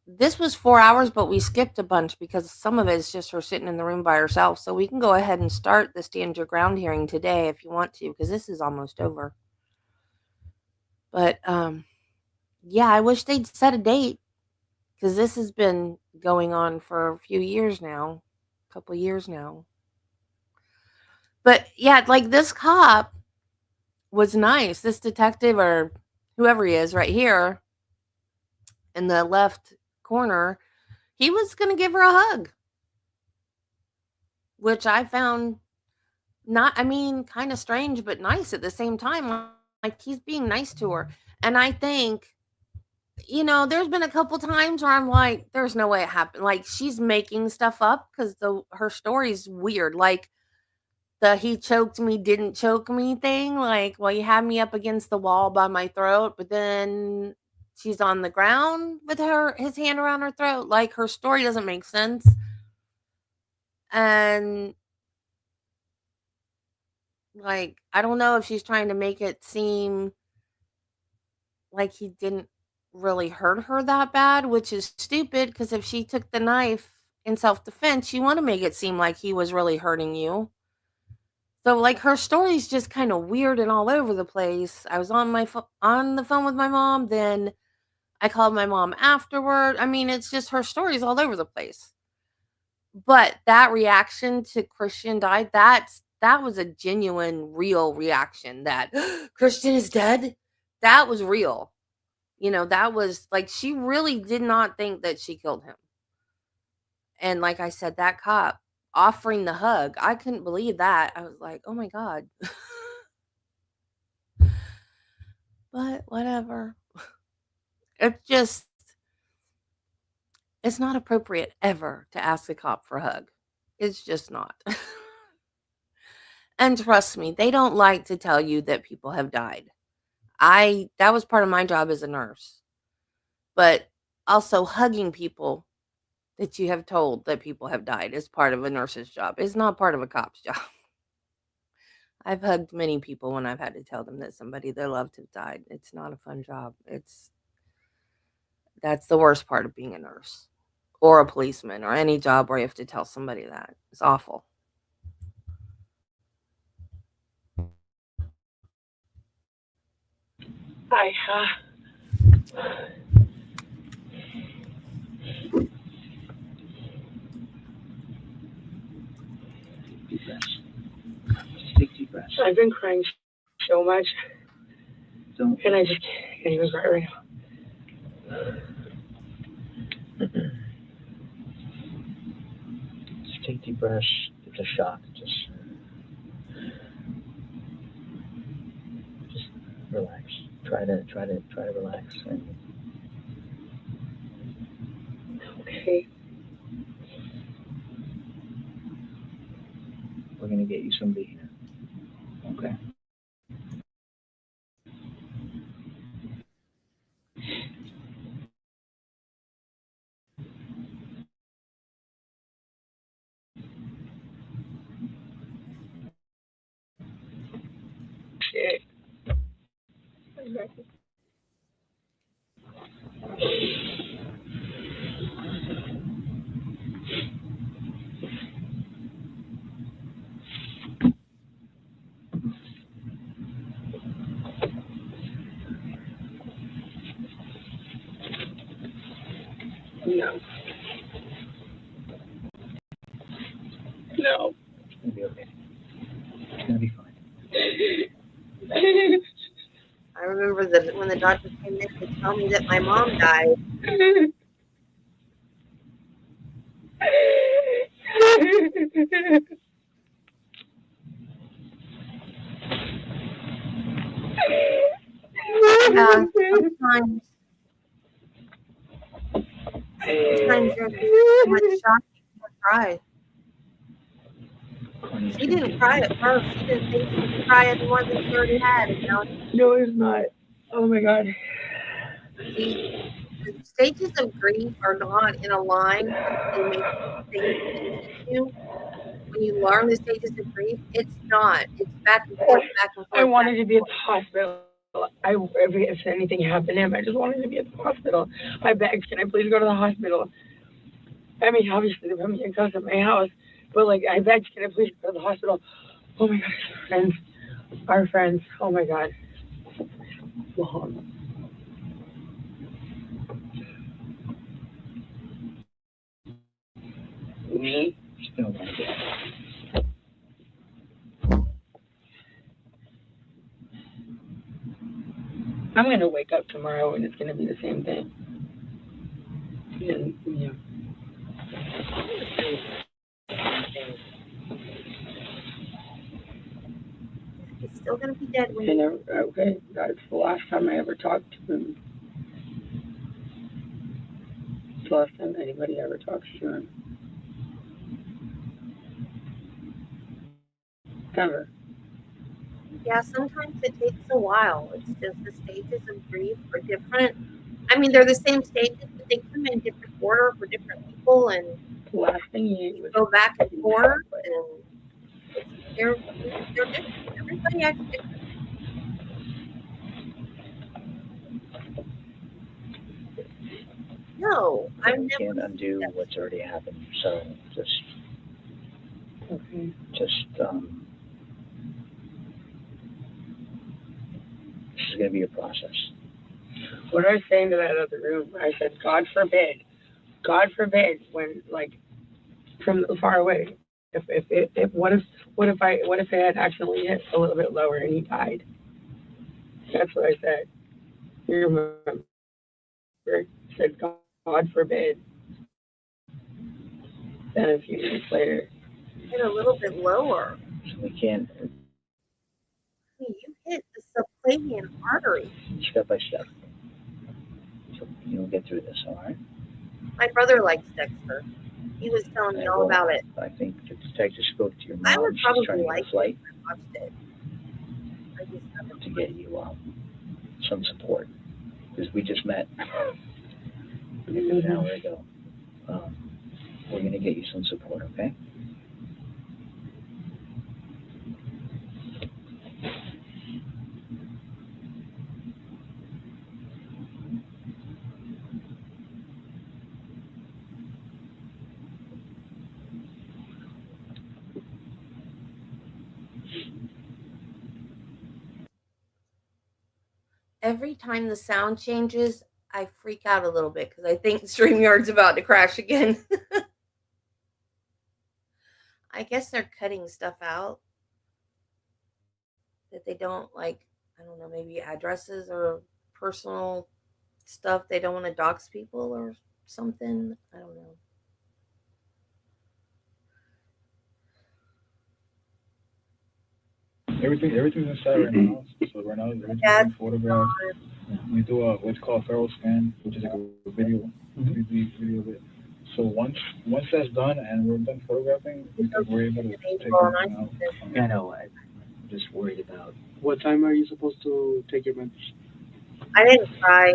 this was 4 hours, but we skipped a bunch because some of it is just her sitting in the room by herself. So we can go ahead and start the Stand Your Ground hearing today if you want to, because this is almost over. But yeah, I wish they'd set a date because this has been going on for a few years now, a couple of years now. But yeah, like this cop was nice. This detective or whoever he is right here in the left corner, he was going to give her a hug, which I found kind of strange, but nice at the same time. he's being nice to her. And I think, there's been a couple times where I'm like, there's no way it happened. Like, she's making stuff up because her story's weird. Like, the he choked me, didn't choke me thing. Like, well, you had me up against the wall by my throat, but then she's on the ground with his hand around her throat. Like, her story doesn't make sense. And, like, I don't know if she's trying to make it seem like he didn't really hurt her that bad, which is stupid because if she took the knife in self-defense, you want to make it seem like he was really hurting you. So, like, her story's just kind of weird and all over the place. I was on on the phone with my mom, then I called my mom afterward. I mean, it's just her story's all over the place. But that reaction to Christian died, that was a genuine, real reaction that Christian is dead. That was real. That was like, she really did not think that she killed him. And like I said, that cop offering the hug, I couldn't believe that. I was like, oh my God. But whatever. It's not appropriate ever to ask a cop for a hug. It's just not. And trust me, they don't like to tell you that people have died. That was part of my job as a nurse. But also hugging people that you have told that people have died is part of a nurse's job. It's not part of a cop's job. I've hugged many people when I've had to tell them that somebody they loved have died. It's not a fun job. That's the worst part of being a nurse or a policeman or any job where you have to tell somebody that. It's awful. Deep breaths. Just take deep breaths. I've been crying so much, Don't. and I just can't even cry right now. Just take deep breaths. It's a shock. Just relax. Try to relax. And Okay. we're gonna get you somebody here. Okay. Shit. No. No. It's gonna be okay. It's gonna be fine. I remember that when the doctor came in to tell me that my mom died. Sometimes you're so much shock you can't cry. She didn't cry at first. She didn't think she could cry any more than she already had. And now No, it's not. Oh my God. the stages of grief are not in a line like they make things you. When you learn the stages of grief, it's not. It's back and forth, back and forth. I wanted to be at the hospital. If anything happened to him, I just wanted to be at the hospital. I begged, can I please go to the hospital? I mean, obviously, they put me in custody at my house, but like, I begged, can I please go to the hospital? Oh my God, our friends. Oh my God. Mom. Me? Still like it. I'm gonna wake up tomorrow and it's gonna be the same thing. And, yeah. It's still still gonna be dead when I you. never, okay, that's the last time I ever talked to him. It's the last time anybody ever talks to him. Ever. Yeah, sometimes it takes a while. It's just the stages of grief are different. I mean, they're the same stages, but they come in different order for different people, and The last thing he ate you was go back and forth, chocolate. and they're different. Everybody acts different. No, Yeah, I'm we never. can't undo what's already happened, so just, Okay. this is gonna be a process. What I was saying to that other room, I said, God forbid, when like from far away, if what if I had accidentally hit a little bit lower and he died? That's what I said. You remember? I said, God forbid. Then a few minutes later, Hit a little bit lower. So we can't, I mean, you hit the subclavian artery. step by step. So you'll get through this, all right? My brother likes Dexter. He was telling me all about it. I think the detective spoke to your I mom. would She's probably trying to like get a flight it if I watched it. I just haven't. to get you some support, because we just met an hour ago. We're going to get you some support, okay? Every time the sound changes, I freak out a little bit because I think StreamYard's about to crash again. I guess they're cutting stuff out that they don't like. I don't know, maybe addresses or personal stuff. They don't want to dox people or something. I don't know. Everything's inside right now. So right now everything's being photographed. We do what's called feral scan, which is like a video, 3D video of it. So once that's done and we're done photographing, we're able to take everything out. Yeah, I know. I'm just worried about. What time are you supposed to take your meds? I didn't cry.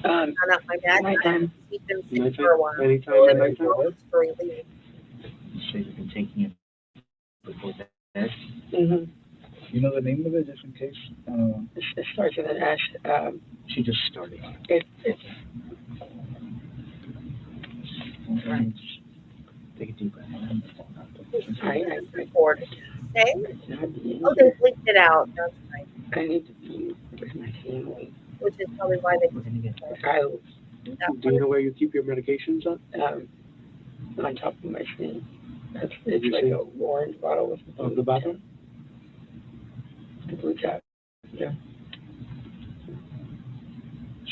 um, Not my dad. nighttime. He's been sick for a while. Anytime So at it nighttime? was for relief. So you've been taking it before bed? Mm-hmm. You know the name of it, just in case? It starts with an S. She just started. It's Right. Take a deep breath. I Recorded. Say? Oh, not they bleeped it out. That's nice. I need to be with my family. Which is probably why they. We're gonna get Do you know where you keep your medications at? On top of my skin. It's like a orange bottle with Of the bathroom? the blue cap. Yeah,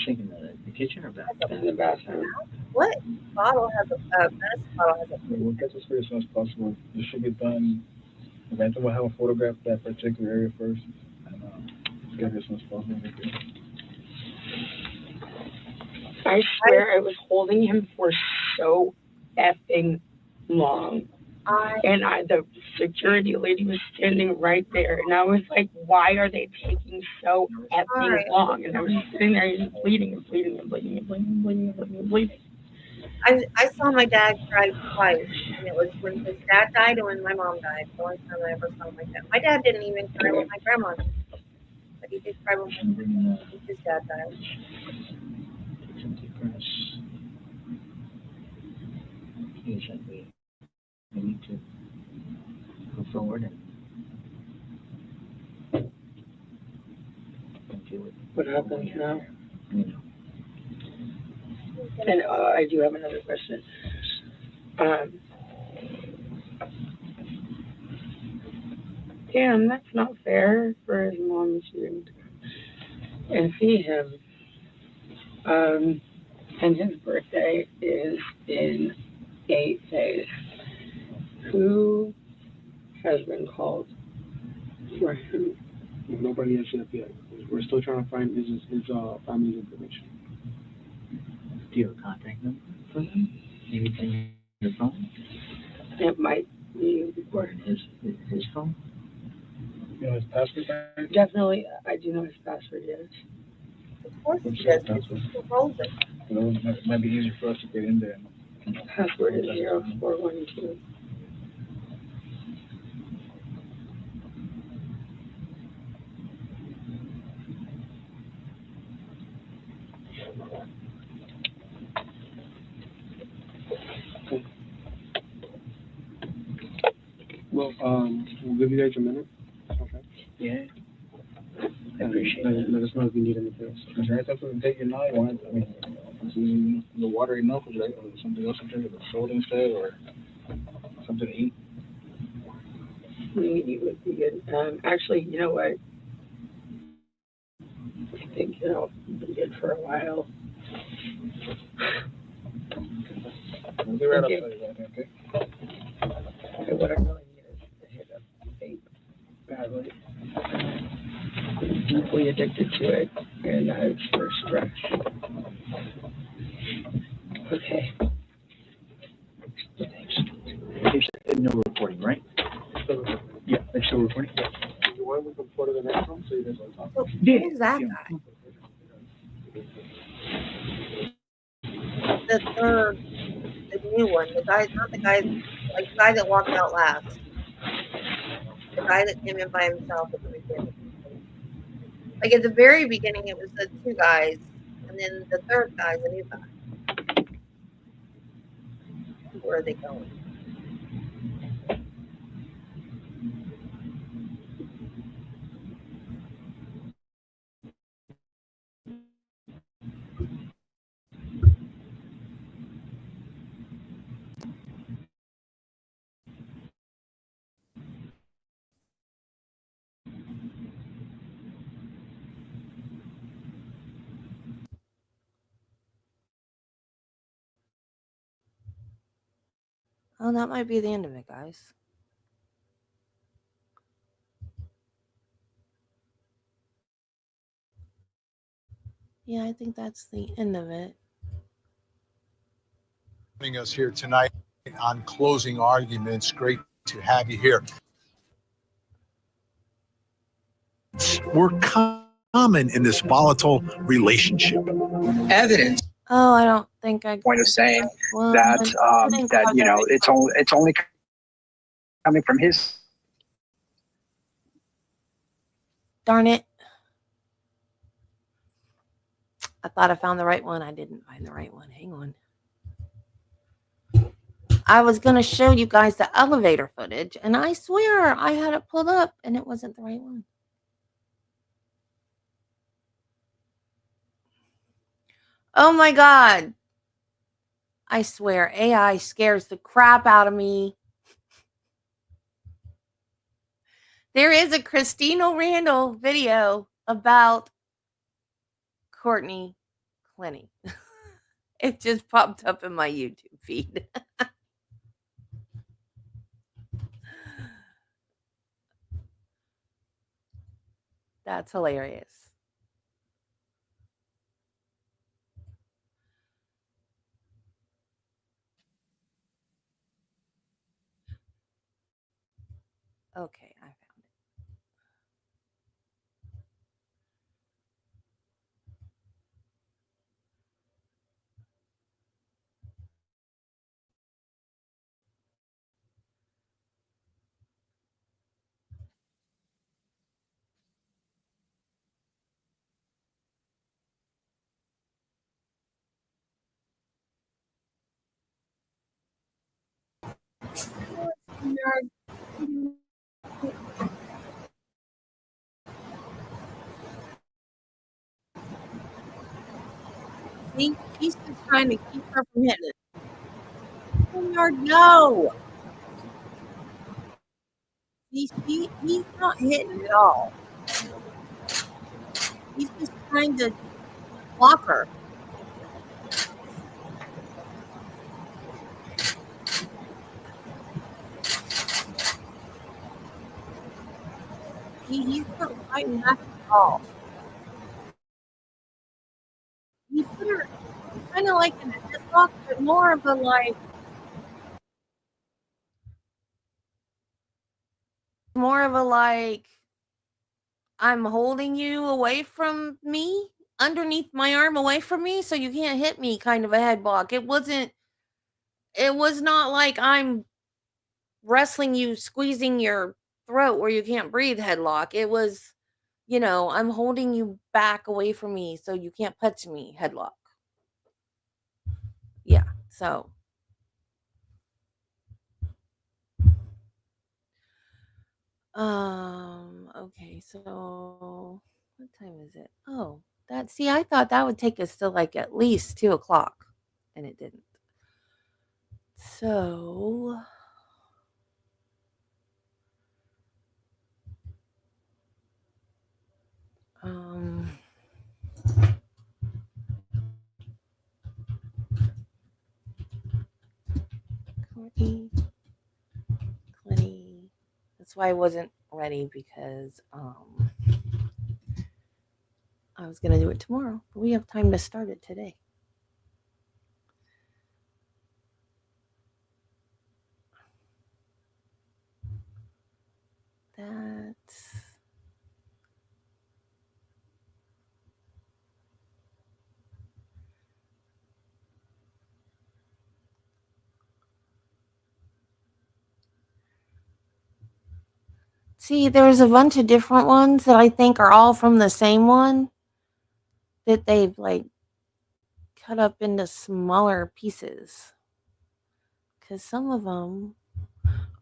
shaking the kitchen or bathroom? in the bathroom. What bottle has a medicine bottle has a We'll get this for you as soon as possible. This should get done. Eventually we'll have a photograph of that particular area first. And let's get it as soon as possible. I swear I was holding him for so effing long. And the security lady was standing right there. And I was like, why are they taking so effing long? And I was sitting there just bleeding and bleeding and bleeding and bleeding and bleeding and bleeding and bleeding. I saw my dad cry twice, and it was when his dad died and when my mom died. The only time I ever saw my dad. My dad didn't even cry when my grandma died, but he did cry when his dad died. Take some deep breaths. Patiently. We need to go forward and deal with What happens now? you know. And I do have another question. Damn, that's not fair for his mom to and see him. And his birthday is in 8 days. Who has been called? Right. Nobody has said yet. We're still trying to find his family's information. Do you have a contact number for them? Maybe it's in your phone? It might be Or in his phone? You know his password back? definitely. I do know his password. Yes. Of course What's he your does. password? He controls it. You know, it might be easier for us to get in there. Password is 0412. Well, we'll give you guys a minute. Okay. Yeah. I And appreciate let, it. let us know if you need anything else. Is there anything for the take your now? You want, I mean, is the water enough? Would you like something else in terms of soda instead, or something to eat? Maybe it would be good. Actually, you know what? I think it'll be good for a while. We'll be right Okay. outside, okay? Okay, what I really need is to hit a vape badly. I'm deeply addicted to it, and it's for stress. Okay. You said no recording, right? Yeah, it's still recording. You want to look forward to the next one so you guys will talk? Who's that guy? The third, the new one, the guy, not the guy, like the guy that walked out last. The guy that came in by himself at the beginning. Like at the very beginning, it was the two guys, and then the third guy's a new guy. Where are they going? Oh, that might be the end of it, guys. Yeah, I think that's the end of it. Joining us here tonight on Closing Arguments. Great to have you here. We're common in this volatile relationship. Evidence. Oh, I don't think I Point of saying well, that I think that I'll you go know with- it's only coming from his. Darn it. I thought I found the right one. I didn't find the right one. Hang on. I was going to show you guys the elevator footage, and I swear I had it pulled up, and it wasn't the right one. Oh my God. I swear, AI scares the crap out of me. There is a Christina Randall video about Courtney Clenney. It just popped up in my YouTube feed. That's hilarious. Okay, I found it. See, he's just trying to keep her from hitting it. No. He's not hitting at all. He's just trying to block her. he's not fighting back at all. He put her kind of like in a headlock, but more of a like, I'm holding you away from me, underneath my arm away from me, so you can't hit me kind of a headlock. It was not like I'm wrestling you, squeezing your throat where you can't breathe headlock. It was, I'm holding you back away from me so you can't touch me headlock. Yeah, so. Okay, so what time is it? Oh, I thought that would take us to like at least 2:00, and it didn't. So, Courtney Clenney. That's why I wasn't ready, because I was gonna do it tomorrow, but we have time to start it today. See, there's a bunch of different ones that I think are all from the same one that they've like cut up into smaller pieces. Because some of them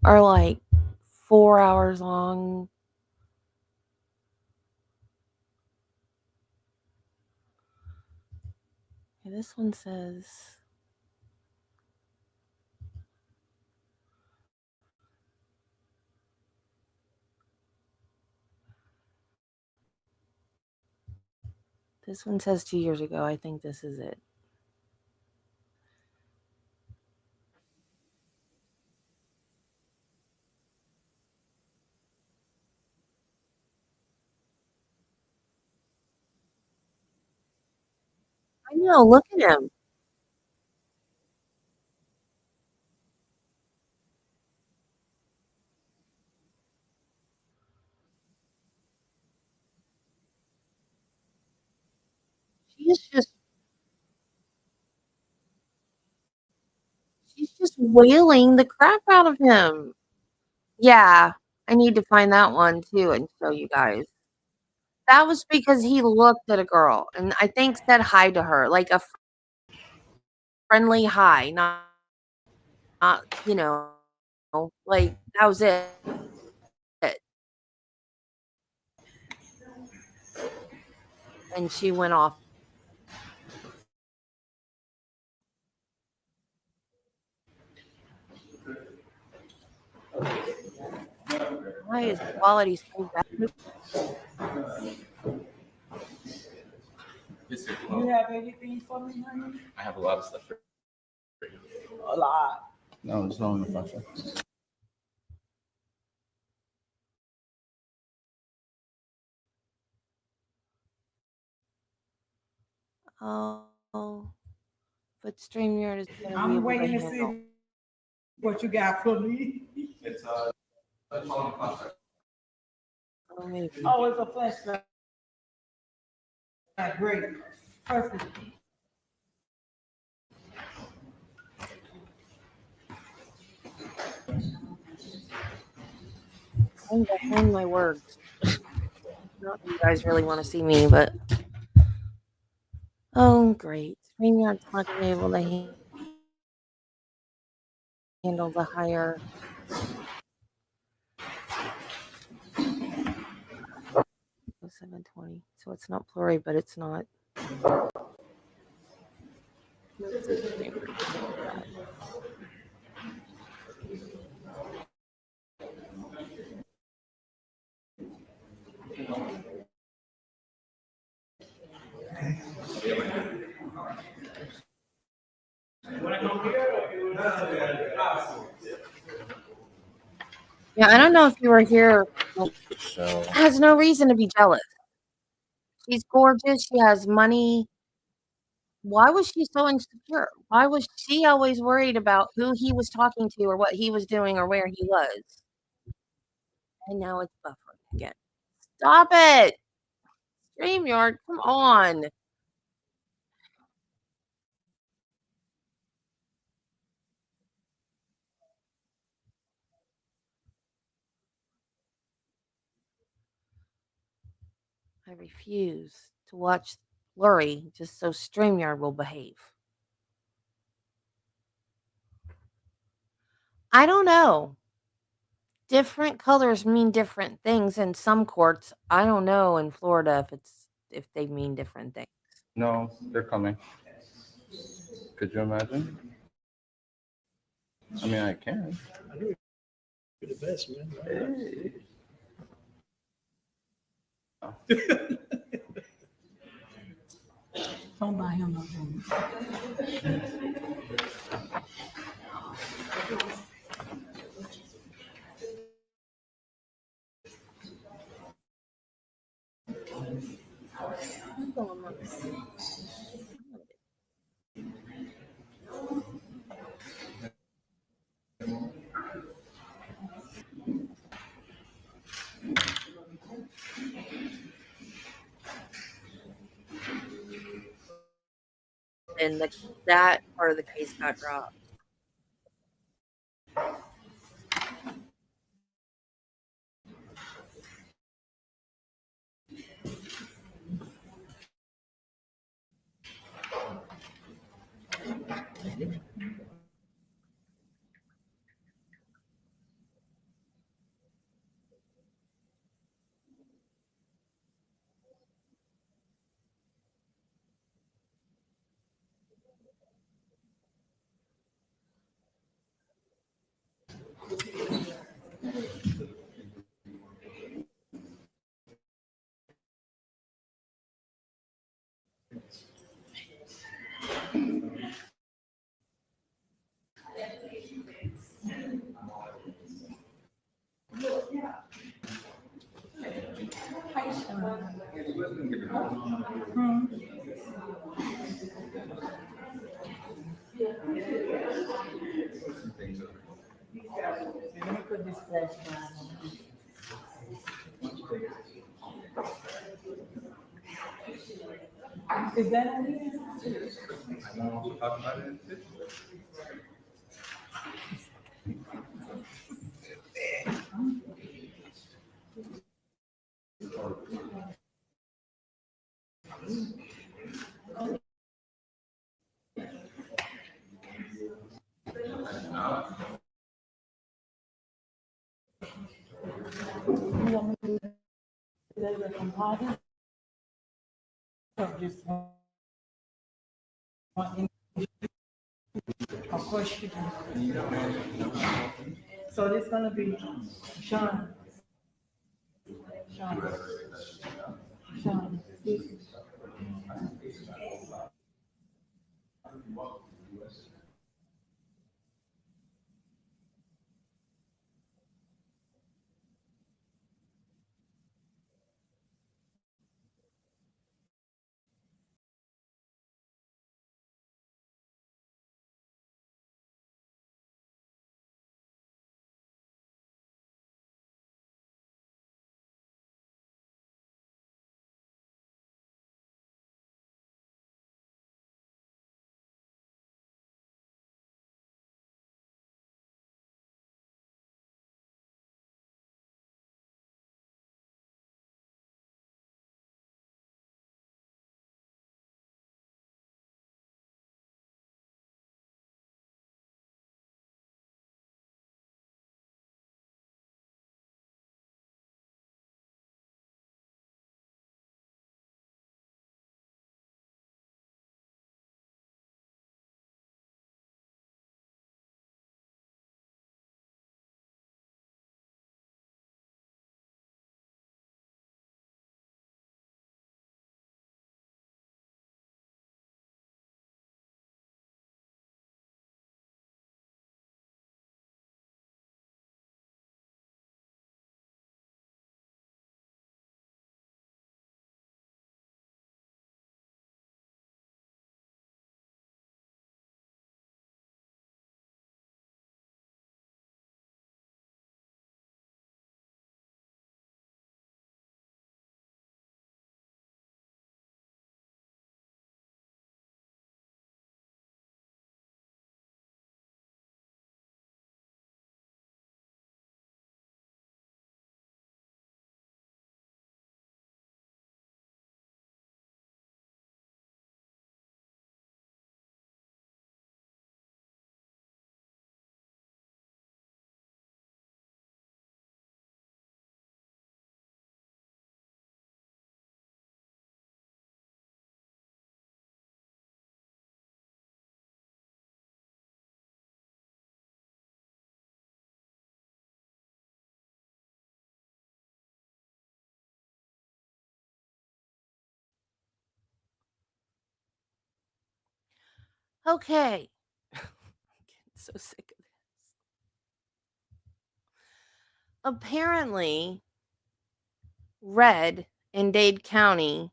are like 4 hours long. Okay, this one says This one says 2 years ago. I think this is it. I know, look at him. She's just wailing the crap out of him. Yeah, I need to find that one too and show you guys. That was because he looked at a girl and I think said hi to her, like a friendly hi, not, like that was it. And she went off. Why is quality so bad? You have anything for me, honey? I have a lot of stuff for you. A lot. No, it's not in the function. Oh, but StreamYard is going to be I'm able waiting to to handle. see what you got for me. It's all in the function. Oh, maybe. Oh, it's a flashlight. Great. Perfect. I'm behind my words. Not that you guys really want to see me, but oh, great. StreamYard's not going to be able to handle the higher. 720. So it's not blurry, but it's not. Let's see if StreamYard can handle that. Yeah, I don't know if you were here. So Has no reason to be jealous. She's gorgeous. She has money. Why was she so insecure? Why was she always worried about who he was talking to or what he was doing or where he was? And now it's buffering again. Stop it! StreamYard, come on. I refuse to watch Blurry just so StreamYard will behave. I don't know. Different colors mean different things in some courts. I don't know in Florida if they mean different things. no, they're coming. Could you imagine? I mean, I can. I know you're the best, man. Hey. Don't buy him no drink. And that part of the case got dropped. Let me put this flash on. Is that on here? You want me to do that as a composite? Or just one in- Of course you can. So this gonna be Sean. Sean. Sean. Okay. I'm getting so sick of this. Apparently, red in Dade County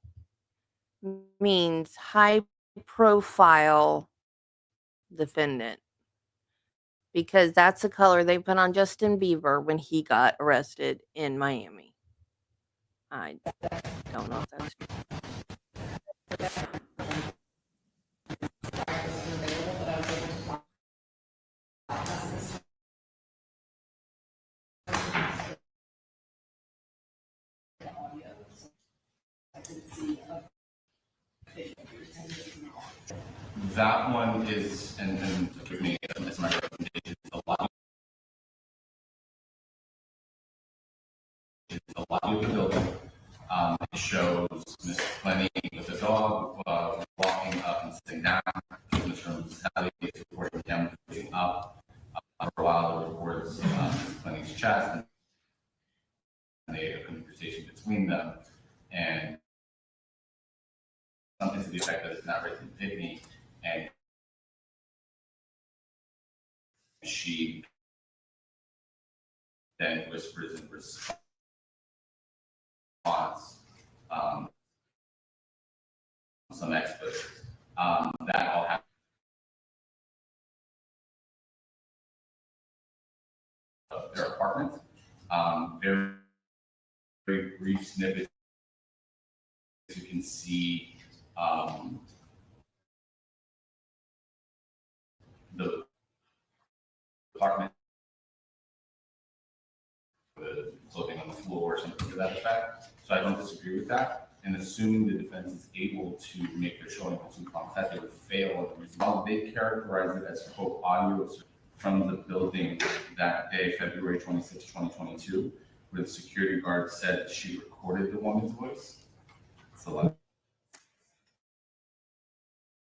means high profile defendant, because that's the color they put on Justin Bieber when he got arrested in Miami. I don't know if that's true. That one is, and forgive me, it's my recommendation, the lobby of the building. It shows Miss Clenney with the dog walking up and sitting down. Mr. and Mrs. Sally is reporting him sitting up. For a while, it reports Miss Clenney's chest, and they had a conversation between them, and something to the effect that it's not right to convict me, and she then whispers in response, some experts, that all happened. Their apartment. Very, very brief snippets. You can see the apartment, the clothing on the floor or something to that effect. So I don't disagree with that. And assuming the defense is able to make their showing of some concept, it would fail. While they characterize it as quote audio from the building that day, February 26, 2022, where the security guard said that she recorded the woman's voice. It's a lot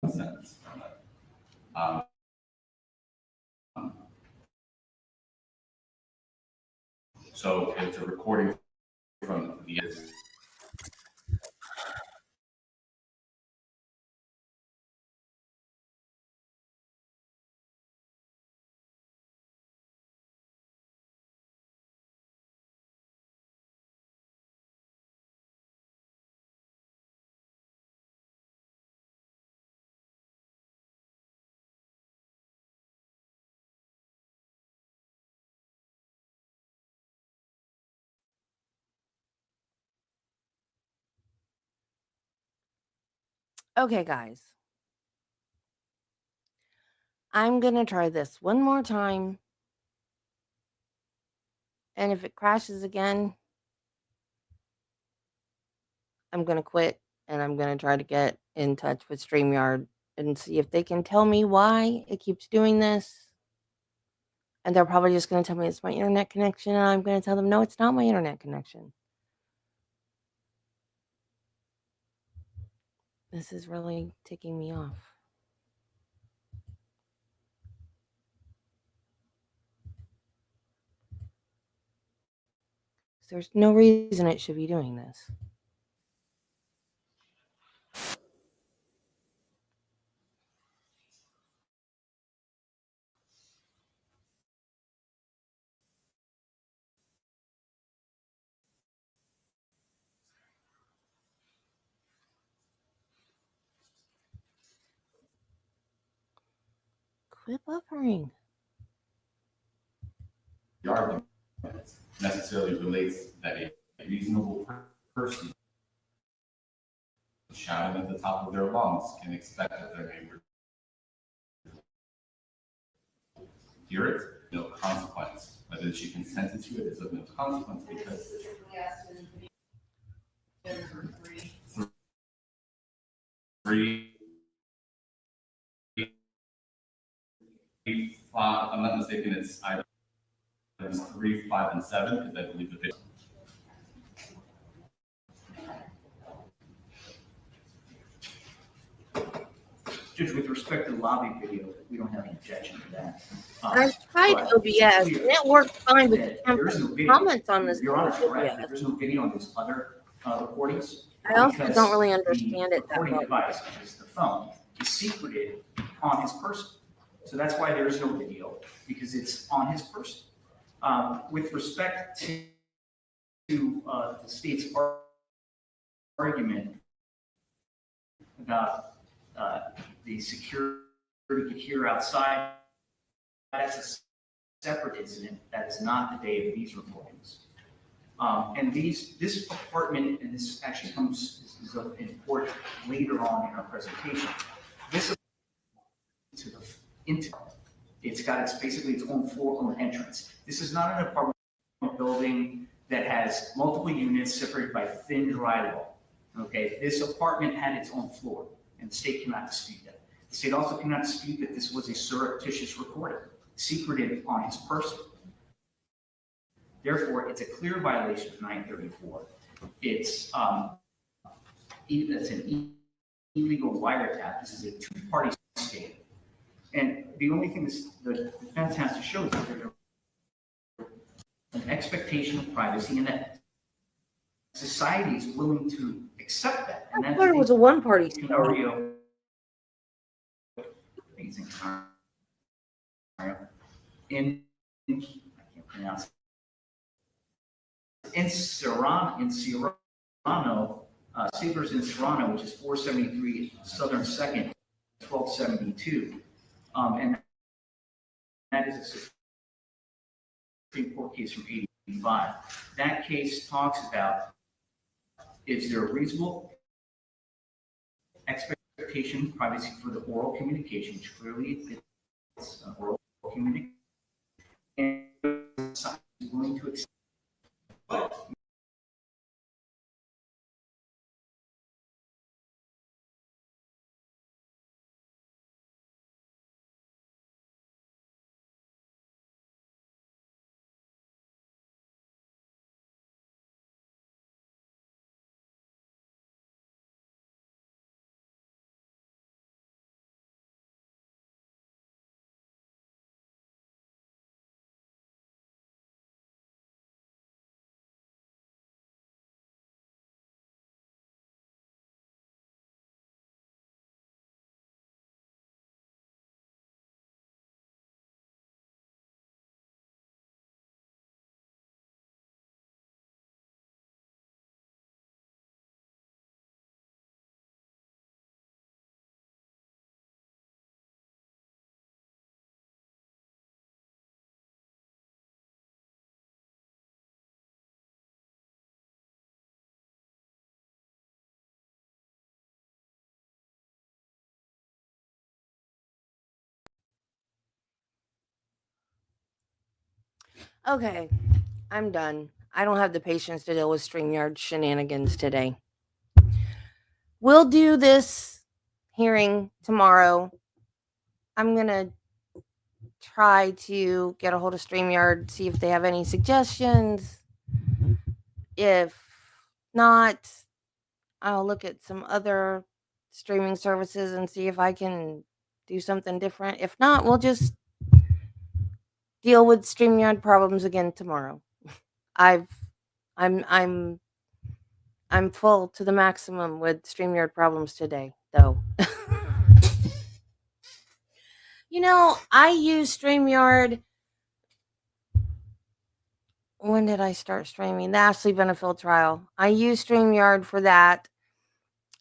of sense from that. So it's a recording from the end. Okay, guys. I'm going to try this one more time. And if it crashes again, I'm going to quit and I'm going to try to get in touch with StreamYard and see if they can tell me why it keeps doing this. And they're probably just going to tell me it's my internet connection. And I'm going to tell them, no, it's not my internet connection. This is really ticking me off. There's no reason it should be doing this. Quit buffering. The argument necessarily relates that a reasonable person shouting at the top of their lungs can expect that their neighbor hear it, no consequence. Whether she consented to it is of no consequence because three, five, I'm not mistaken, it's either 3, 5, and 7, because I believe the video. Judge, with respect to the lobby video, we don't have an objection to that. I tried OBS and it worked fine, but the comments on this. Your Honor, correct. There's no video on these other recordings. I also don't really understand it that recording well. device, which is the phone, is secreted on his person. So that's why there is no video, because it's on his person. With respect to the state's argument about the security here outside, that's a separate incident. That is not the day of these recordings. And this apartment, and this actually is important later on in our presentation. This it's got basically its own floor, own entrance. This is not an apartment building that has multiple units separated by thin drywall. Okay, this apartment had its own floor, and the state cannot dispute that. The state also cannot dispute that this was a surreptitious recording, secretive on his person. Therefore, it's a clear violation of 934. It's an illegal wiretap. This is a two-party state. And the only thing the defense has to show is that there's an expectation of privacy and that society is willing to accept that. And I thought it was a one-party scenario. In I can't pronounce it. In Serrano, Sabers in Serrano, which is 473 Southern 2nd, 1272. And that is a Supreme Court case from 85. That case talks about, is there a reasonable expectation of privacy for the oral communication, which clearly it's an oral communication, and society is willing to accept. Okay, I'm done. I don't have the patience to deal with StreamYard shenanigans today. We'll do this hearing tomorrow. I'm going to try to get a hold of StreamYard, see if they have any suggestions. If not, I'll look at some other streaming services and see if I can do something different. If not, we'll just deal with StreamYard problems again tomorrow. I'm full to the maximum with StreamYard problems today, though. You know, I use StreamYard. When did I start streaming? The Ashley Benefield trial. I used StreamYard for that,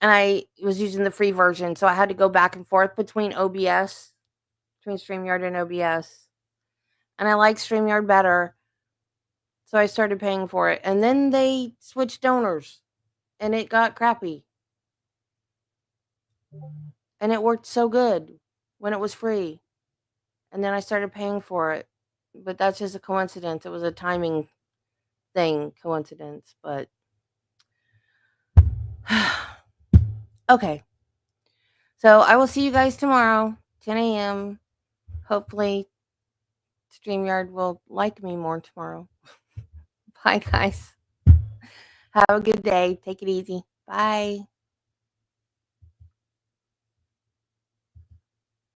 and I was using the free version, so I had to go back and forth between OBS, between StreamYard and OBS. And I like StreamYard better, so I started paying for it. And then they switched donors, and it got crappy. And it worked so good when it was free. And then I started paying for it. But that's just a coincidence. It was a timing thing, coincidence. But okay. So I will see you guys tomorrow, 10 a.m. Hopefully StreamYard will like me more tomorrow. Bye, guys. Have a good day. Take it easy. Bye.